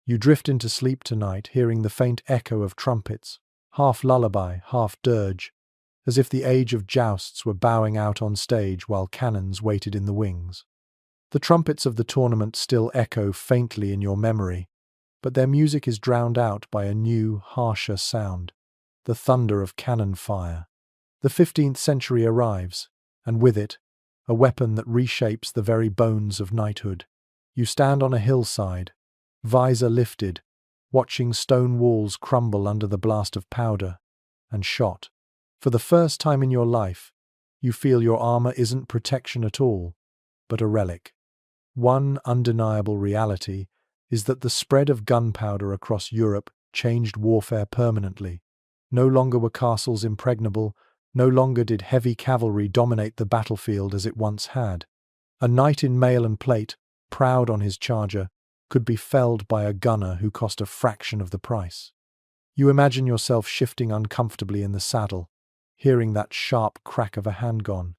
You drift into sleep tonight, hearing the faint echo of trumpets, half lullaby, half dirge, as if the age of jousts were bowing out on stage while cannons waited in the wings. The trumpets of the tournament still echo faintly in your memory, but their music is drowned out by a new, harsher sound, the thunder of cannon fire. The 15th century arrives, and with it, a weapon that reshapes the very bones of knighthood. You stand on a hillside, visor lifted, watching stone walls crumble under the blast of powder and shot. For the first time in your life, you feel your armor isn't protection at all, but a relic. One undeniable reality is that the spread of gunpowder across Europe changed warfare permanently. No longer were castles impregnable, no longer did heavy cavalry dominate the battlefield as it once had. A knight in mail and plate, proud on his charger, could be felled by a gunner who cost a fraction of the price. You imagine yourself shifting uncomfortably in the saddle, hearing that sharp crack of a handgun,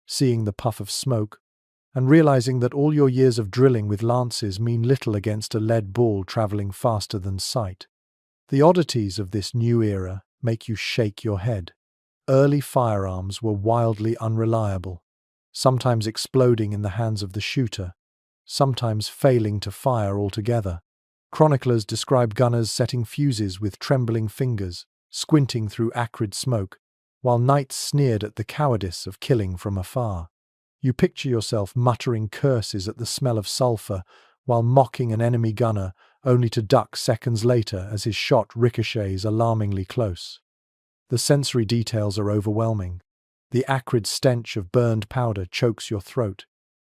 seeing the puff of smoke, and realizing that all your years of drilling with lances mean little against a lead ball traveling faster than sight. The oddities of this new era make you shake your head. Early firearms were wildly unreliable, sometimes exploding in the hands of the shooter, sometimes failing to fire altogether. Chroniclers describe gunners setting fuses with trembling fingers, squinting through acrid smoke, while knights sneered at the cowardice of killing from afar. You picture yourself muttering curses at the smell of sulfur while mocking an enemy gunner, only to duck seconds later as his shot ricochets alarmingly close. The sensory details are overwhelming. The acrid stench of burned powder chokes your throat.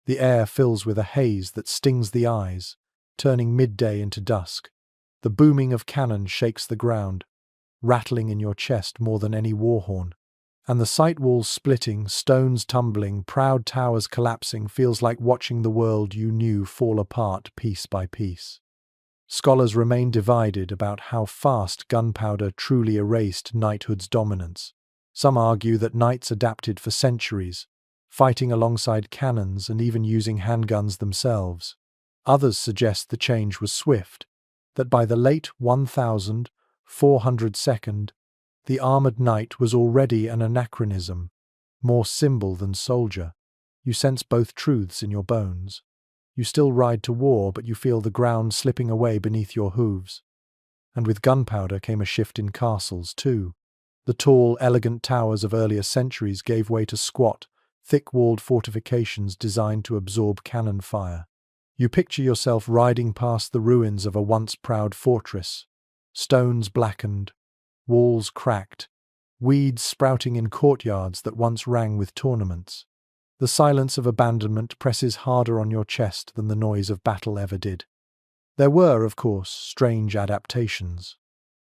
The air fills with a haze that stings the eyes, turning midday into dusk. The booming of cannon shakes the ground, rattling in your chest more than any war horn. And the sight walls splitting, stones tumbling, proud towers collapsing feels like watching the world you knew fall apart piece by piece. Scholars remain divided about how fast gunpowder truly erased knighthood's dominance. Some argue that knights adapted for centuries, fighting alongside cannons and even using handguns themselves. Others suggest the change was swift, that by the late 1402, the armoured knight was already an anachronism, more symbol than soldier. You sense both truths in your bones. You still ride to war, but you feel the ground slipping away beneath your hooves. And with gunpowder came a shift in castles, too. The tall, elegant towers of earlier centuries gave way to squat, thick-walled fortifications designed to absorb cannon fire. You picture yourself riding past the ruins of a once proud fortress, stones blackened, walls cracked, weeds sprouting in courtyards that once rang with tournaments. The silence of abandonment presses harder on your chest than the noise of battle ever did. There were, of course, strange adaptations.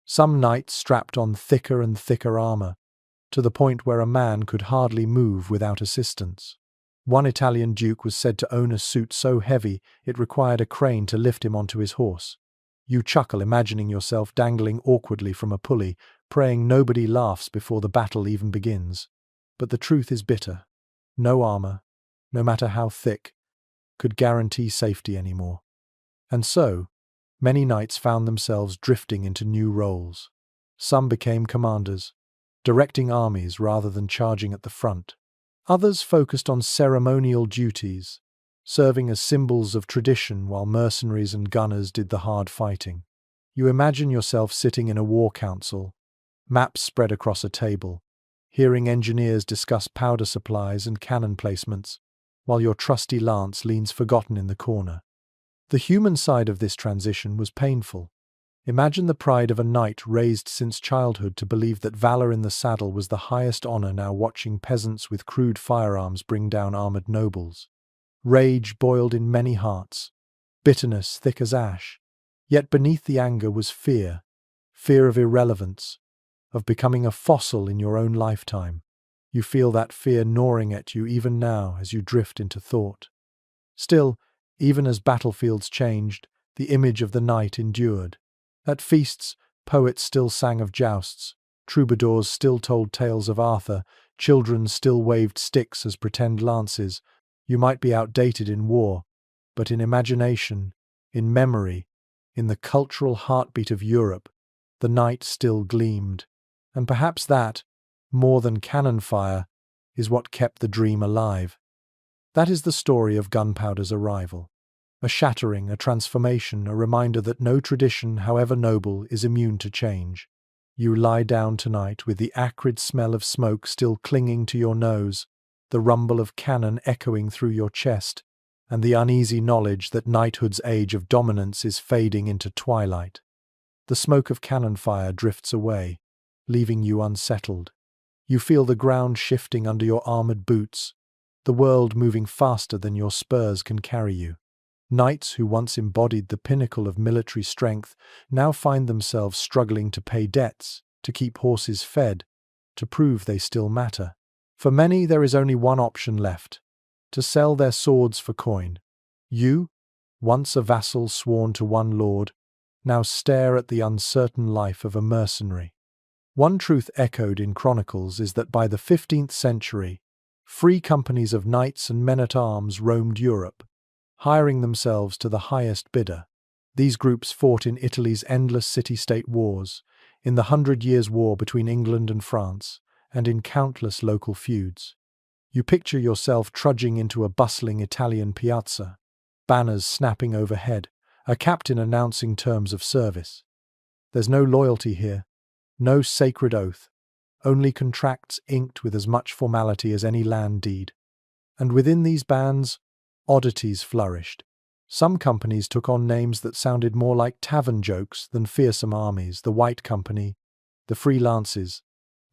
Some knights strapped on thicker and thicker armor, to the point where a man could hardly move without assistance. One Italian duke was said to own a suit so heavy it required a crane to lift him onto his horse. You chuckle, imagining yourself dangling awkwardly from a pulley, praying nobody laughs before the battle even begins. But the truth is bitter. No armor, no matter how thick, could guarantee safety anymore. And so, many knights found themselves drifting into new roles. Some became commanders, directing armies rather than charging at the front. Others focused on ceremonial duties, serving as symbols of tradition while mercenaries and gunners did the hard fighting. You imagine yourself sitting in a war council, maps spread across a table, hearing engineers discuss powder supplies and cannon placements, while your trusty lance leans forgotten in the corner. The human side of this transition was painful. Imagine the pride of a knight raised since childhood to believe that valor in the saddle was the highest honor, now watching peasants with crude firearms bring down armored nobles. Rage boiled in many hearts, bitterness thick as ash. Yet beneath the anger was fear, fear of irrelevance, of becoming a fossil in your own lifetime. You feel that fear gnawing at you even now as you drift into thought. Still, even as battlefields changed, the image of the knight endured. At feasts, poets still sang of jousts, troubadours still told tales of Arthur, children still waved sticks as pretend lances. You might be outdated in war, but in imagination, in memory, in the cultural heartbeat of Europe, the knight still gleamed. And perhaps that, more than cannon fire, is what kept the dream alive. That is the story of gunpowder's arrival. A shattering, a transformation, a reminder that no tradition, however noble, is immune to change. You lie down tonight with the acrid smell of smoke still clinging to your nose, the rumble of cannon echoing through your chest, and the uneasy knowledge that knighthood's age of dominance is fading into twilight. The smoke of cannon fire drifts away, leaving you unsettled. You feel the ground shifting under your armored boots, the world moving faster than your spurs can carry you. Knights who once embodied the pinnacle of military strength now find themselves struggling to pay debts, to keep horses fed, to prove they still matter. For many, there is only one option left: to sell their swords for coin. You, once a vassal sworn to one lord, now stare at the uncertain life of a mercenary. One truth echoed in chronicles is that by the 15th century, free companies of knights and men-at-arms roamed Europe, hiring themselves to the highest bidder. These groups fought in Italy's endless city-state wars, in the 100 Years' War between England and France, and in countless local feuds. You picture yourself trudging into a bustling Italian piazza, banners snapping overhead, a captain announcing terms of service. There's no loyalty here, no sacred oath, only contracts inked with as much formality as any land deed. And within these bands, oddities flourished. Some companies took on names that sounded more like tavern jokes than fearsome armies: the White Company, the Free Lances,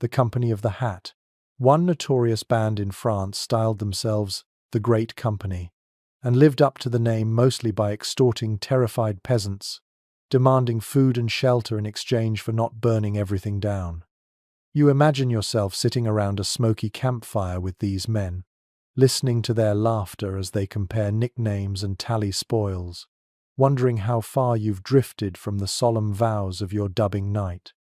the Company of the Hat. One notorious band in France styled themselves the Great Company, and lived up to the name mostly by extorting terrified peasants, demanding food and shelter in exchange for not burning everything down. You imagine yourself sitting around a smoky campfire with these men, listening to their laughter as they compare nicknames and tally spoils, wondering how far you've drifted from the solemn vows of your dubbing knight.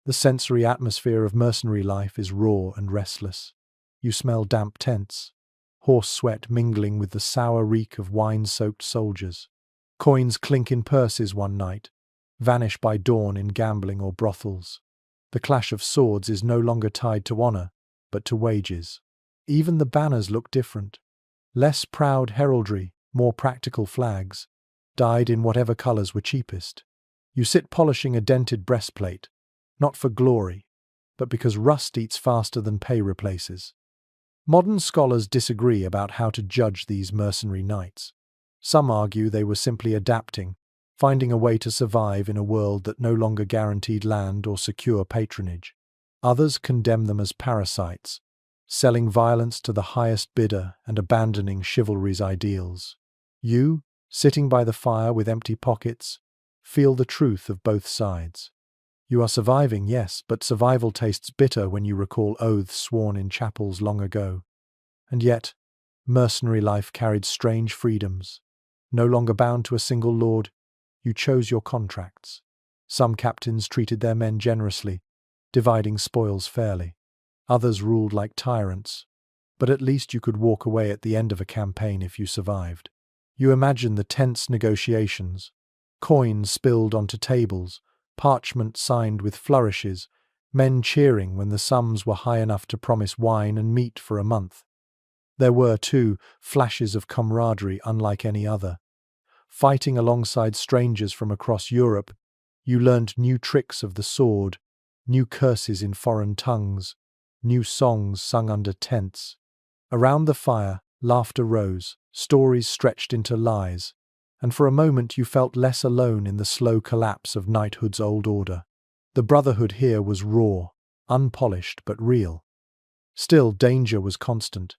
The sensory atmosphere of mercenary life is raw and restless. You smell damp tents, horse sweat mingling with the sour reek of wine-soaked soldiers. Coins clink in purses one night, vanish by dawn in gambling or brothels. The clash of swords is no longer tied to honor, but to wages. Even the banners look different. Less proud heraldry, more practical flags, dyed in whatever colors were cheapest. You sit polishing a dented breastplate, not for glory, but because rust eats faster than pay replaces. Modern scholars disagree about how to judge these mercenary knights. Some argue they were simply adapting, finding a way to survive in a world that no longer guaranteed land or secure patronage. Others condemn them as parasites, selling violence to the highest bidder and abandoning chivalry's ideals. You, sitting by the fire with empty pockets, feel the truth of both sides. You are surviving, yes, but survival tastes bitter when you recall oaths sworn in chapels long ago. And yet, mercenary life carried strange freedoms. No longer bound to a single lord, you chose your contracts. Some captains treated their men generously, dividing spoils fairly. Others ruled like tyrants, but at least you could walk away at the end of a campaign if you survived. You imagine the tense negotiations, coins spilled onto tables, parchment signed with flourishes, men cheering when the sums were high enough to promise wine and meat for a month. There were, too, flashes of camaraderie unlike any other. Fighting alongside strangers from across Europe, you learned new tricks of the sword, new curses in foreign tongues, new songs sung under tents. Around the fire, laughter rose, stories stretched into lies, and for a moment you felt less alone in the slow collapse of knighthood's old order. The brotherhood here was raw, unpolished but real. Still, danger was constant.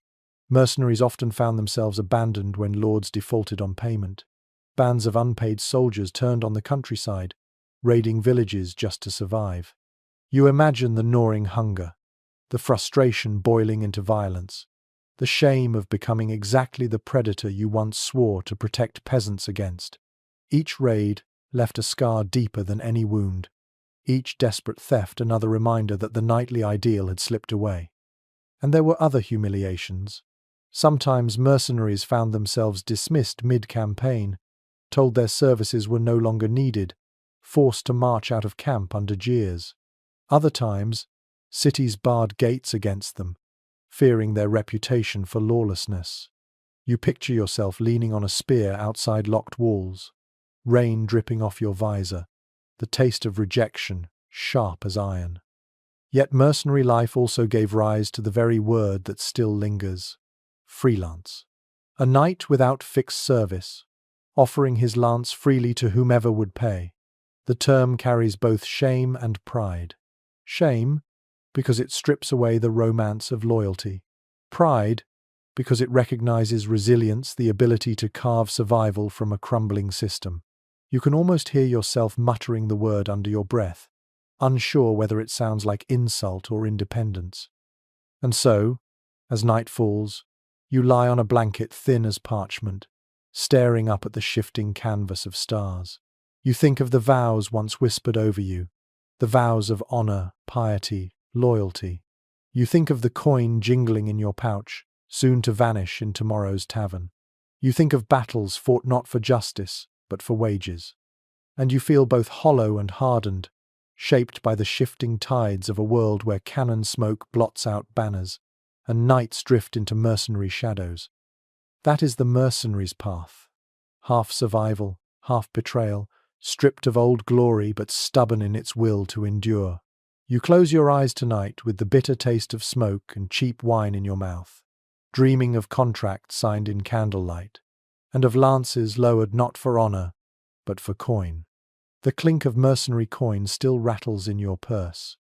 Mercenaries often found themselves abandoned when lords defaulted on payment. Bands of unpaid soldiers turned on the countryside, raiding villages just to survive. You imagine the gnawing hunger, the frustration boiling into violence, the shame of becoming exactly the predator you once swore to protect peasants against. Each raid left a scar deeper than any wound, each desperate theft another reminder that the knightly ideal had slipped away. And there were other humiliations. Sometimes mercenaries found themselves dismissed mid-campaign, told their services were no longer needed, forced to march out of camp under jeers. Other times, cities barred gates against them, fearing their reputation for lawlessness. You picture yourself leaning on a spear outside locked walls, rain dripping off your visor, the taste of rejection sharp as iron. Yet mercenary life also gave rise to the very word that still lingers: freelance. A knight without fixed service, offering his lance freely to whomever would pay. The term carries both shame and pride. Shame, because it strips away the romance of loyalty. Pride, because it recognizes resilience, the ability to carve survival from a crumbling system. You can almost hear yourself muttering the word under your breath, unsure whether it sounds like insult or independence. And so, as night falls, you lie on a blanket thin as parchment, staring up at the shifting canvas of stars. You think of the vows once whispered over you, the vows of honor, piety, loyalty. You think of the coin jingling in your pouch, soon to vanish in tomorrow's tavern. You think of battles fought not for justice, but for wages. And you feel both hollow and hardened, shaped by the shifting tides of a world where cannon smoke blots out banners, and knights drift into mercenary shadows. That is the mercenary's path. Half survival, half betrayal, stripped of old glory but stubborn in its will to endure. You close your eyes tonight with the bitter taste of smoke and cheap wine in your mouth, dreaming of contracts signed in candlelight, and of lances lowered not for honor, but for coin. The clink of mercenary coin still rattles in your purse,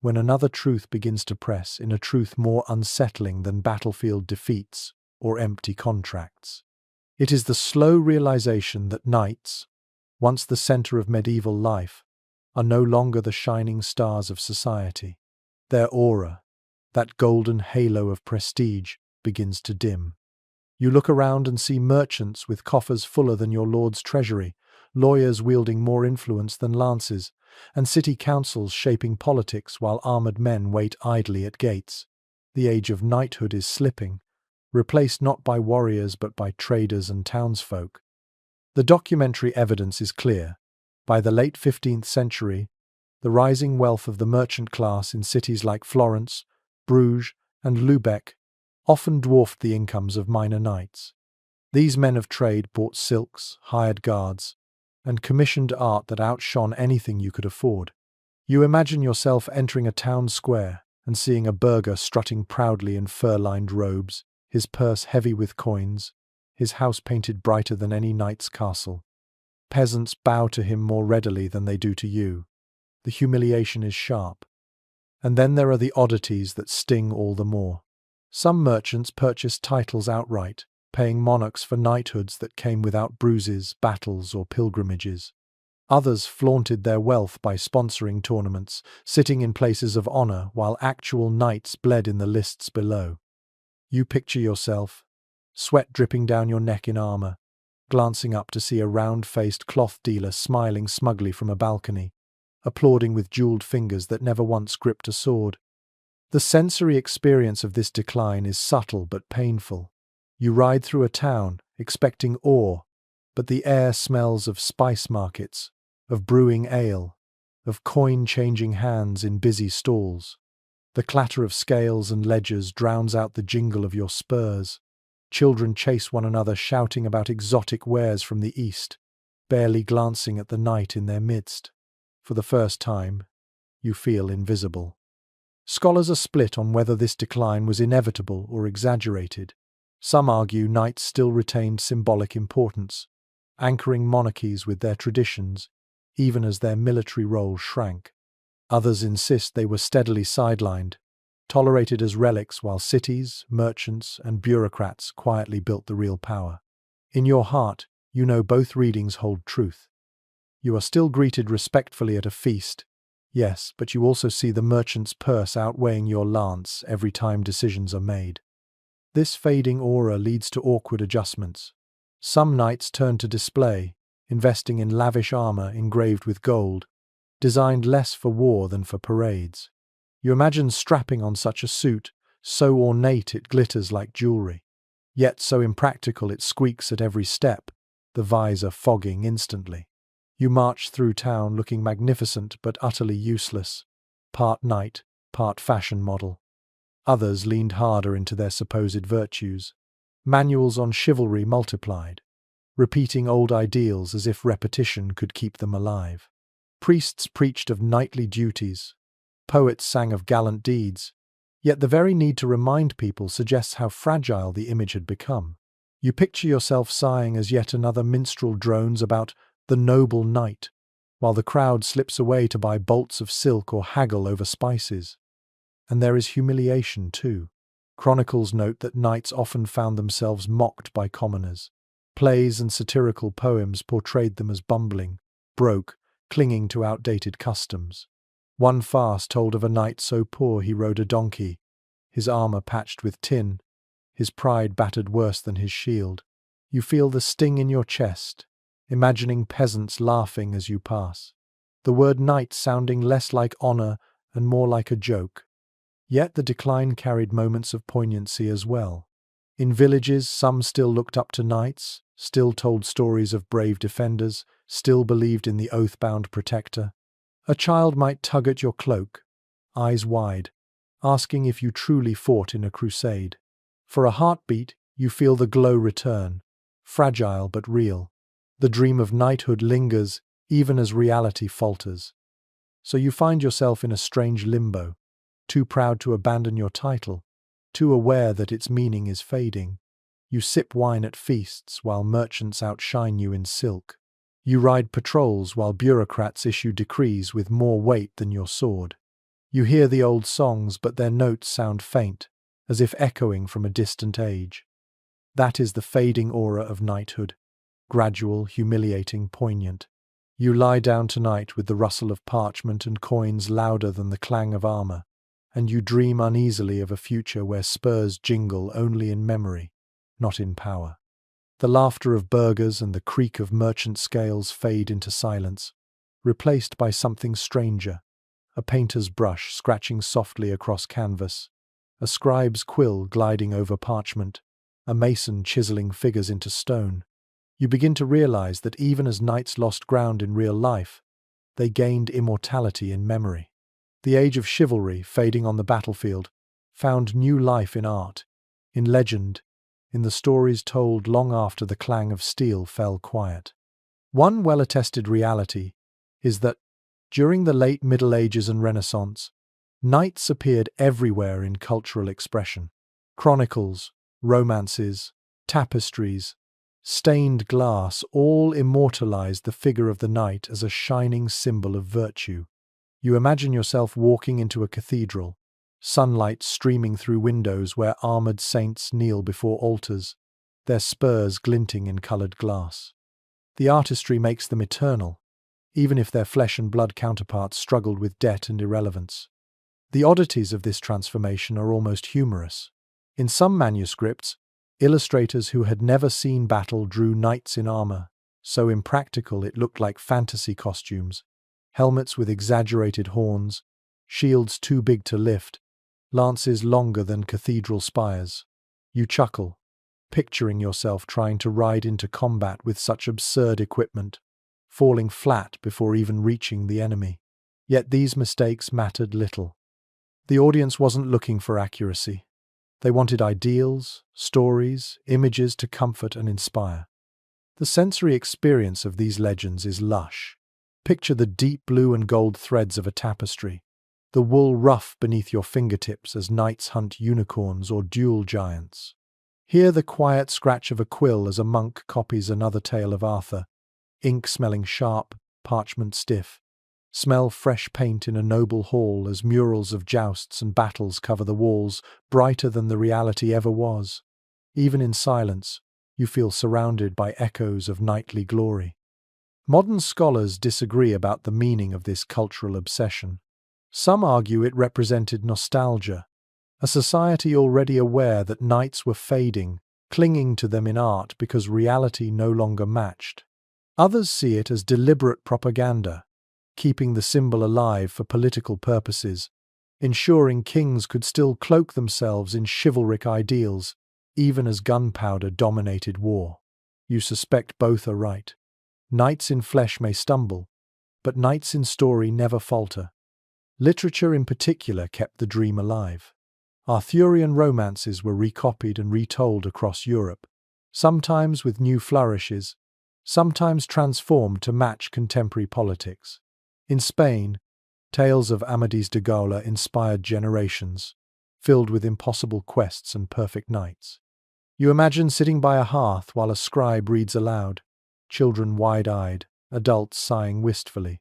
when another truth begins to press, in a truth more unsettling than battlefield defeats or empty contracts. It is the slow realization that knights, once the center of medieval life, are no longer the shining stars of society. Their aura, that golden halo of prestige, begins to dim. You look around and see merchants with coffers fuller than your lord's treasury, lawyers wielding more influence than lances, and city councils shaping politics while armored men wait idly at gates. The age of knighthood is slipping, replaced not by warriors but by traders and townsfolk. The documentary evidence is clear. By the late 15th century, the rising wealth of the merchant class in cities like Florence, Bruges, and Lübeck often dwarfed the incomes of minor knights. These men of trade bought silks, hired guards, and commissioned art that outshone anything you could afford. You imagine yourself entering a town square and seeing a burgher strutting proudly in fur-lined robes, his purse heavy with coins, his house painted brighter than any knight's castle. Peasants bow to him more readily than they do to you. The humiliation is sharp. And then there are the oddities that sting all the more. Some merchants purchased titles outright, paying monarchs for knighthoods that came without bruises, battles, or pilgrimages. Others flaunted their wealth by sponsoring tournaments, sitting in places of honor while actual knights bled in the lists below. You picture yourself, sweat dripping down your neck in armor, glancing up to see a round-faced cloth dealer smiling smugly from a balcony, applauding with jeweled fingers that never once gripped a sword. The sensory experience of this decline is subtle but painful. You ride through a town, expecting awe, but the air smells of spice markets, of brewing ale, of coin-changing hands in busy stalls. The clatter of scales and ledgers drowns out the jingle of your spurs. Children chase one another shouting about exotic wares from the east, barely glancing at the knight in their midst. For the first time, you feel invisible. Scholars are split on whether this decline was inevitable or exaggerated. Some argue knights still retained symbolic importance, anchoring monarchies with their traditions, even as their military role shrank. Others insist they were steadily sidelined, tolerated as relics while cities, merchants, and bureaucrats quietly built the real power. In your heart, you know both readings hold truth. You are still greeted respectfully at a feast, yes, but you also see the merchant's purse outweighing your lance every time decisions are made. This fading aura leads to awkward adjustments. Some knights turn to display, investing in lavish armor engraved with gold, designed less for war than for parades. You imagine strapping on such a suit, so ornate it glitters like jewelry, yet so impractical it squeaks at every step, the visor fogging instantly. You march through town looking magnificent but utterly useless, part knight, part fashion model. Others leaned harder into their supposed virtues. Manuals on chivalry multiplied, repeating old ideals as if repetition could keep them alive. Priests preached of knightly duties, poets sang of gallant deeds, yet the very need to remind people suggests how fragile the image had become. You picture yourself sighing as yet another minstrel drones about the noble knight, while the crowd slips away to buy bolts of silk or haggle over spices. And there is humiliation too. Chronicles note that knights often found themselves mocked by commoners. Plays and satirical poems portrayed them as bumbling, broke, clinging to outdated customs. One farce told of a knight so poor he rode a donkey, his armor patched with tin, his pride battered worse than his shield. You feel the sting in your chest, imagining peasants laughing as you pass, the word knight sounding less like honor and more like a joke. Yet the decline carried moments of poignancy as well. In villages, some still looked up to knights, still told stories of brave defenders, still believed in the oath-bound protector. A child might tug at your cloak, eyes wide, asking if you truly fought in a crusade. For a heartbeat, you feel the glow return, fragile but real. The dream of knighthood lingers even as reality falters. So you find yourself in a strange limbo, too proud to abandon your title, too aware that its meaning is fading. You sip wine at feasts while merchants outshine you in silk. You ride patrols while bureaucrats issue decrees with more weight than your sword. You hear the old songs, but their notes sound faint, as if echoing from a distant age. That is the fading aura of knighthood, gradual, humiliating, poignant. You lie down tonight with the rustle of parchment and coins louder than the clang of armor, and you dream uneasily of a future where spurs jingle only in memory, not in power. The laughter of burghers and the creak of merchant scales fade into silence, replaced by something stranger, a painter's brush scratching softly across canvas, a scribe's quill gliding over parchment, a mason chiseling figures into stone. You begin to realize that even as knights lost ground in real life, they gained immortality in memory. The age of chivalry, fading on the battlefield, found new life in art, in legend, in the stories told long after the clang of steel fell quiet. One well-attested reality is that, during the late Middle Ages and Renaissance, knights appeared everywhere in cultural expression. Chronicles, romances, tapestries, stained glass all immortalized the figure of the knight as a shining symbol of virtue. You imagine yourself walking into a cathedral, sunlight streaming through windows where armored saints kneel before altars, their spurs glinting in colored glass. The artistry makes them eternal, even if their flesh and blood counterparts struggled with debt and irrelevance. The oddities of this transformation are almost humorous. In some manuscripts, illustrators who had never seen battle drew knights in armor, so impractical it looked like fantasy costumes, helmets with exaggerated horns, shields too big to lift, lances longer than cathedral spires. You chuckle, picturing yourself trying to ride into combat with such absurd equipment, falling flat before even reaching the enemy. Yet these mistakes mattered little. The audience wasn't looking for accuracy. They wanted ideals, stories, images to comfort and inspire. The sensory experience of these legends is lush. Picture the deep blue and gold threads of a tapestry, the wool rough beneath your fingertips as knights hunt unicorns or duel giants. Hear the quiet scratch of a quill as a monk copies another tale of Arthur, ink smelling sharp, parchment stiff. Smell fresh paint in a noble hall as murals of jousts and battles cover the walls, brighter than the reality ever was. Even in silence, you feel surrounded by echoes of knightly glory. Modern scholars disagree about the meaning of this cultural obsession. Some argue it represented nostalgia, a society already aware that knights were fading, clinging to them in art because reality no longer matched. Others see it as deliberate propaganda, keeping the symbol alive for political purposes, ensuring kings could still cloak themselves in chivalric ideals, even as gunpowder dominated war. You suspect both are right. Knights in flesh may stumble, but knights in story never falter. Literature in particular kept the dream alive. Arthurian romances were recopied and retold across Europe, sometimes with new flourishes, sometimes transformed to match contemporary politics. In Spain, tales of Amadís de Gaula inspired generations, filled with impossible quests and perfect knights. You imagine sitting by a hearth while a scribe reads aloud, children wide-eyed, adults sighing wistfully.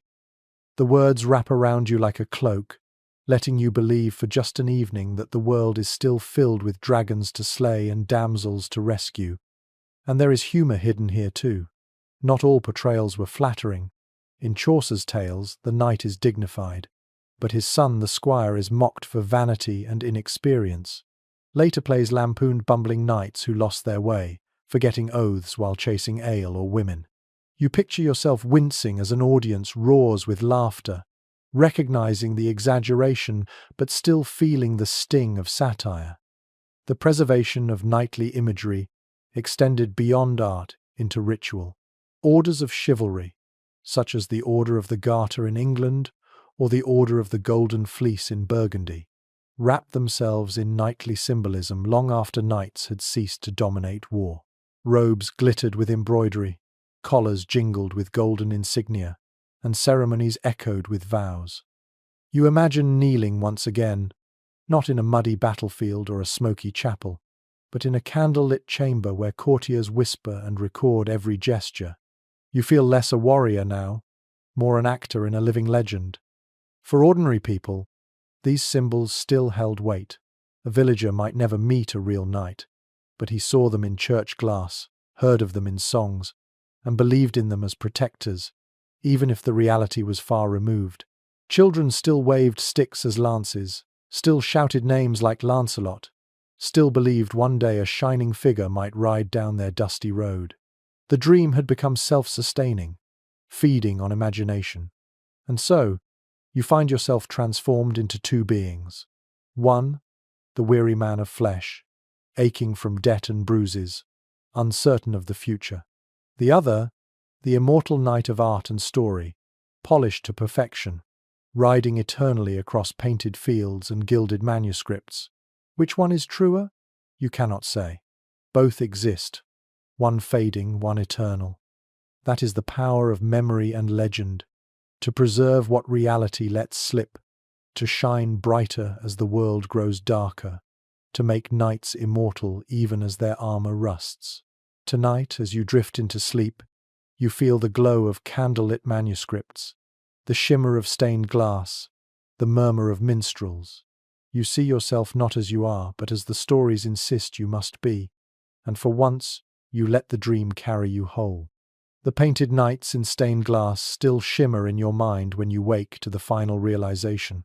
The words wrap around you like a cloak, letting you believe for just an evening that the world is still filled with dragons to slay and damsels to rescue. And there is humour hidden here too. Not all portrayals were flattering. In Chaucer's tales, the knight is dignified, but his son, the Squire, is mocked for vanity and inexperience. Later plays lampooned bumbling knights who lost their way, forgetting oaths while chasing ale or women. You picture yourself wincing as an audience roars with laughter, recognizing the exaggeration but still feeling the sting of satire. The preservation of knightly imagery extended beyond art into ritual. Orders of chivalry, such as the Order of the Garter in England or the Order of the Golden Fleece in Burgundy, wrapped themselves in knightly symbolism long after knights had ceased to dominate war. Robes glittered with embroidery, collars jingled with golden insignia, and ceremonies echoed with vows. You imagine kneeling once again, not in a muddy battlefield or a smoky chapel, but in a candle-lit chamber where courtiers whisper and record every gesture. You feel less a warrior now, more an actor in a living legend. For ordinary people, these symbols still held weight. A villager might never meet a real knight, but he saw them in church glass, heard of them in songs, and believed in them as protectors, even if the reality was far removed. Children still waved sticks as lances, still shouted names like Lancelot, still believed one day a shining figure might ride down their dusty road. The dream had become self-sustaining, feeding on imagination. And so, you find yourself transformed into two beings. One, the weary man of flesh, aching from debt and bruises, uncertain of the future. The other, the immortal knight of art and story, polished to perfection, riding eternally across painted fields and gilded manuscripts. Which one is truer? You cannot say. Both exist, one fading, one eternal. That is the power of memory and legend, to preserve what reality lets slip, to shine brighter as the world grows darker, to make knights immortal even as their armor rusts. Tonight, as you drift into sleep, you feel the glow of candlelit manuscripts, the shimmer of stained glass, the murmur of minstrels. You see yourself not as you are, but as the stories insist you must be, and for once, you let the dream carry you whole. The painted knights in stained glass still shimmer in your mind when you wake to the final realization.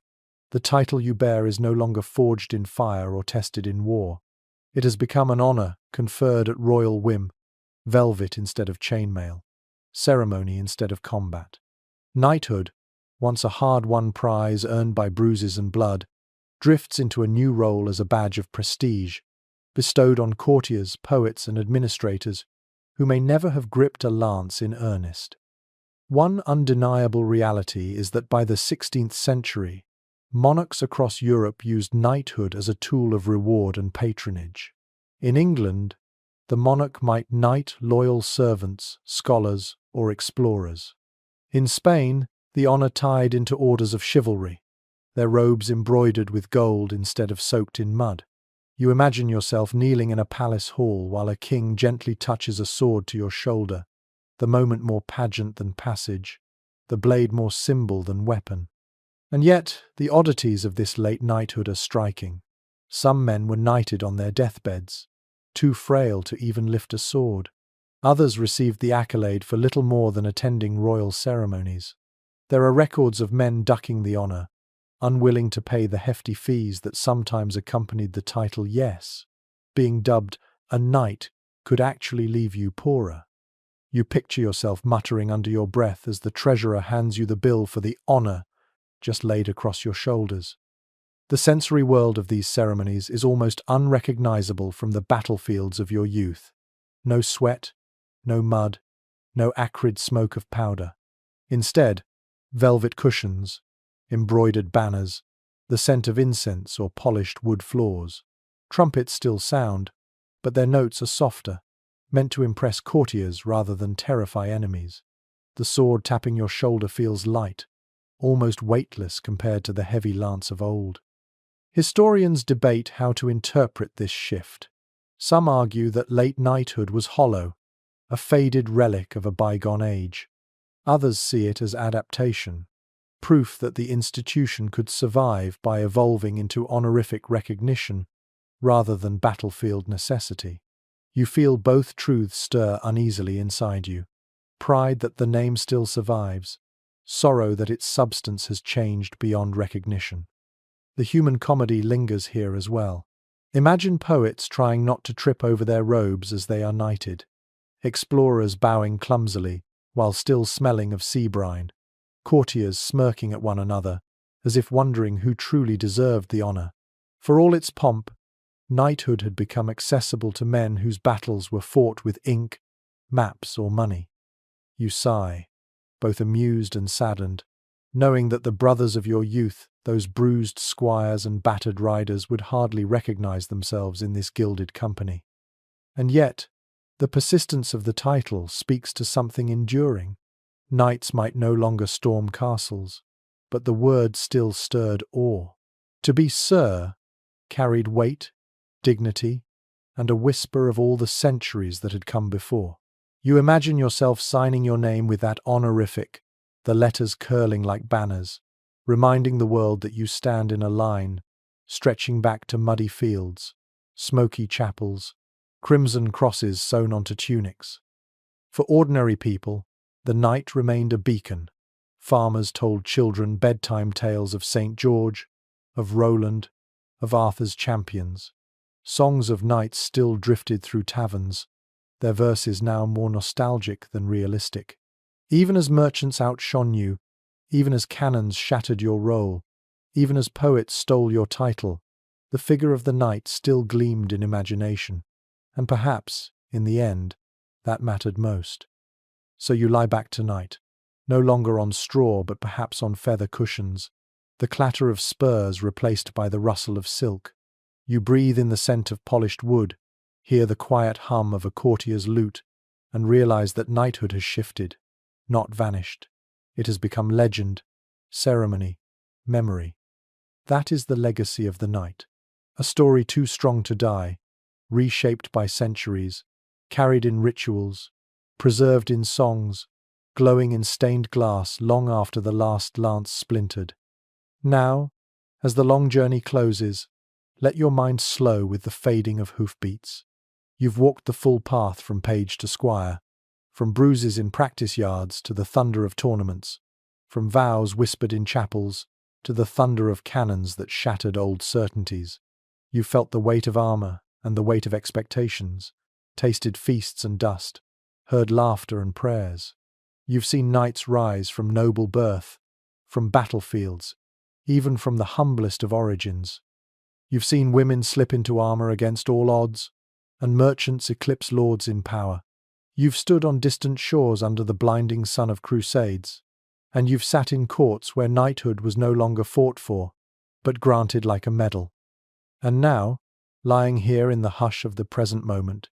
The title you bear is no longer forged in fire or tested in war. It has become an honor conferred at royal whim, velvet instead of chainmail, ceremony instead of combat. Knighthood, once a hard-won prize earned by bruises and blood, drifts into a new role as a badge of prestige, bestowed on courtiers, poets, and administrators who may never have gripped a lance in earnest. One undeniable reality is that by the 16th century, monarchs across Europe used knighthood as a tool of reward and patronage. In England, the monarch might knight loyal servants, scholars, or explorers. In Spain, the honor tied into orders of chivalry, their robes embroidered with gold instead of soaked in mud. You imagine yourself kneeling in a palace hall while a king gently touches a sword to your shoulder, the moment more pageant than passage, the blade more symbol than weapon. And yet, the oddities of this late knighthood are striking. Some men were knighted on their deathbeds, too frail to even lift a sword. Others received the accolade for little more than attending royal ceremonies. There are records of men ducking the honor, unwilling to pay the hefty fees that sometimes accompanied the title. Yes, being dubbed a knight could actually leave you poorer. You picture yourself muttering under your breath as the treasurer hands you the bill for the honor just laid across your shoulders. The sensory world of these ceremonies is almost unrecognizable from the battlefields of your youth. No sweat, no mud, no acrid smoke of powder. Instead, velvet cushions, embroidered banners, the scent of incense or polished wood floors. Trumpets still sound, but their notes are softer, meant to impress courtiers rather than terrify enemies. The sword tapping your shoulder feels light, almost weightless compared to the heavy lance of old. Historians debate how to interpret this shift. Some argue that late knighthood was hollow, a faded relic of a bygone age. Others see it as adaptation, proof that the institution could survive by evolving into honorific recognition rather than battlefield necessity. You feel both truths stir uneasily inside you. Pride that the name still survives, sorrow that its substance has changed beyond recognition. The human comedy lingers here as well. Imagine poets trying not to trip over their robes as they are knighted, explorers bowing clumsily while still smelling of sea brine, courtiers smirking at one another as if wondering who truly deserved the honor. For all its pomp, knighthood had become accessible to men whose battles were fought with ink, maps, or money. You sigh, both amused and saddened, knowing that the brothers of your youth, those bruised squires and battered riders, would hardly recognize themselves in this gilded company. And yet, the persistence of the title speaks to something enduring. Knights might no longer storm castles, but the word still stirred awe. To be Sir carried weight, dignity, and a whisper of all the centuries that had come before. You imagine yourself signing your name with that honorific, the letters curling like banners, reminding the world that you stand in a line, stretching back to muddy fields, smoky chapels, crimson crosses sewn onto tunics. For ordinary people, the knight remained a beacon. Farmers told children bedtime tales of St. George, of Roland, of Arthur's champions. Songs of knights still drifted through taverns, their verses now more nostalgic than realistic. Even as merchants outshone you, even as cannons shattered your role, even as poets stole your title, the figure of the knight still gleamed in imagination. And perhaps, in the end, that mattered most. So you lie back tonight, no longer on straw but perhaps on feather cushions, the clatter of spurs replaced by the rustle of silk. You breathe in the scent of polished wood, hear the quiet hum of a courtier's lute, and realize that knighthood has shifted, not vanished. It has become legend, ceremony, memory. That is the legacy of the knight. A story too strong to die, reshaped by centuries, carried in rituals, preserved in songs, glowing in stained glass long after the last lance splintered. Now, as the long journey closes, let your mind slow with the fading of hoofbeats. You've walked the full path from page to squire, from bruises in practice yards to the thunder of tournaments, from vows whispered in chapels to the thunder of cannons that shattered old certainties. You felt the weight of armor and the weight of expectations, tasted feasts and dust, heard laughter and prayers. You've seen knights rise from noble birth, from battlefields, even from the humblest of origins. You've seen women slip into armor against all odds, and merchants eclipse lords in power. You've stood on distant shores under the blinding sun of crusades, and you've sat in courts where knighthood was no longer fought for, but granted like a medal. And now, lying here in the hush of the present moment,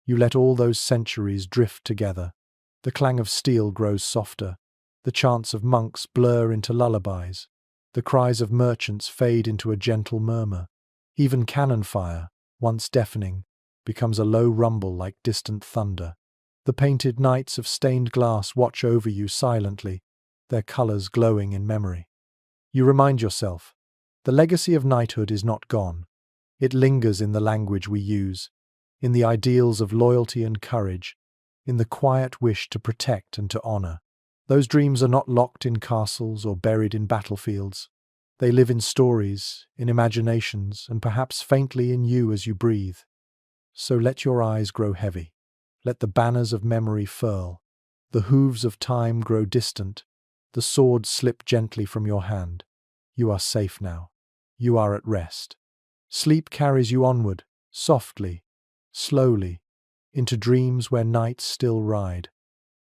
you let all those centuries drift together. The clang of steel grows softer, the chants of monks blur into lullabies, the cries of merchants fade into a gentle murmur. Even cannon fire, once deafening, becomes a low rumble like distant thunder. The painted knights of stained glass watch over you silently, their colors glowing in memory. You remind yourself, the legacy of knighthood is not gone. It lingers in the language we use, in the ideals of loyalty and courage, in the quiet wish to protect and to honor. Those dreams are not locked in castles or buried in battlefields. They live in stories, in imaginations, and perhaps faintly in you as you breathe. So let your eyes grow heavy. Let the banners of memory furl. The hooves of time grow distant. The swords slip gently from your hand. You are safe now. You are at rest. Sleep carries you onward, softly, slowly, into dreams where nights still ride.